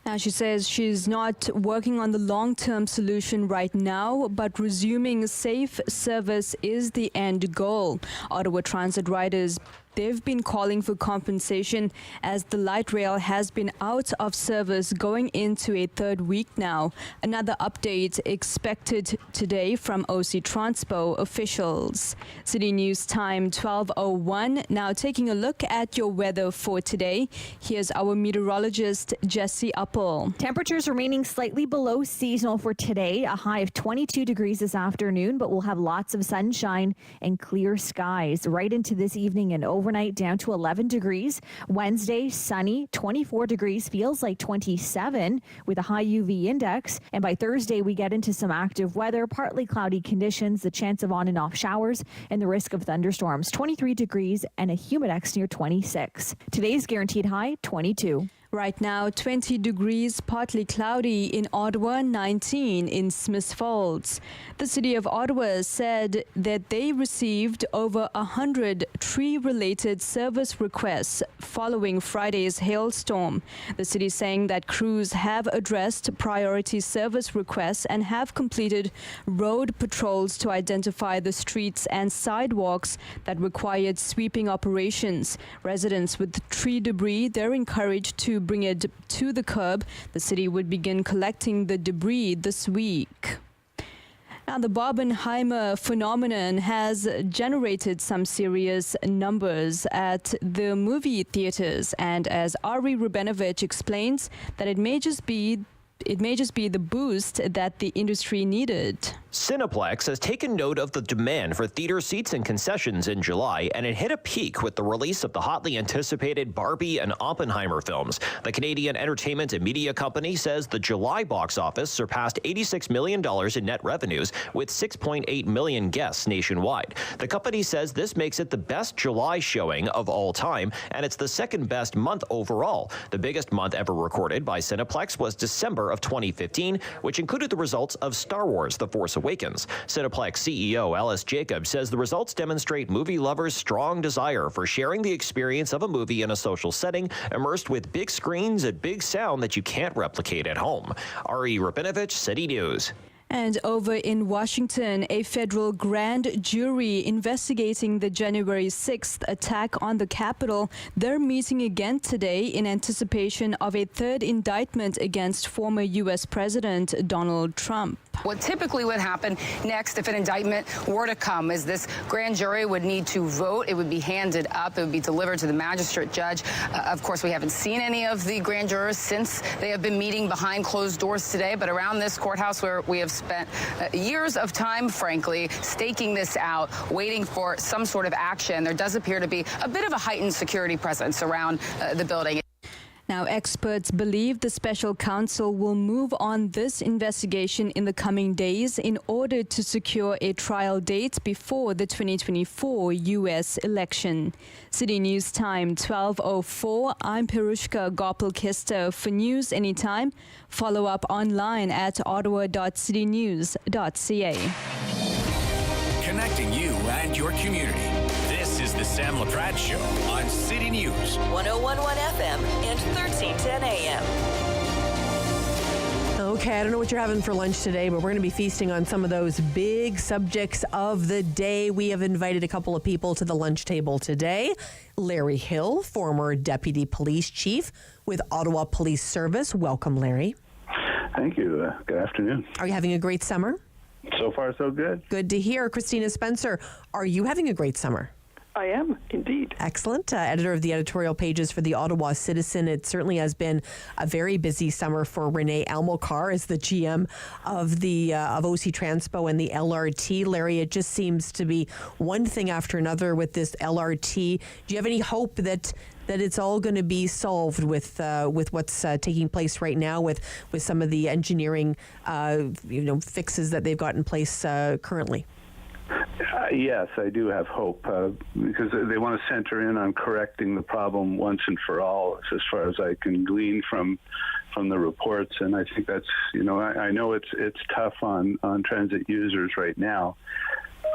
Now, she says she's not working on the long-term solution right now, but resuming safe service is the end goal. Ottawa Transit riders, they've been calling for compensation as the light rail has been out of service going into a third week now. Another update expected today from OC Transpo officials. City News time 12:01. Now taking a look at your weather for today. Here's our meteorologist, Jesse Uppel. Temperatures remaining slightly below seasonal for today. A high of 22 degrees this afternoon, but we'll have lots of sunshine and clear skies right into this evening and overnight down to 11 degrees. Wednesday, sunny, 24 degrees, feels like 27 with a high UV index. And by Thursday, we get into some active weather, partly cloudy conditions, the chance of on and off showers, and the risk of thunderstorms. 23 degrees and a humidex near 26. Today's guaranteed high, 22. Right now, 20 degrees, partly cloudy in Ottawa, 19 in Smiths Falls. The City of Ottawa said that they received over 100 tree-related service requests following Friday's hailstorm. The city saying that crews have addressed priority service requests and have completed road patrols to identify the streets and sidewalks that required sweeping operations. Residents with tree debris, they're encouraged to bring it to the curb. The city would begin collecting the debris this week. Now, the Barbenheimer phenomenon has generated some serious numbers at the movie theaters, and as Ari Rubenovich explains, that it may just be the boost that the industry needed. Cineplex has taken note of the demand for theater seats and concessions in July, and it hit a peak with the release of the hotly anticipated Barbie and Oppenheimer films. The Canadian Entertainment and Media Company says the July box office surpassed $86 million in net revenues with 6.8 million guests nationwide. The company says this makes it the best July showing of all time, and it's the second best month overall. The biggest month ever recorded by Cineplex was December of 2015, which included the results of Star Wars: The Force Awakens. Cineplex CEO Ellis Jacob says the results demonstrate movie lovers' strong desire for sharing the experience of a movie in a social setting, immersed with big screens and big sound that you can't replicate at home. Ari Rabinovich, City News. And over in Washington, a federal grand jury investigating the January 6th attack on the Capitol, they're meeting again today in anticipation of a third indictment against former U.S. President Donald Trump. What typically would happen next if an indictment were to come is this grand jury would need to vote. It would be handed up. It would be delivered to the magistrate judge. Of course, we haven't seen any of the grand jurors since they have been meeting behind closed doors today. But around this courthouse where we have spent years of time, frankly, staking this out, waiting for some sort of action, there does appear to be a bit of a heightened security presence around the building. Now, experts believe the special counsel will move on this investigation in the coming days in order to secure a trial date before the 2024 U.S. election. City News Time, 12:04. I'm Perushka Gopal-Kester. For news anytime, follow up online at ottawa.citynews.ca. Connecting you and your community. This is the Sam Laprade Show on City News. 101.1 FM and 1310 AM. Okay, I don't know what you're having for lunch today, but we're going to be feasting on some of those big subjects of the day. We have invited a couple of people to the lunch table today. Larry Hill, former Deputy Police Chief with Ottawa Police Service. Welcome, Larry. Thank you. Good afternoon. Are you having a great summer? So far, so good. Good to hear. Christina Spencer, are you having a great summer? I am, indeed. Excellent. Editor of the editorial pages for the Ottawa Citizen. It certainly has been a very busy summer for Renee Almokar as the GM of the of OC Transpo and the LRT. Larry, it just seems to be one thing after another with this LRT. Do you have any hope that it's all going to be solved with what's taking place right now with some of the engineering fixes that they've got in place currently? Yes, I do have hope because they want to center in on correcting the problem once and for all, as far as I can glean from the reports. And I think that's, I know it's tough on transit users right now,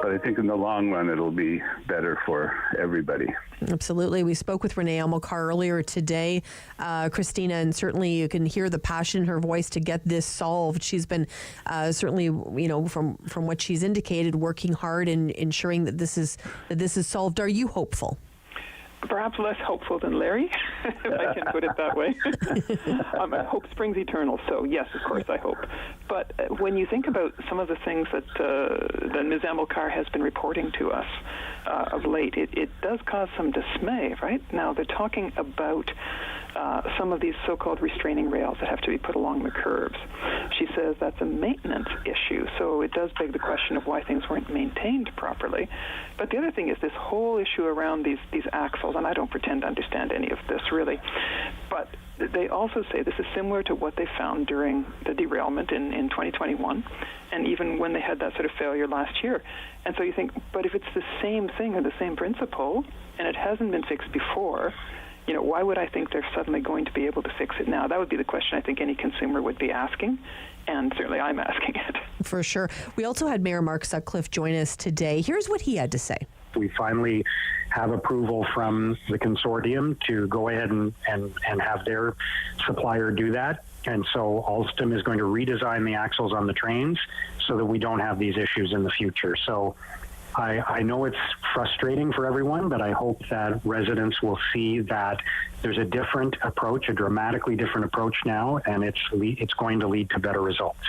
but I think in the long run it'll be better for everybody. Absolutely. We spoke with Renee Almokar earlier today, Christina, and certainly you can hear the passion in her voice to get this solved. She's been certainly, from what she's indicated, working hard in ensuring that this is solved. Are you hopeful? Perhaps less hopeful than Larry, if I can put it that way. Hope springs eternal, so yes, of course, I hope. But when you think about some of the things that Ms. Amilcar has been reporting to us of late, it does cause some dismay, right? Now, they're talking about some of these so-called restraining rails that have to be put along the curbs. She says that's a maintenance issue, so it does beg the question of why things weren't maintained properly. But the other thing is this whole issue around these axles, and I don't pretend to understand any of this really, but they also say this is similar to what they found during the derailment in 2021, and even when they had that sort of failure last year. And so you think, but if it's the same thing or the same principle, and it hasn't been fixed before, why would I think they're suddenly going to be able to fix it now? That would be the question I think any consumer would be asking, and certainly I'm asking it. For sure. We also had Mayor Mark Sutcliffe join us today. Here's what he had to say. We finally have approval from the consortium to go ahead and have their supplier do that. And so Alstom is going to redesign the axles on the trains so that we don't have these issues in the future. So I know it's frustrating for everyone, but I hope that residents will see that there's a different approach, a dramatically different approach now, and it's going to lead to better results.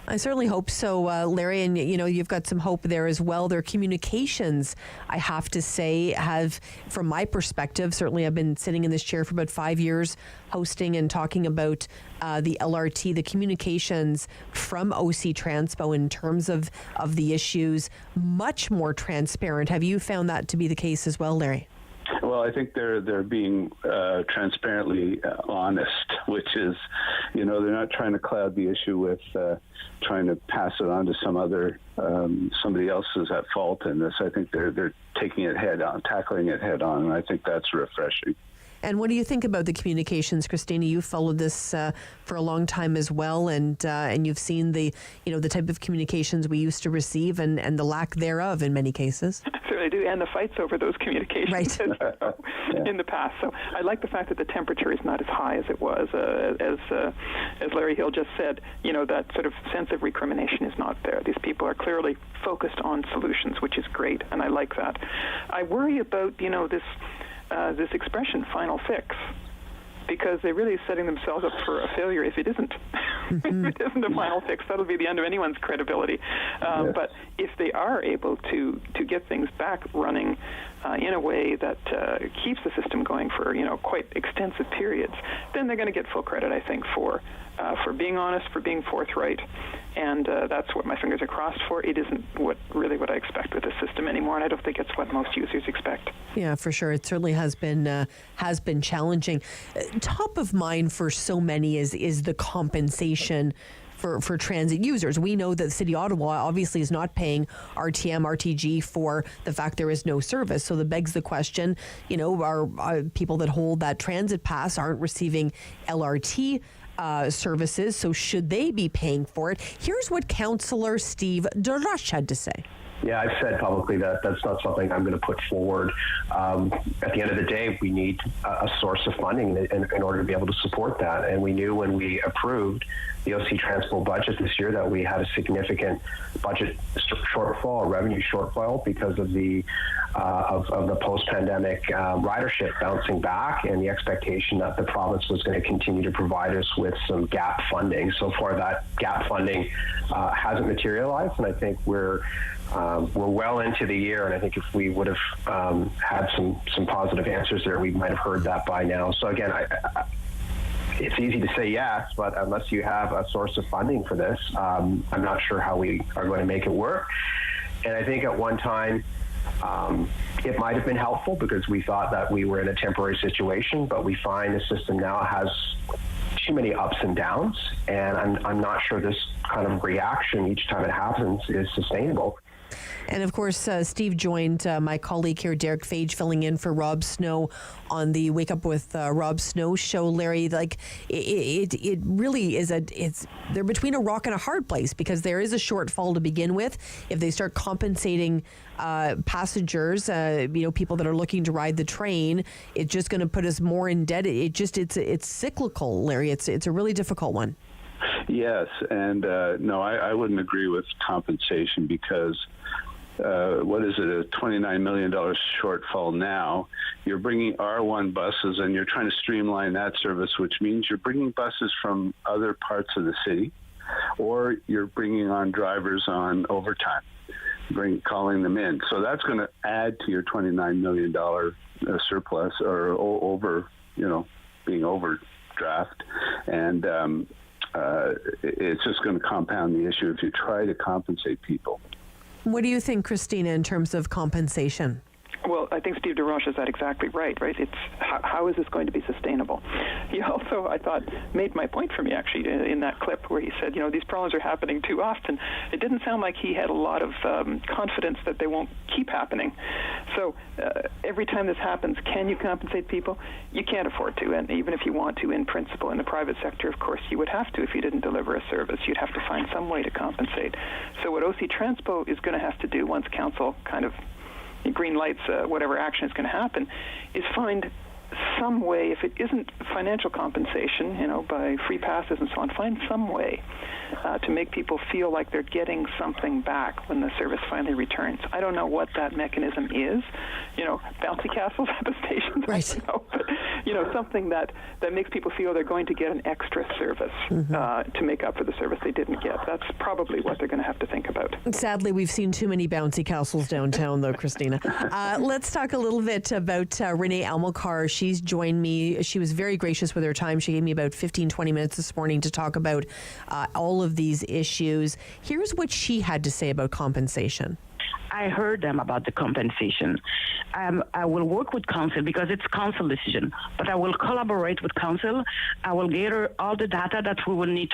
I certainly hope so, Larry, and you've got some hope there as well. Their communications, I have to say, have, from my perspective, certainly I've been sitting in this chair for about 5 years, hosting and talking about the LRT, the communications from OC Transpo in terms of the issues, much more transparent. Have you found that to be the case as well, Larry? Well, I think they're being transparently honest, which is, they're not trying to cloud the issue with trying to pass it on to somebody else is at fault in this. I think they're taking it head on, tackling it head on, and I think that's refreshing. And what do you think about the communications, Christina? You've followed this for a long time as well, and you've seen the type of communications we used to receive and the lack thereof in many cases. Certainly do, and the fights over those communications right. in the past. So I like the fact that the temperature is not as high as it was. As Larry Hill just said, that sort of sense of recrimination is not there. These people are clearly focused on solutions, which is great, and I like that. I worry about, this expression, final fix, because they're really setting themselves up for a failure if it isn't. Mm-hmm. If it isn't a final fix, that'll be the end of anyone's credibility. But if they are able to get things back running in a way that keeps the system going for quite extensive periods, then they're going to get full credit, I think, for being honest, for being forthright, and that's what my fingers are crossed for. It isn't what I expect with the system anymore, and I don't think it's what most users expect. Yeah, for sure. It certainly has been challenging. Top of mind for so many is the compensation for transit users. We know that the City of Ottawa obviously is not paying RTM, RTG for the fact there is no service. So that begs the question, are people that hold that transit pass aren't receiving LRT services, so should they be paying for it? Here's what Councillor Steve DeRush had to say. Yeah, I've said publicly that that's not something I'm going to put forward. At the end of the day, we need a source of funding in order to be able to support that. And we knew when we approved the OC Transpo budget this year that we had a significant budget shortfall, a revenue shortfall, because of the post-pandemic ridership bouncing back and the expectation that the province was going to continue to provide us with some gap funding. So far, that gap funding hasn't materialized, and I think we're well into the year, and I think if we would have had some positive answers there, we might have heard that by now. So again, it's easy to say yes, but unless you have a source of funding for this, I'm not sure how we are going to make it work. And I think at one time, it might have been helpful because we thought that we were in a temporary situation, but we find the system now has too many ups and downs, and I'm not sure this kind of reaction each time it happens is sustainable. And of course, Steve joined my colleague here, Derek Fage, filling in for Rob Snow on the Wake Up with Rob Snow show. Larry, it really is they're between a rock and a hard place because there is a shortfall to begin with. If they start compensating passengers, people that are looking to ride the train, it's just going to put us more in debt. It's cyclical, Larry. It's a really difficult one. Yes, and no, I wouldn't agree with compensation because what is it, a $29 million shortfall now. You're bringing R1 buses and you're trying to streamline that service, which means you're bringing buses from other parts of the city, or you're bringing on drivers on overtime, calling them in. So that's going to add to your $29 million surplus or being overdraft. And it's just going to compound the issue if you try to compensate people. What do you think, Christina, in terms of compensation? Well, I think Steve DeRoche is that exactly right? It's how is this going to be sustainable? He also, I thought, made my point for me, actually, in that clip where he said, these problems are happening too often. It didn't sound like he had a lot of confidence that they won't keep happening. So every time this happens, can you compensate people? You can't afford to, and even if you want to, in principle, in the private sector, of course, you would have to if you didn't deliver a service. You'd have to find some way to compensate. So what OC Transpo is going to have to do once council kind of green lights whatever action is going to happen, is find some way, if it isn't financial compensation, by free passes and so on, find some way to make people feel like they're getting something back when the service finally returns. I don't know what that mechanism is, bouncy castles at the stations, right. I don't know, but, something that makes people feel they're going to get an extra service to make up for the service they didn't get. That's probably what they're going to have to think about. Sadly, we've seen too many bouncy castles downtown, though, Christina. Let's talk a little bit about Renee Almokar. She's joined me. She was very gracious with her time. She gave me about 15-20 minutes this morning to talk about all of these issues. Here's what she had to say about compensation. I heard them about the compensation. I will work with council because it's council decision, but I will collaborate with council. I will gather all the data that we will need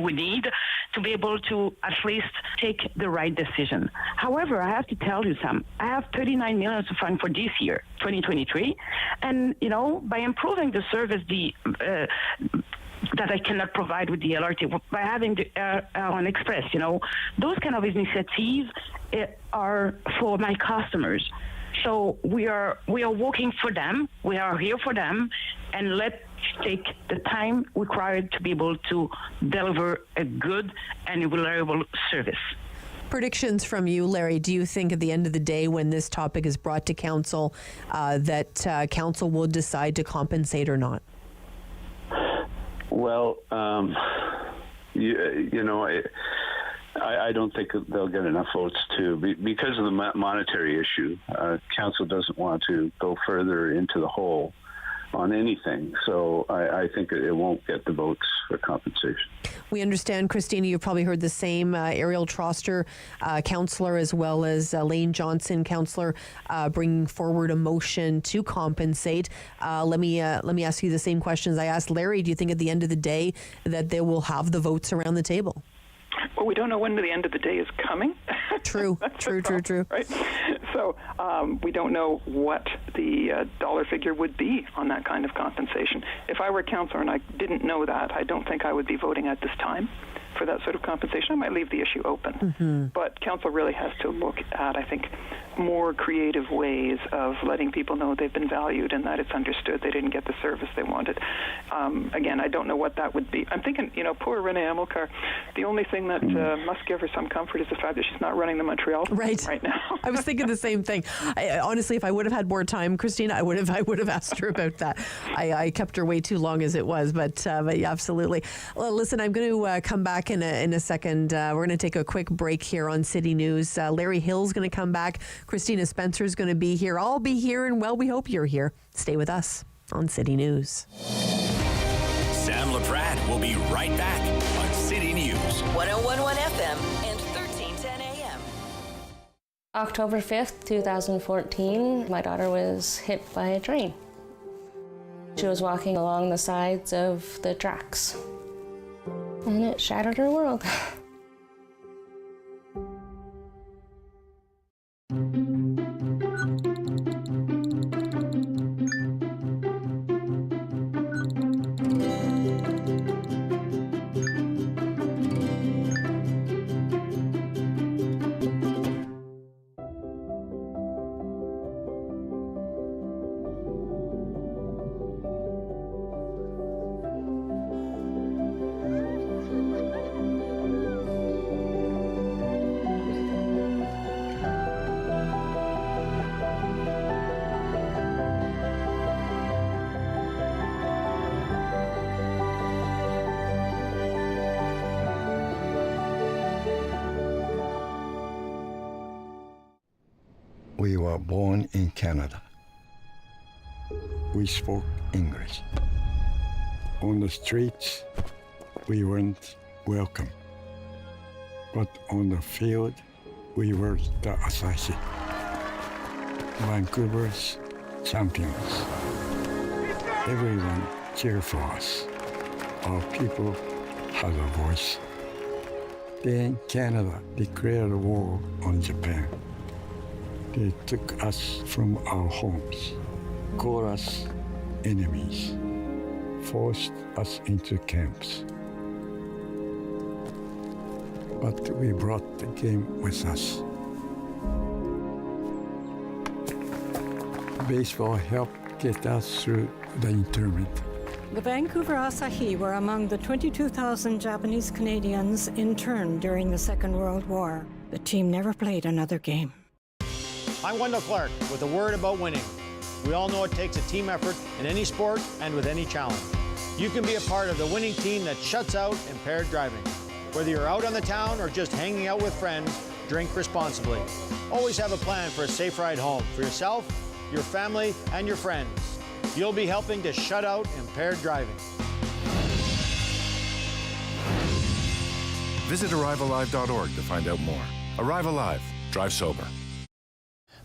we need to be able to at least take the right decision. However, I have to tell you I have 39 million to fund for this year, 2023, and by improving the service, that I cannot provide with the LRT by having the Airline Express. Those kind of initiatives are for my customers. So we are working for them. We are here for them, and let's take the time required to be able to deliver a good and reliable service. Predictions from you, Larry. Do you think at the end of the day, when this topic is brought to council, that council will decide to compensate or not? Well, I don't think they'll get enough votes because of the monetary issue. Council doesn't want to go further into the hole on anything, so I think it won't get the votes for compensation. We understand, Christina, you've probably heard the same. Ariel Troster, councillor, as well as Lane Johnson, councillor, bringing forward a motion to compensate. Let me ask you the same questions I asked Larry. Do you think at the end of the day that they will have the votes around the table? Well, we don't know when the end of the day is coming. True. Right? So we don't know what the dollar figure would be on that kind of compensation. If I were a councillor and I didn't know that, I don't think I would be voting at this time for that sort of compensation. I might leave the issue open. Mm-hmm. But council really has to look at, I think, more creative ways of letting people know they've been valued and that it's understood they didn't get the service they wanted. Again, I don't know what that would be. I'm thinking, poor Renee Amilcar, the only thing that must give her some comfort is the fact that she's not running the Montreal right now. I was thinking the same thing. Honestly, if I would have had more time, Christina, I would have asked her about that. I kept her way too long as it was, but yeah, absolutely. Well, listen, I'm going to come back in a second. We're going to take a quick break here on City News. Larry Hill's going to come back. Christina Spencer's going to be here. I'll be here, and well, we hope you're here. Stay with us on City News. Sam Laprade will be right back on City News. 101.1 FM and 1310 AM. October 5th, 2014, my daughter was hit by a train. She was walking along the sides of the tracks, and it shattered her world. We were born in Canada. We spoke English. On the streets, we weren't welcome. But on the field, we were the Asahi. Vancouver's champions. Everyone cheered for us. Our people had a voice. Then Canada declared war on Japan. They took us from our homes, called us enemies, forced us into camps. But we brought the game with us. Baseball helped get us through the internment. The Vancouver Asahi were among the 22,000 Japanese Canadians interned during the Second World War. The team never played another game. I'm Wendell Clark with a word about winning. We all know it takes a team effort in any sport and with any challenge. You can be a part of the winning team that shuts out impaired driving. Whether you're out on the town or just hanging out with friends, drink responsibly. Always have a plan for a safe ride home for yourself, your family, and your friends. You'll be helping to shut out impaired driving. Visit ArriveAlive.org to find out more. Arrive Alive. Drive sober.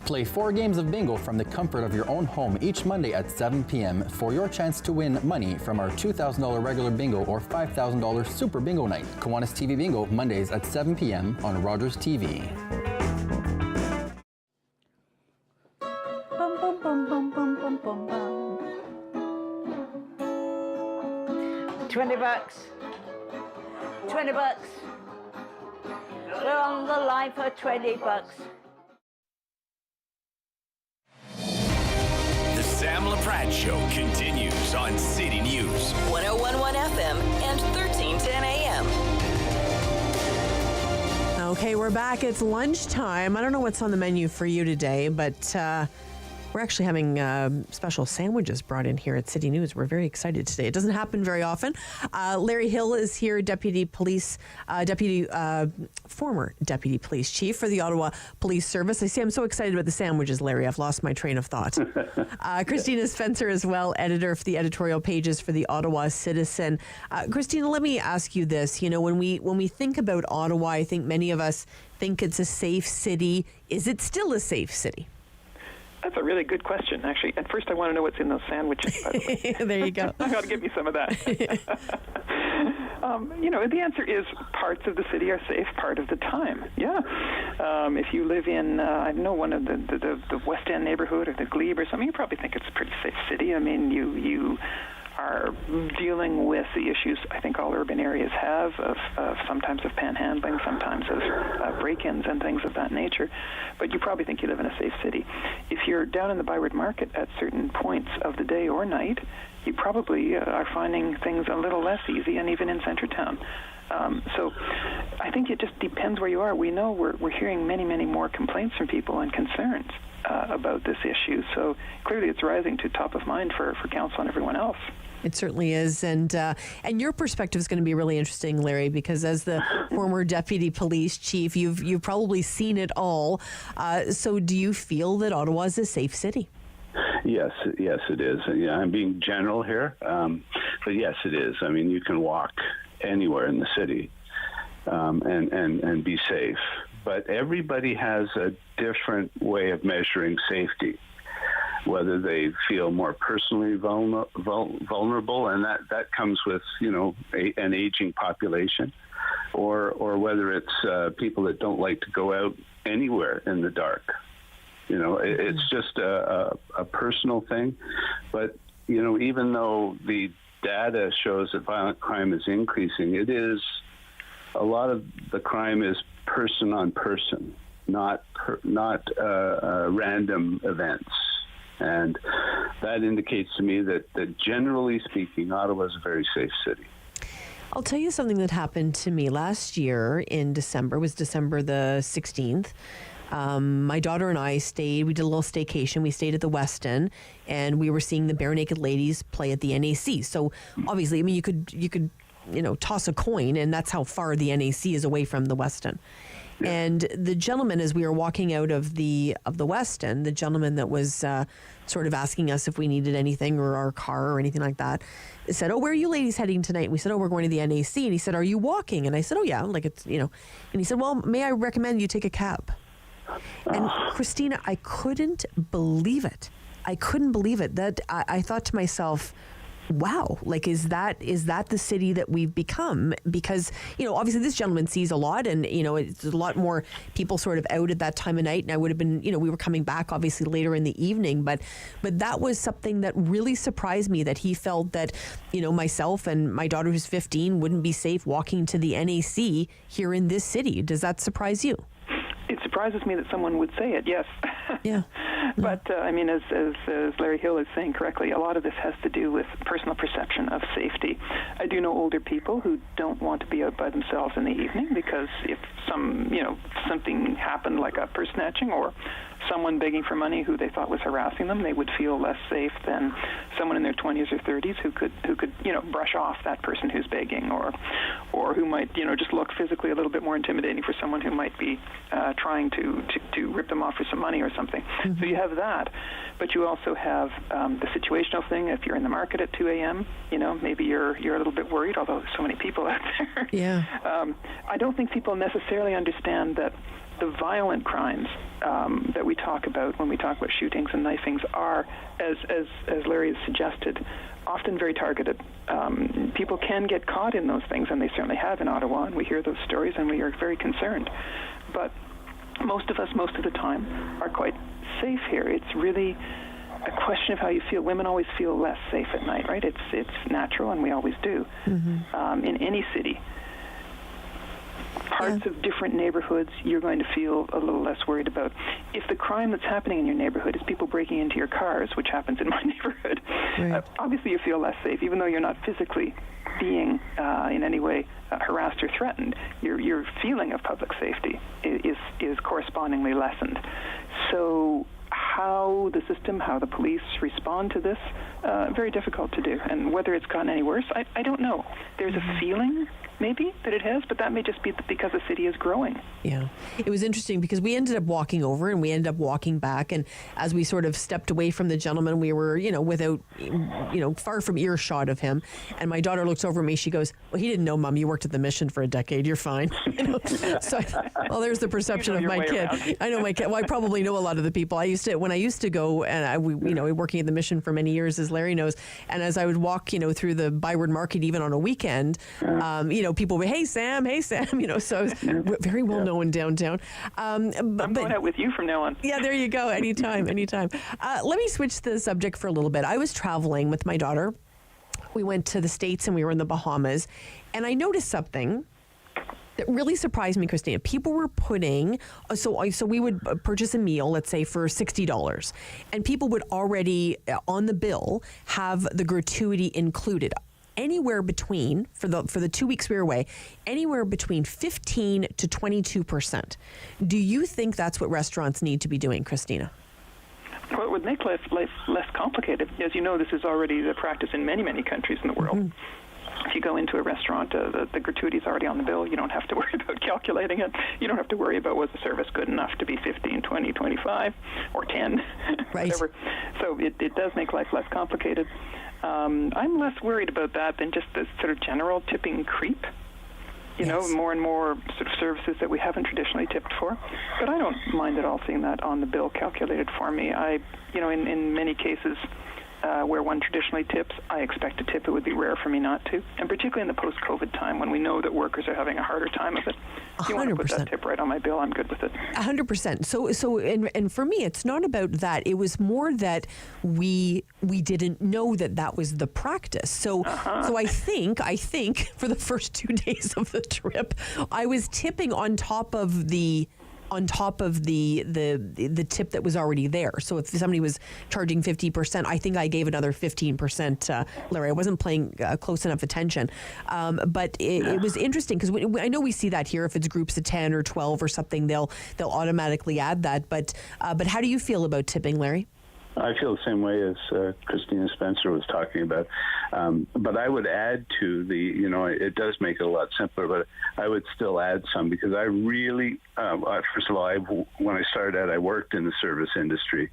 Play 4 games of bingo from the comfort of your own home each Monday at 7 p.m. for your chance to win money from our $2,000 regular bingo or $5,000 super bingo night. Kiwanis TV Bingo, Mondays at 7 p.m. on Rogers TV. Bum, bum, bum, bum, bum, bum, bum, bum. 20 bucks. 20 bucks. We're on the line for 20 bucks. The Sam Laprade Show continues on City News. 1011 FM and 1310 AM. Okay, we're back. It's lunchtime. I don't know what's on the menu for you today, but we're actually having special sandwiches brought in here at City News. We're very excited today. It doesn't happen very often. Larry Hill is here, former Deputy Police Chief for the Ottawa Police Service. I see I'm so excited about the sandwiches, Larry. I've lost my train of thought. Christina Spencer as well, editor for the editorial pages for the Ottawa Citizen. Christina, let me ask you this. You know, when we think about Ottawa, I think many of us think it's a safe city. Is it still a safe city? That's a really good question, actually. At first, I want to know what's in those sandwiches, by the way. There you go. I got to give me some of that. The answer is parts of the city are safe part of the time. Yeah. If you live in, I don't know, one of the West End neighborhood or the Glebe or something, you probably think it's a pretty safe city. I mean, you are dealing with the issues I think all urban areas have of sometimes of panhandling, sometimes of break-ins and things of that nature. But you probably think you live in a safe city. If you're down in the Byward Market at certain points of the day or night, you probably are finding things a little less easy, and even in Centretown. So I think it just depends where you are. We know we're hearing many, many more complaints from people and concerns about this issue. So clearly it's rising to top of mind for council and everyone else. It certainly is, and your perspective is going to be really interesting, Larry, because as the former deputy police chief, you've probably seen it all. So, do you feel that Ottawa is a safe city? Yes, it is. Yeah, I'm being general here, but yes, it is. I mean, you can walk anywhere in the city and be safe, but everybody has a different way of measuring safety. Whether they feel more personally vulnerable, and that comes with an aging population, or whether it's people that don't like to go out anywhere in the dark. It's just a personal thing. But even though the data shows that violent crime is increasing, it is a lot of the crime is person on person, not random events. And that indicates to me that generally speaking, Ottawa is a very safe city. I'll tell you something that happened to me last year in December. It was December the 16th. My daughter and I we did a little staycation. We stayed at the Westin, and we were seeing the Bare Naked Ladies play at the NAC. So obviously, I mean, you could toss a coin, and that's how far the NAC is away from the Westin. Yeah. And the gentleman, as we were walking out of the Westin, the gentleman that was sort of asking us if we needed anything or our car or anything like that, said, "Oh, where are you ladies heading tonight?" And we said, "Oh, we're going to the NAC." And he said, "Are you walking?" And I said, "Oh, yeah." Like it's And he said, "Well, may I recommend you take a cab?" And Christina, I couldn't believe it. That I thought to myself, wow, like is that the city that we've become? Because, obviously this gentleman sees a lot, and, it's a lot more people sort of out at that time of night. And I would have been, we were coming back obviously later in the evening, but that was something that really surprised me, that he felt that, myself and my daughter who's 15 wouldn't be safe walking to the NAC here in this city. Does that surprise you? It surprises me that someone would say it, yes. Yeah. But, as Larry Hill is saying correctly, a lot of this has to do with personal perception of safety. I do know older people who don't want to be out by themselves in the evening because if something happened, like a purse snatching or someone begging for money who they thought was harassing them, they would feel less safe than someone in their 20s or 30s who could brush off that person who's begging, or who might just look physically a little bit more intimidating for someone who might be trying to rip them off for some money or something. Mm-hmm. So you have that, but you also have the situational thing. If you're in the market at 2 a.m., maybe you're a little bit worried, although there's so many people out there. Yeah. I don't think people necessarily understand that the violent crimes that we talk about when we talk about shootings and knifings are, as Larry has suggested, often very targeted. People can get caught in those things, and they certainly have in Ottawa, and we hear those stories, and we are very concerned. But most of us, most of the time, are quite safe here. It's really a question of how you feel. Women always feel less safe at night, right? It's natural, and we always do. In any city. Parts of different neighborhoods you're going to feel a little less worried about. If the crime that's happening in your neighborhood is people breaking into your cars, which happens in my neighborhood, obviously you feel less safe, even though you're not physically being in any way harassed or threatened. Your feeling of public safety is correspondingly lessened. So how the system, how the police respond to this, very difficult to do. And whether it's gotten any worse, I don't know. There's a feeling maybe that it has, but that may just be because the city is growing. Yeah. It was interesting because we ended up walking over and we ended up walking back. And as we sort of stepped away from the gentleman, we were, without, far from earshot of him. And my daughter looks over at me. She goes, "Well, he didn't know, Mom. You worked at the Mission for a decade. You're fine." So, there's the perception of my kid. I know my kid. Well, I probably know a lot of the people. When I used to go, and working at the Mission for many years, as Larry knows, and as I would walk, through the Byward Market, even on a weekend, people would, "Hey, Sam, hey, Sam," so I was very well known downtown. I'm going out with you from now on. Yeah, there you go. Anytime. Let me switch the subject for a little bit. I was traveling with my daughter. We went to the States and we were in the Bahamas, and I noticed something that really surprised me, Christina. People were putting, so we would purchase a meal, let's say for $60, and people would already on the bill have the gratuity included. Anywhere between, for the 2 weeks we were away, anywhere between 15 to 22%. Do you think that's what restaurants need to be doing, Christina? Well, it would make life less complicated. As you know, this is already the practice in many, many countries in the world. If you go into a restaurant, the gratuity is already on the bill. You don't have to worry about calculating it. You don't have to worry about was the service good enough to be 15, 20, 25, or 10, whatever. So it does make life less complicated. I'm less worried about that than just the sort of general tipping creep. More and more sort of services that we haven't traditionally tipped for. But I don't mind at all seeing that on the bill calculated for me. In many cases where one traditionally tips, I expect to tip. It would be rare for me not to. And particularly in the post-COVID time when we know that workers are having a harder time of it. If you want to put that tip right on my bill, I'm good with it. 100%. So and for me, it's not about that. It was more that we didn't know that was the practice. So I think for the first 2 days of the trip, I was tipping on top of the tip that was already there. So if somebody was charging 50%, I think I gave another 15%. Larry, I wasn't paying close enough attention. But it was interesting because I know we see that here. If it's groups of 10 or 12 or something, they'll automatically add that. But how do you feel about tipping, Larry? I feel the same way as Christina Spencer was talking about. But I would add to it does make it a lot simpler, but I would still add some because I really, first of all, when I started out, I worked in the service industry,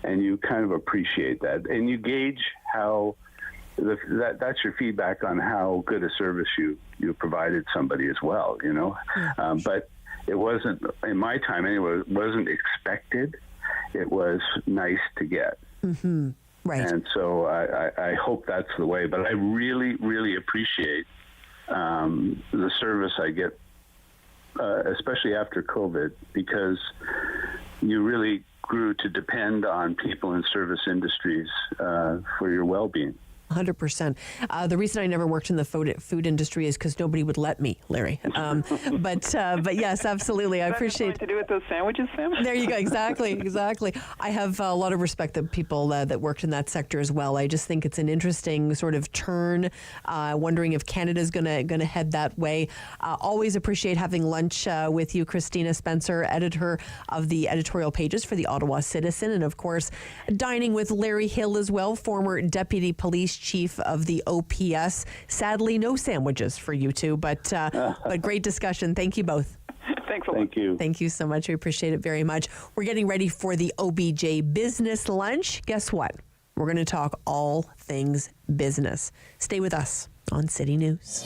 and you kind of appreciate that. And you gauge how, that's your feedback on how good a service you provided somebody as well, But it wasn't, in my time anyway, it wasn't expected. It was nice to get. Mm-hmm. Right. And so I hope that's the way. But I really, really appreciate the service I get, especially after COVID, because you really grew to depend on people in service industries for your well-being. 100%. The reason I never worked in the food industry is because nobody would let me, Larry. But yes, absolutely. I appreciate to do with those sandwiches, Sam. There you go. Exactly. I have a lot of respect for people that worked in that sector as well. I just think it's an interesting sort of turn. Wondering if Canada's gonna head that way. Always appreciate having lunch with you, Christina Spencer, editor of the editorial pages for the Ottawa Citizen, and of course, dining with Larry Hill as well, former deputy police chief of the OPS. Sadly, no sandwiches for you two, but great discussion. Thank you both. Thanks a lot. Thank you. Thank you so much. We appreciate it very much. We're getting ready for the OBJ Business Lunch. Guess what? We're going to talk all things business. Stay with us on City News.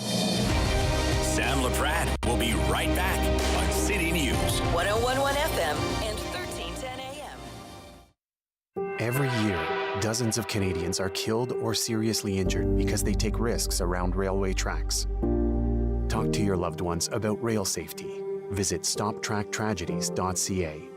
Sam Laprade will be right back on City News. 101.1 FM and 1310 AM. Every year, dozens of Canadians are killed or seriously injured because they take risks around railway tracks. Talk to your loved ones about rail safety. Visit stoptracktragedies.ca.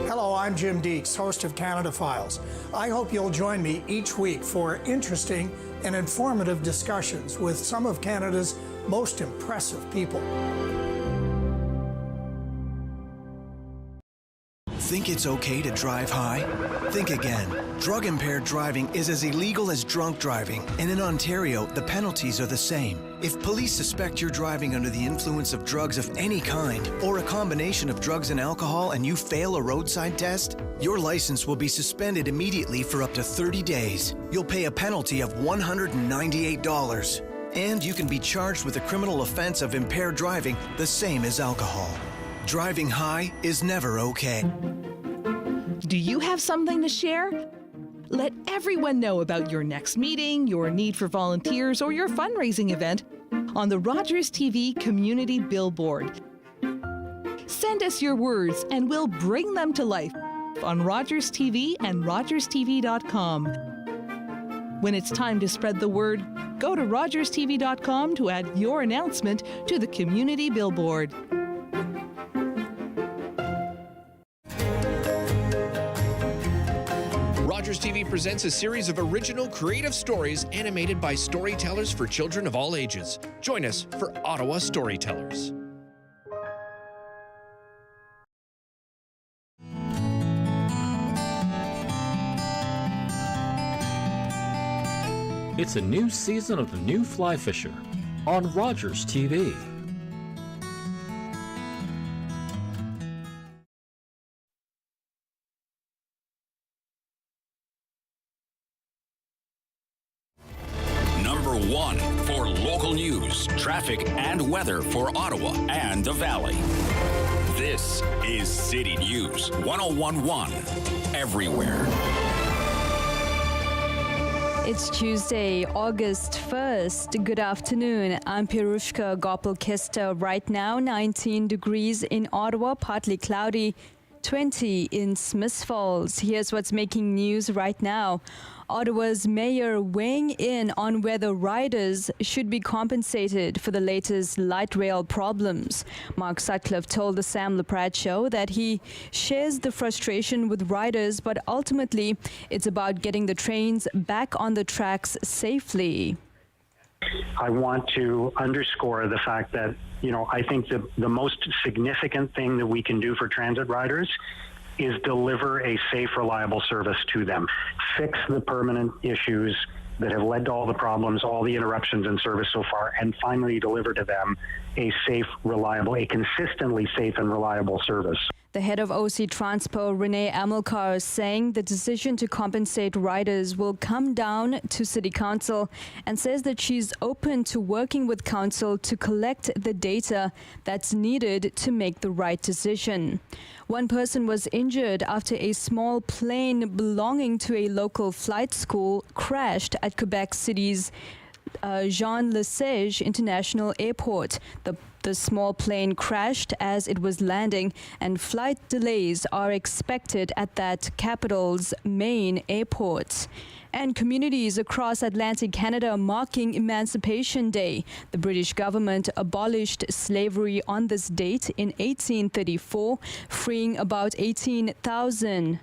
Hello, I'm I'm Jim Deeks, host of Canada Files. I hope you'll join me each week for interesting and informative discussions with some of Canada's most impressive people. Think it's okay to drive high? Think again. Drug-impaired driving is as illegal as drunk driving, and in Ontario, the penalties are the same. If police suspect you're driving under the influence of drugs of any kind, or a combination of drugs and alcohol, and you fail a roadside test, your license will be suspended immediately for up to 30 days. You'll pay a penalty of $198. And you can be charged with a criminal offense of impaired driving, the same as alcohol. Driving high is never okay. Do you have something to share? Let everyone know about your next meeting, your need for volunteers, or your fundraising event on the Rogers TV Community Billboard. Send us your words and we'll bring them to life on Rogers TV and rogerstv.com. When it's time to spread the word, go to rogerstv.com to add your announcement to the Community Billboard. Rogers TV presents a series of original creative stories animated by storytellers for children of all ages. Join us for Ottawa Storytellers. It's a new season of The New Fly Fisher on Rogers TV. Number 1 for local news, traffic, and weather for Ottawa and the Valley. This is City News 1011 everywhere. It's Tuesday, August 1st. Good afternoon. I'm Pirushka Gopal-Kester. Right now, 19 degrees in Ottawa, partly cloudy, 20 in Smiths Falls. Here's what's making news right now. Ottawa's mayor weighing in on whether riders should be compensated for the latest light rail problems. Mark Sutcliffe told the Sam Laprade show that he shares the frustration with riders, but ultimately it's about getting the trains back on the tracks safely. I want to underscore the fact that, I think the most significant thing that we can do for transit riders is deliver a safe, reliable service to them. Fix the permanent issues that have led to all the problems, all the interruptions in service so far, and finally deliver to them a safe, reliable, a consistently safe and reliable service. The head of OC Transpo, Renee Amilcar, is saying the decision to compensate riders will come down to City Council and says that she's open to working with Council to collect the data that's needed to make the right decision. One person was injured after a small plane belonging to a local flight school crashed at Quebec City's Jean Lesage International Airport. The small plane crashed as it was landing, and flight delays are expected at that capital's main airport. And communities across Atlantic Canada are marking Emancipation Day. The British government abolished slavery on this date in 1834, freeing about 800,000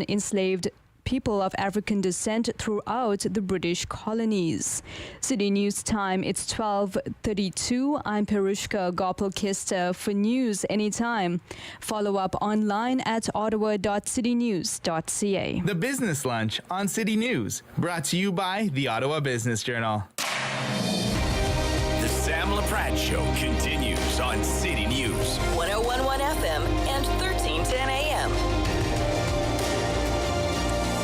enslaved people of African descent throughout the British colonies. City News Time, it's 12:32. I'm Pirushka Gopal-Kester. For news anytime, follow up online at ottawa.citynews.ca. The Business Lunch on City News, brought to you by the Ottawa Business Journal. The Sam Laprade Show continues on City News 1011 FM and 1310 AM.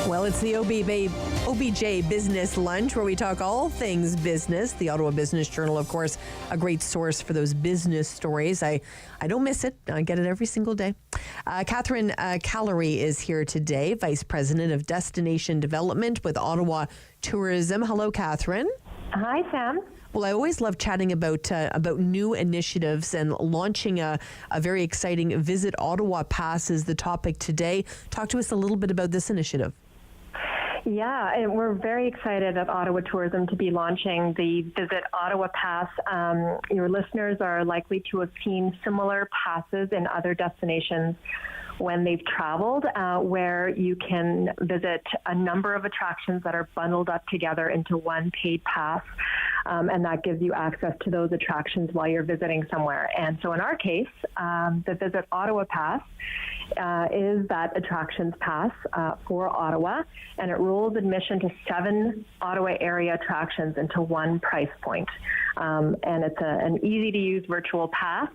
Well, it's the OBJ Business Lunch, where we talk all things business. The Ottawa Business Journal, of course, a great source for those business stories. I don't miss it. I get it every single day. Catherine Callery is here today, Vice President of Destination Development with Ottawa Tourism. Hello, Catherine. Hi, Sam. Well, I always love chatting about new initiatives, and launching a very exciting Visit Ottawa Pass is the topic today. Talk to us a little bit about this initiative. Yeah, and we're very excited at Ottawa Tourism to be launching the Visit Ottawa Pass. Your listeners are likely to have seen similar passes in other destinations when they've traveled, where you can visit a number of attractions that are bundled up together into one paid pass. And that gives you access to those attractions while you're visiting somewhere. And so in our case, the Visit Ottawa Pass is that attractions pass for Ottawa, and it rolls admission to 7 Ottawa area attractions into one price point. And it's an easy-to-use virtual pass.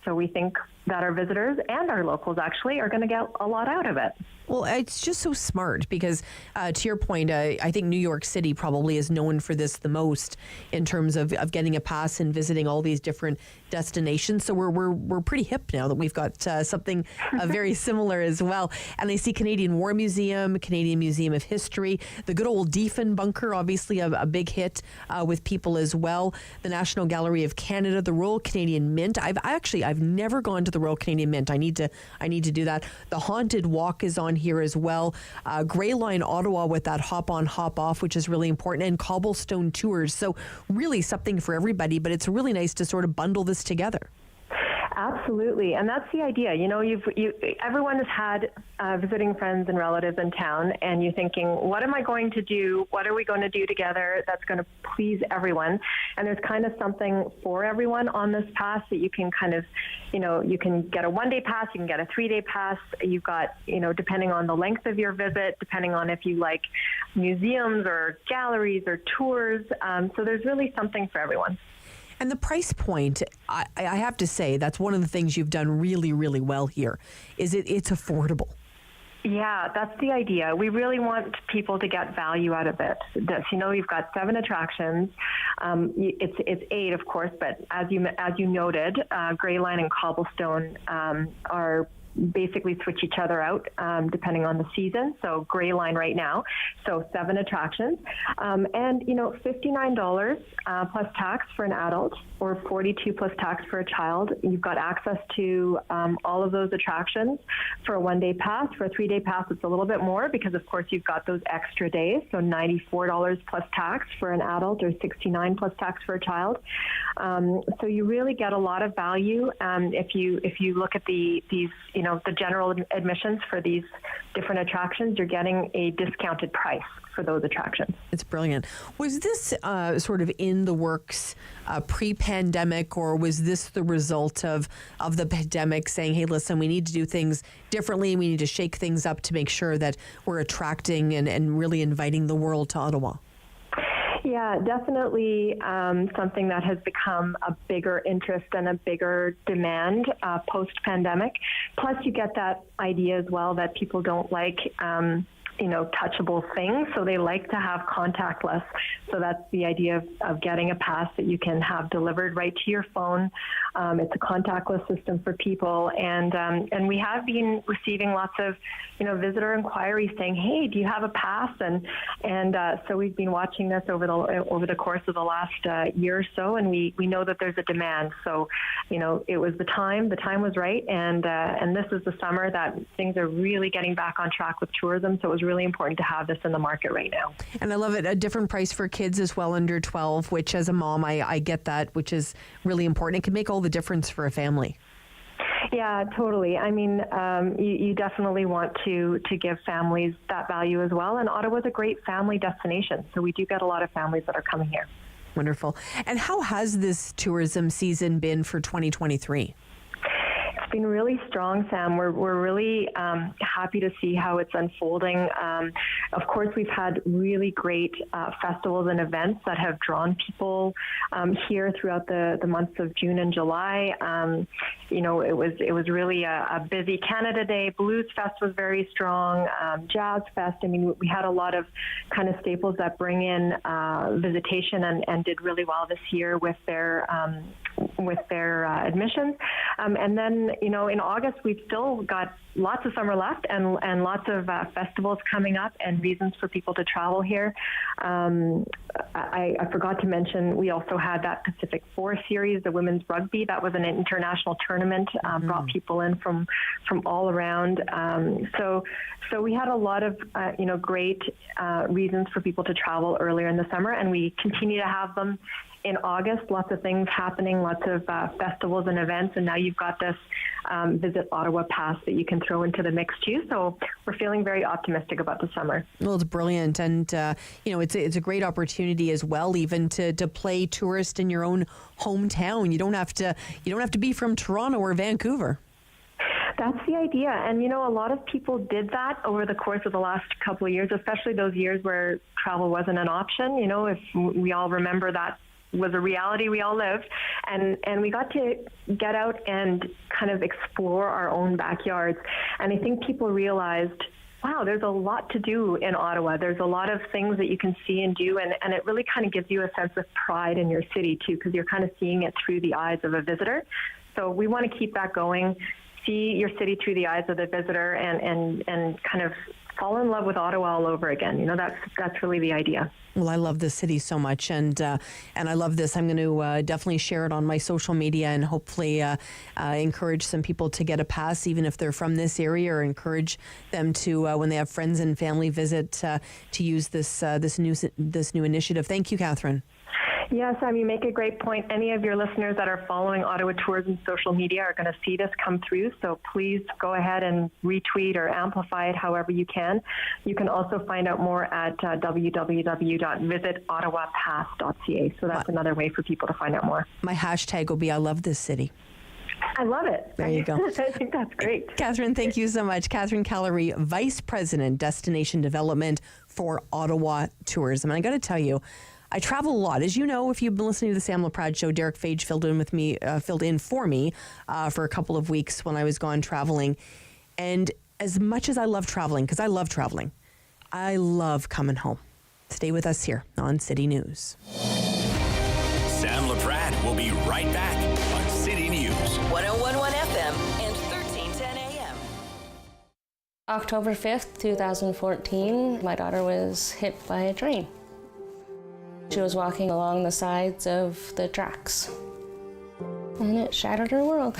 So we think that our visitors and our locals actually are going to get a lot out of it. Well, it's just so smart because, to your point, I think New York City probably is known for this the most in terms of getting a pass and visiting all these different destinations. So we're pretty hip now that we've got something very similar as well. And I see Canadian War Museum, Canadian Museum of History, the good old Deafin Bunker, obviously a big hit with people as well. The National Gallery of Canada, the Royal Canadian Mint. I've never gone to the Royal Canadian Mint. I need to do that. The Haunted Walk is on here as well. Grey Line Ottawa with that hop on, hop off, which is really important, and cobblestone tours. So really something for everybody, but it's really nice to sort of bundle this together. Absolutely, and that's the idea. You know, everyone has had visiting friends and relatives in town, and you're thinking, what am I going to do? What are we going to do together that's going to please everyone? And there's kind of something for everyone on this pass that you can kind of, you can get a 1-day pass, you can get a 3-day pass. You've got, depending on the length of your visit, depending on if you like museums or galleries or tours. So there's really something for everyone. And the price point, I have to say, that's one of the things you've done really, really well here, is it's affordable. Yeah, that's the idea. We really want people to get value out of it. You've got 7 attractions. It's 8, of course, but as you noted, Grey Line and Cobblestone are basically switch each other out depending on the season. So Grey Line right now, so 7 attractions, and $59 plus tax for an adult, or $42 plus tax for a child. You've got access to all of those attractions for a 1-day pass. For a 3-day pass, it's a little bit more because, of course, you've got those extra days. So $94 plus tax for an adult, or $69 plus tax for a child. So you really get a lot of value if you look at these the general admissions for these different attractions. You're getting a discounted price for those attractions. It's brilliant. Was this sort of in the works pre-pandemic, or was this the result of the pandemic saying, hey, listen, we need to do things differently, we need to shake things up to make sure that we're attracting and really inviting the world to Ottawa? Yeah, definitely something that has become a bigger interest and a bigger demand post-pandemic. Plus, you get that idea as well that people don't like touchable things, so they like to have contactless. So that's the idea of getting a pass that you can have delivered right to your phone. It's a contactless system for people, and we have been receiving lots of visitor inquiries saying, hey, do you have a pass? And so we've been watching this over the course of the last year or so, and we know that there's a demand. So it was the time was right, and this is the summer that things are really getting back on track with tourism. So it was really important to have this in the market right now. And I love it. A different price for kids as well, under 12, which as a mom, I get that, which is really important. It can make all the difference for a family. Yeah, totally. I mean, you definitely want to give families that value as well. And Ottawa's a great family destination. So we do get a lot of families that are coming here. Wonderful. And how has this tourism season been for 2023? It's been really strong, Sam. We're really happy to see how it's unfolding. Of course, we've had really great festivals and events that have drawn people here throughout the months of June and July. It was really a busy Canada Day. Blues Fest was very strong. Jazz Fest. I mean, we had a lot of kind of staples that bring in visitation and did really well this year with their admissions. And then, in August, we've still got lots of summer left and lots of festivals coming up and reasons for people to travel here. I forgot to mention, we also had that Pacific 4 series, the women's rugby. That was an international tournament, brought people in from all around. So we had a lot of, great reasons for people to travel earlier in the summer, and we continue to have them in August. Lots of things happening, lots of festivals and events, and now you've got this Visit Ottawa Pass that you can throw into the mix too. So we're feeling very optimistic about the summer. Well, it's brilliant, and it's a great opportunity as well, even to play tourist in your own hometown. You don't have to be from Toronto or Vancouver. That's the idea. And, a lot of people did that over the course of the last couple of years, especially those years where travel wasn't an option. If we all remember that was a reality we all lived. And we got to get out and kind of explore our own backyards. And I think people realized, wow, there's a lot to do in Ottawa. There's a lot of things that you can see and do, and it really kind of gives you a sense of pride in your city, too, because you're kind of seeing it through the eyes of a visitor. So we want to keep that going, see your city through the eyes of the visitor, and kind of fall in love with Ottawa all over again. That's really the idea. Well, I love this city so much, and I love this. I'm going to definitely share it on my social media and hopefully encourage some people to get a pass, even if they're from this area, or encourage them to, when they have friends and family visit, to use this new initiative. Thank you, Catherine. Yes, you make a great point. Any of your listeners that are following Ottawa Tourism social media are going to see this come through, so please go ahead and retweet or amplify it however you can. You can also find out more at www.visitottawapass.ca, so that's another way for people to find out more. My hashtag will be I love this city. I love it. There you go. I think that's great. Catherine, thank you so much. Catherine Callery, Vice President, Destination Development for Ottawa Tourism. And I got to tell you, I travel a lot. As you know, if you've been listening to the Sam Laprade show, Derek Fage filled in for me for a couple of weeks when I was gone traveling. And as much as I love traveling, because I love traveling, I love coming home. Stay with us here on City News. Sam Laprade will be right back on City News. 101.1 FM and 1310 AM. October 5th, 2014, my daughter was hit by a train. She was walking along the sides of the tracks, and it shattered her world.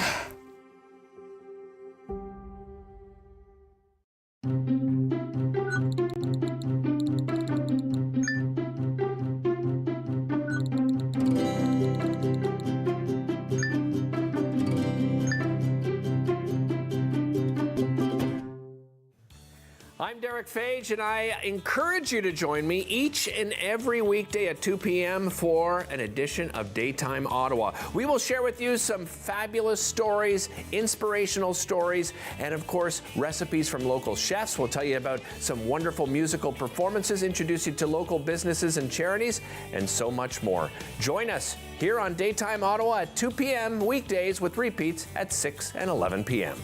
I'm Derek Fage, and I encourage you to join me each and every weekday at 2 p.m. for an edition of Daytime Ottawa. We will share with you some fabulous stories, inspirational stories, and of course, recipes from local chefs. We'll tell you about some wonderful musical performances, introduce you to local businesses and charities, and so much more. Join us here on Daytime Ottawa at 2 p.m. weekdays with repeats at 6 and 11 p.m.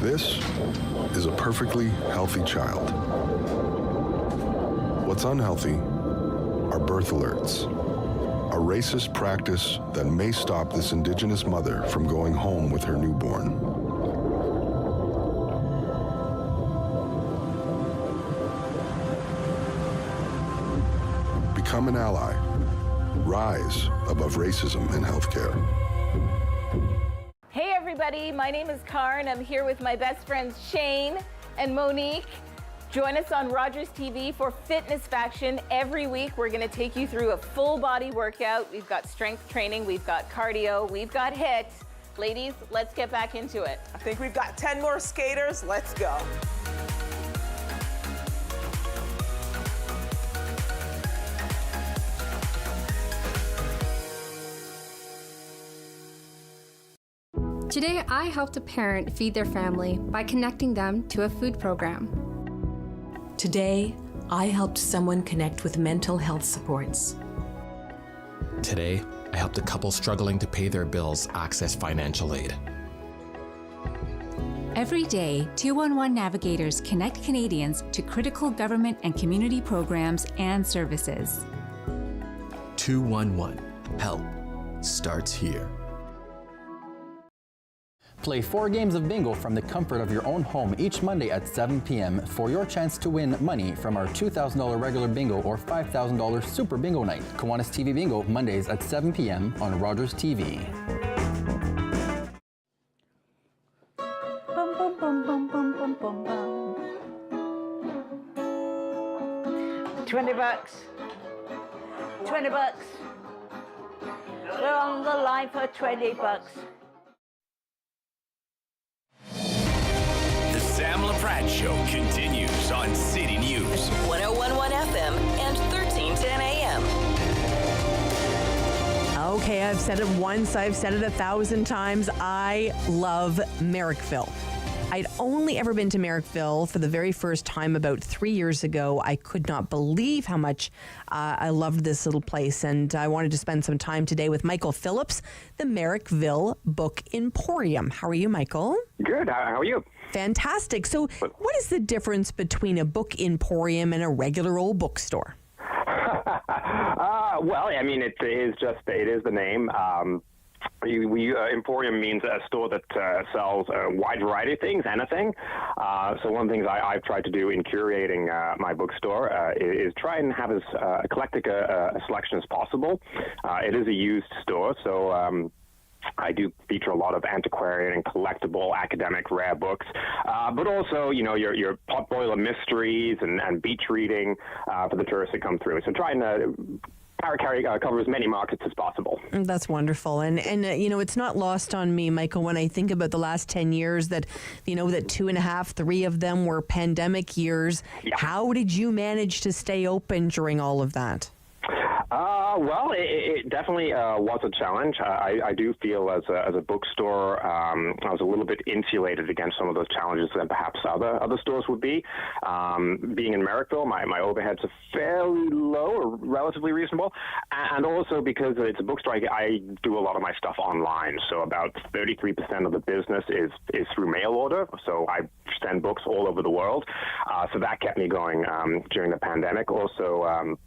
This is a perfectly healthy child. What's unhealthy are birth alerts, a racist practice that may stop this Indigenous mother from going home with her newborn. Become an ally. Rise above racism in healthcare. Hey everybody, my name is Karen. I'm here with my best friends Shane and Monique. Join us on Rogers TV for Fitness Faction. Every week we're going to take you through a full body workout. We've got strength training, we've got cardio, we've got HIIT. Ladies, let's get back into it. I think we've got 10 more skaters. Let's go. Today, I helped a parent feed their family by connecting them to a food program. Today, I helped someone connect with mental health supports. Today, I helped a couple struggling to pay their bills access financial aid. Every day, 211 navigators connect Canadians to critical government and community programs and services. 211. Help starts here. Play 4 games of bingo from the comfort of your own home each Monday at 7 p.m. for your chance to win money from our $2,000 regular bingo or $5,000 super bingo night. Kiwanis TV Bingo, Mondays at 7 p.m. on Rogers TV. Bum, bum, bum, bum, bum, bum, bum, bum. $20. $20. We're on the line for $20. The Sam Laprade Show continues on City News. 1011 FM and 1310 AM. Okay, I've said it once, I've said it 1,000 times. I love Merrickville. I'd only ever been to Merrickville for the very first time about 3 years ago. I could not believe how much I loved this little place, and I wanted to spend some time today with Michael Phillips, the Merrickville Book Emporium. How are you, Michael? Good. How are you? Fantastic. So what is the difference between a book emporium and a regular old bookstore? Well, I mean, it is the name. Emporium means a store that sells a wide variety of things, anything. So one of the things I've tried to do in curating my bookstore is try and have as eclectic a selection as possible. It is a used store, so I do feature a lot of antiquarian and collectible academic rare books, but also, your potboiler mysteries and beach reading for the tourists that come through. So trying to cover as many markets as possible. That's wonderful. And it's not lost on me, Michael, when I think about the last 10 years that 2.5, 3 of them were pandemic years. Yeah. How did you manage to stay open during all of that? Well, it definitely was a challenge. I do feel as a bookstore, I was a little bit insulated against some of those challenges than perhaps other stores would be. Being in Merrickville, my overheads are fairly low or relatively reasonable, and also because it's a bookstore, I do a lot of my stuff online. So about 33% of the business is through mail order. So I send books all over the world. So that kept me going during the pandemic. Also,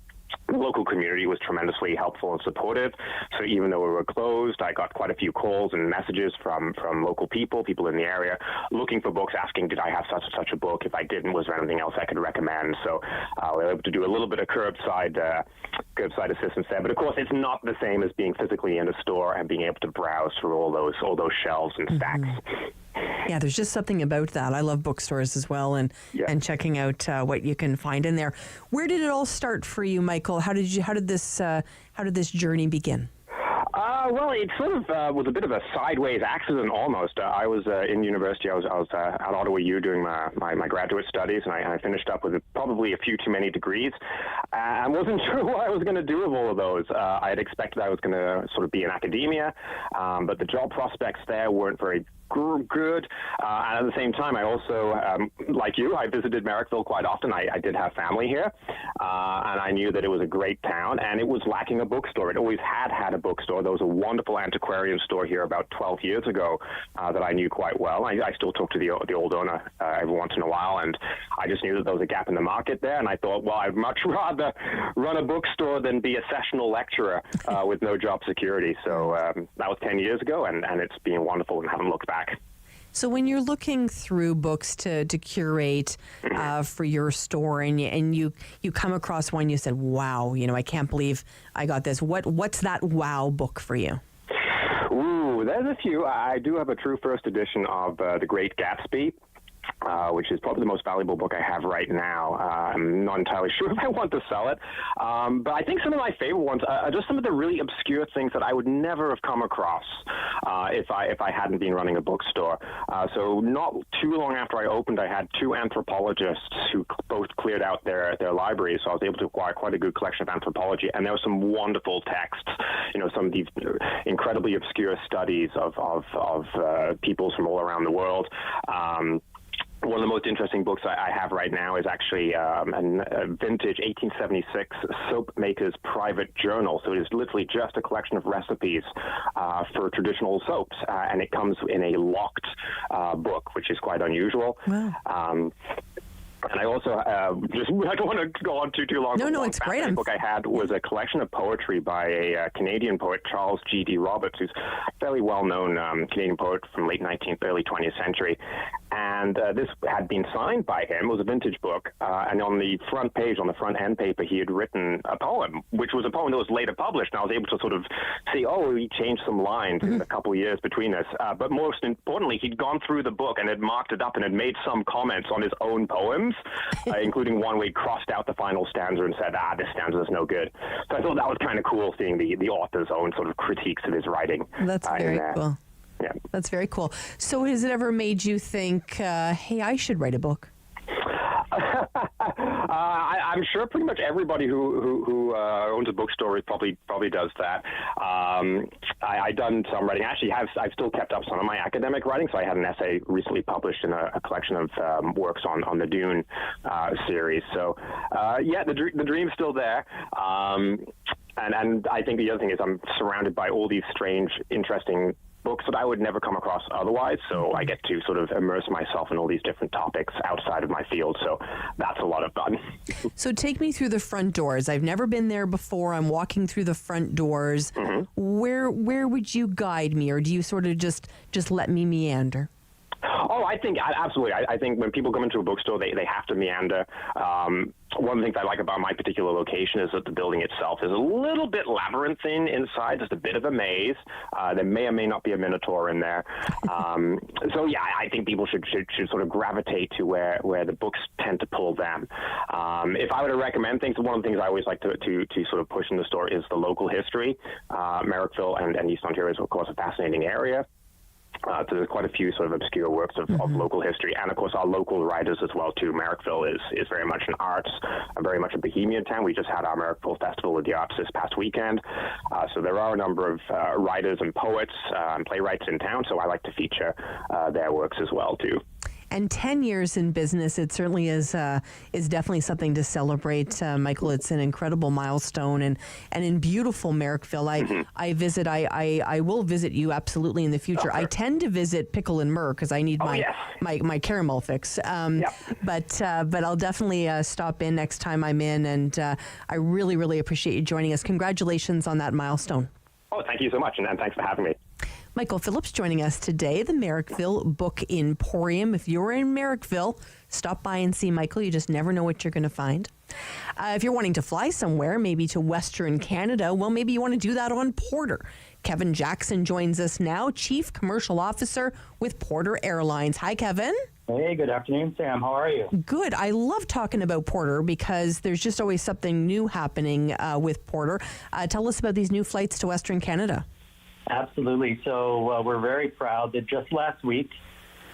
the local community was tremendously helpful and supportive. So even though we were closed, I got quite a few calls and messages from local people in the area, looking for books, asking, did I have such a book? If I didn't, was there anything else I could recommend? So we were able to do a little bit of curbside assistance there. But of course, it's not the same as being physically in a store and being able to browse through all those shelves and stacks. Yeah, there's just something about that. I love bookstores as well, and checking out what you can find in there. Where did it all start for you, Michael? How did this journey begin? Well, it sort of was a bit of a sideways accident almost. I was in university. I was at Ottawa U doing my graduate studies, and I finished up with probably a few too many degrees. I wasn't sure what I was going to do with all of those. I had expected I was going to sort of be in academia, but the job prospects there weren't very good. And at the same time, I also, like you, I visited Merrickville quite often. I did have family here, and I knew that it was a great town, and it was lacking a bookstore. It always had a bookstore. There was a wonderful antiquarian store here about 12 years ago that I knew quite well. I still talk to the old owner every once in a while, and I just knew that there was a gap in the market there, and I thought, well, I'd much rather run a bookstore than be a sessional lecturer with no job security. So that was 10 years ago, and it's been wonderful and haven't looked back. So when you're looking through books to curate for your store, and you come across one, you said, wow, I can't believe I got this. What's that wow book for you? Ooh, there's a few. I do have a true first edition of The Great Gatsby. Which is probably the most valuable book I have right now. I'm not entirely sure if I want to sell it, but I think some of my favorite ones are just some of the really obscure things that I would never have come across if I hadn't been running a bookstore. So not too long after I opened, I had 2 anthropologists who both cleared out their libraries, so I was able to acquire quite a good collection of anthropology, and there were some wonderful texts, some of these incredibly obscure studies of peoples from all around the world. One of the most interesting books I have right now is actually a vintage 1876 soap maker's private journal. So it is literally just a collection of recipes for traditional soaps, and it comes in a locked book, which is quite unusual. Wow. And I also I don't want to go on too long. No, it's great. The book I had was a collection of poetry by a Canadian poet, Charles G.D. Roberts, who's a fairly well-known Canadian poet from late 19th, early 20th century. And And this had been signed by him. It was a vintage book. And on the front page, on the front end paper, he had written a poem, which was a poem that was later published. And I was able to sort of see, he changed some lines in a couple of years between us. But most importantly, he'd gone through the book and had marked it up and had made some comments on his own poems, including one where he crossed out the final stanza and said, this stanza's no good. So I thought that was kind of cool, seeing the author's own sort of critiques of his writing. That's very cool. Yeah. That's very cool. So has it ever made you think, hey, I should write a book? I'm sure pretty much everybody who owns a bookstore probably does that. I've done some writing. Actually, I've still kept up some of my academic writing. So I had an essay recently published in a collection of works on the Dune series. So the dream's still there. And I think the other thing is I'm surrounded by all these strange, interesting books that I would never come across otherwise, so I get to sort of immerse myself in all these different topics outside of my field, so that's a lot of fun. So take me through the front doors. I've never been there before. I'm walking through the front doors. Mm-hmm. Where would you guide me, or do you sort of just let me meander? Oh, I think absolutely. I think when people come into a bookstore, they have to meander. One of the things I like about my particular location is that the building itself is a little bit labyrinthine inside, just a bit of a maze. There may or may not be a minotaur in there. I think people should sort of gravitate to where the books tend to pull them. If I were to recommend things, one of the things I always like to sort of push in the store is the local history. Merrickville and East Ontario is, of course, a fascinating area. So there's quite a few sort of obscure works of local history, and of course our local writers as well too. Merrickville is very much an arts, very much a bohemian town. We just had our Merrickville Festival of the Arts this past weekend, so there are a number of writers and poets and playwrights in town. So I like to feature their works as well too. And 10 years in business, it certainly is definitely something to celebrate, Michael. It's an incredible milestone, and in beautiful Merrickville. I visit. I will visit you absolutely in the future. I tend to visit Pickle and Myrrh because I need my caramel fix. But I'll definitely stop in next time I'm in, and I really appreciate you joining us. Congratulations on that milestone. Oh, thank you so much, and thanks for having me. Michael Phillips joining us today, the Merrickville Book Emporium. If you're in Merrickville, stop by and see Michael. You just never know what you're going to find. If you're wanting to fly somewhere, maybe to Western Canada, well, maybe you want to do that on Porter. Kevin Jackson joins us now, Chief Commercial Officer with Porter Airlines. Hi, Kevin. Hey, good afternoon, Sam. How are you? Good. I love talking about Porter because there's just always something new happening with Porter. Tell us about these new flights to Western Canada. Absolutely. So we're very proud that just last week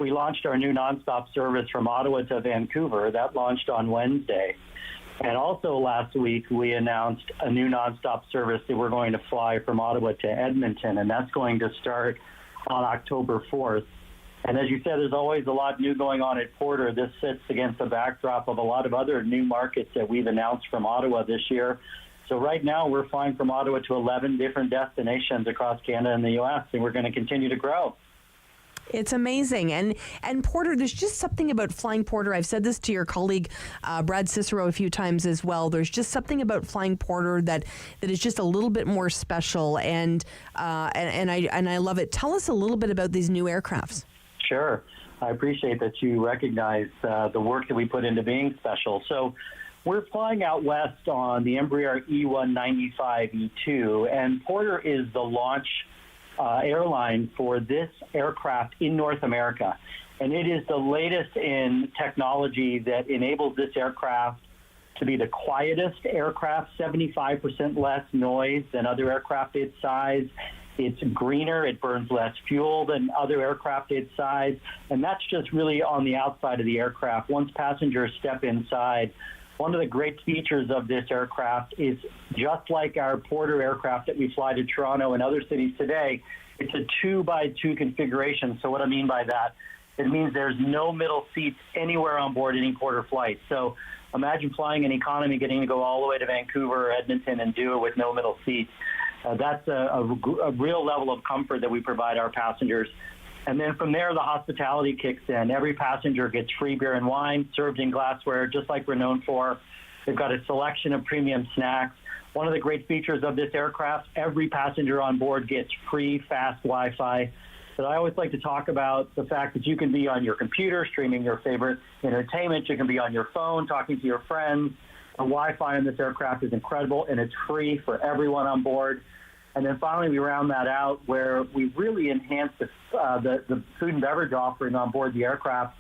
we launched our new nonstop service from Ottawa to Vancouver. That launched on Wednesday. And also last week we announced a new nonstop service that we're going to fly from Ottawa to Edmonton, and that's going to start on October 4th. And as you said, there's always a lot new going on at Porter. This sits against the backdrop of a lot of other new markets that we've announced from Ottawa this year. So right now we're flying from Ottawa to 11 different destinations across Canada and the U.S., and we're going to continue to grow. It's amazing. And Porter, there's just something about flying Porter. I've said this to your colleague, Brad Cicero, a few times as well. There's just something about flying Porter that is just a little bit more special, and I love it. Tell us a little bit about these new aircrafts. Sure. I appreciate that you recognize the work that we put into being special. So we're flying out west on the Embraer E195 E2, and Porter is the launch airline for this aircraft in North America. And it is the latest in technology that enables this aircraft to be the quietest aircraft, 75% less noise than other aircraft its size. It's greener, it burns less fuel than other aircraft its size, and that's just really on the outside of the aircraft. Once passengers step inside, one of the great features of this aircraft is just like our Porter aircraft that we fly to Toronto and other cities today, it's a 2x2 configuration. So what I mean by that, it means there's no middle seats anywhere on board any Porter flight. So imagine flying in economy, getting to go all the way to Vancouver or Edmonton and do it with no middle seats. That's a real level of comfort that we provide our passengers. And then from there, the hospitality kicks in. Every passenger gets free beer and wine served in glassware, just like we're known for. They've got a selection of premium snacks. One of the great features of this aircraft, every passenger on board gets free fast Wi-Fi. But I always like to talk about the fact that you can be on your computer streaming your favorite entertainment. You can be on your phone talking to your friends. The Wi-Fi on this aircraft is incredible, and it's free for everyone on board. And then finally, we round that out where we really enhance the food and beverage offering on board the aircraft.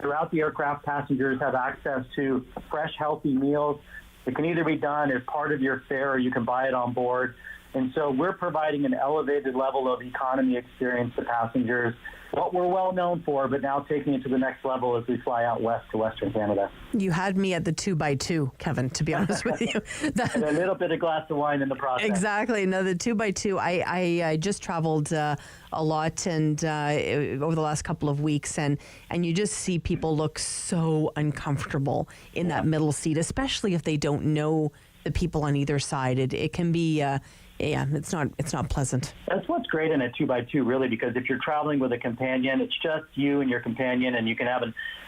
Throughout the aircraft, passengers have access to fresh, healthy meals. It can either be done as part of your fare or you can buy it on board. And so we're providing an elevated level of economy experience to passengers, what we're well known for, but now taking it to the next level as we fly out west to Western Canada. You had me at the 2x2, Kevin, to be honest with you. And a little bit of glass of wine in the process. Exactly. No, the 2x2, I just traveled a lot and over the last couple of weeks, and you just see people look so uncomfortable in that middle seat, especially if they don't know the people on either side. It can be... it's not pleasant. That's what's great in a 2x2, really, because if you're traveling with a companion, it's just you and your companion, and you can have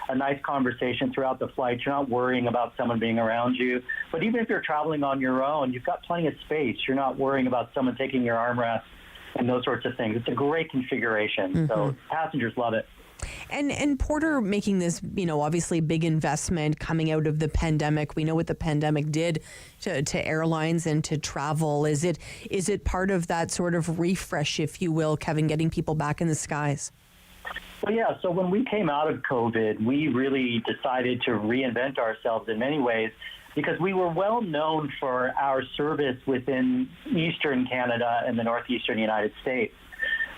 a nice conversation throughout the flight. You're not worrying about someone being around you. But even if you're traveling on your own, you've got plenty of space. You're not worrying about someone taking your armrest and those sorts of things. It's a great configuration. Mm-hmm. So passengers love it. And Porter making this, obviously big investment coming out of the pandemic. We know what the pandemic did to airlines and to travel. Is it part of that sort of refresh, if you will, Kevin, getting people back in the skies? Well, yeah. So when we came out of COVID, we really decided to reinvent ourselves in many ways because we were well known for our service within Eastern Canada and the Northeastern United States.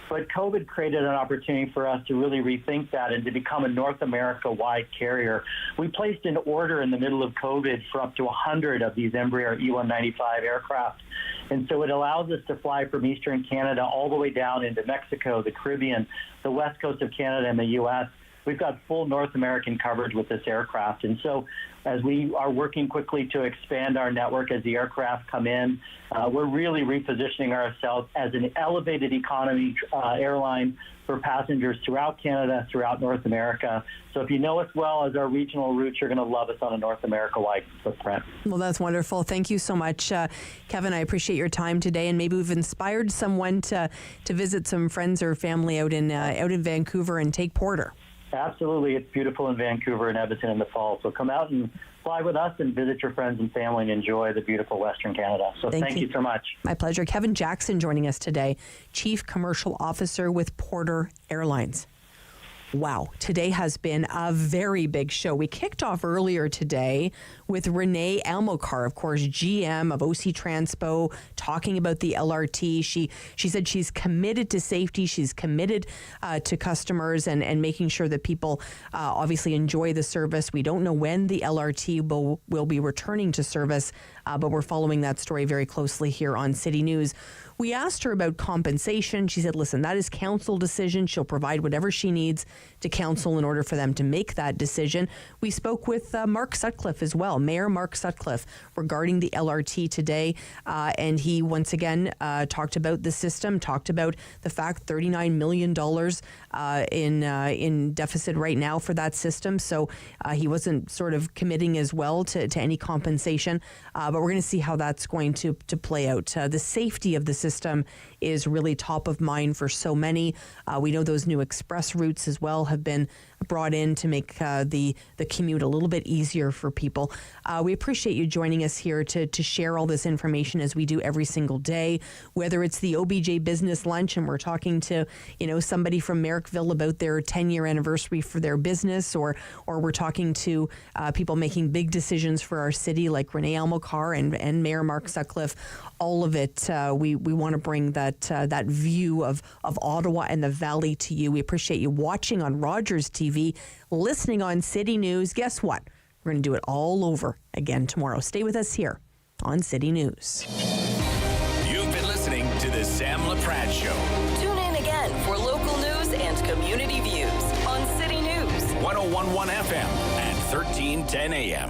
But COVID created an opportunity for us to really rethink that and to become a North America-wide carrier. We placed an order in the middle of COVID for up to 100 of these Embraer E195 aircraft. And so it allows us to fly from Eastern Canada all the way down into Mexico, the Caribbean, the west coast of Canada, and the U.S. We've got full North American coverage with this aircraft. And so as we are working quickly to expand our network as the aircraft come in, we're really repositioning ourselves as an elevated economy airline for passengers throughout Canada, throughout North America. So if you know us well as our regional routes, you're going to love us on a North America-wide footprint. Well, that's wonderful. Thank you so much, Kevin. I appreciate your time today, and maybe we've inspired someone to visit some friends or family out in Vancouver and take Porter. Absolutely. It's beautiful in Vancouver and Edmonton in the fall. So come out and fly with us and visit your friends and family and enjoy the beautiful Western Canada. So thank you so much. My pleasure. Kevin Jackson joining us today, Chief Commercial Officer with Porter Airlines. Wow, today has been a very big show. We kicked off earlier today with Renee Almocar, of course, GM of OC Transpo, talking about the LRT. She said she's committed to safety. She's committed to customers and making sure that people obviously enjoy the service. We don't know when the LRT will be returning to service, but we're following that story very closely here on City News. We asked her about compensation. She said, listen, that is council decision. She'll provide whatever she needs to council in order for them to make that decision. We spoke with Mark Sutcliffe as well, Mayor Mark Sutcliffe, regarding the LRT today. And he once again talked about the system, talked about the fact $39 million in deficit right now for that system. So he wasn't sort of committing as well to any compensation. But we're going to see how that's going to play out. The safety of the system is really top of mind for so many. We know those new express routes as well have been brought in to make the commute a little bit easier for people. We appreciate you joining us here to share all this information as we do every single day, whether it's the OBJ Business Lunch and we're talking to somebody from Merrickville about their 10-year anniversary for their business, or we're talking to people making big decisions for our city like Renee Almocar and Mayor Mark Sutcliffe. All of it, we want to bring that view of Ottawa and the Valley to you. We appreciate you watching on Rogers TV, listening on City News. Guess what? We're going to do it all over again tomorrow. Stay with us here on City News. You've been listening to the Sam Laprade Show. Tune in again for local news and community views on City News. 101.1 FM and 1310 AM.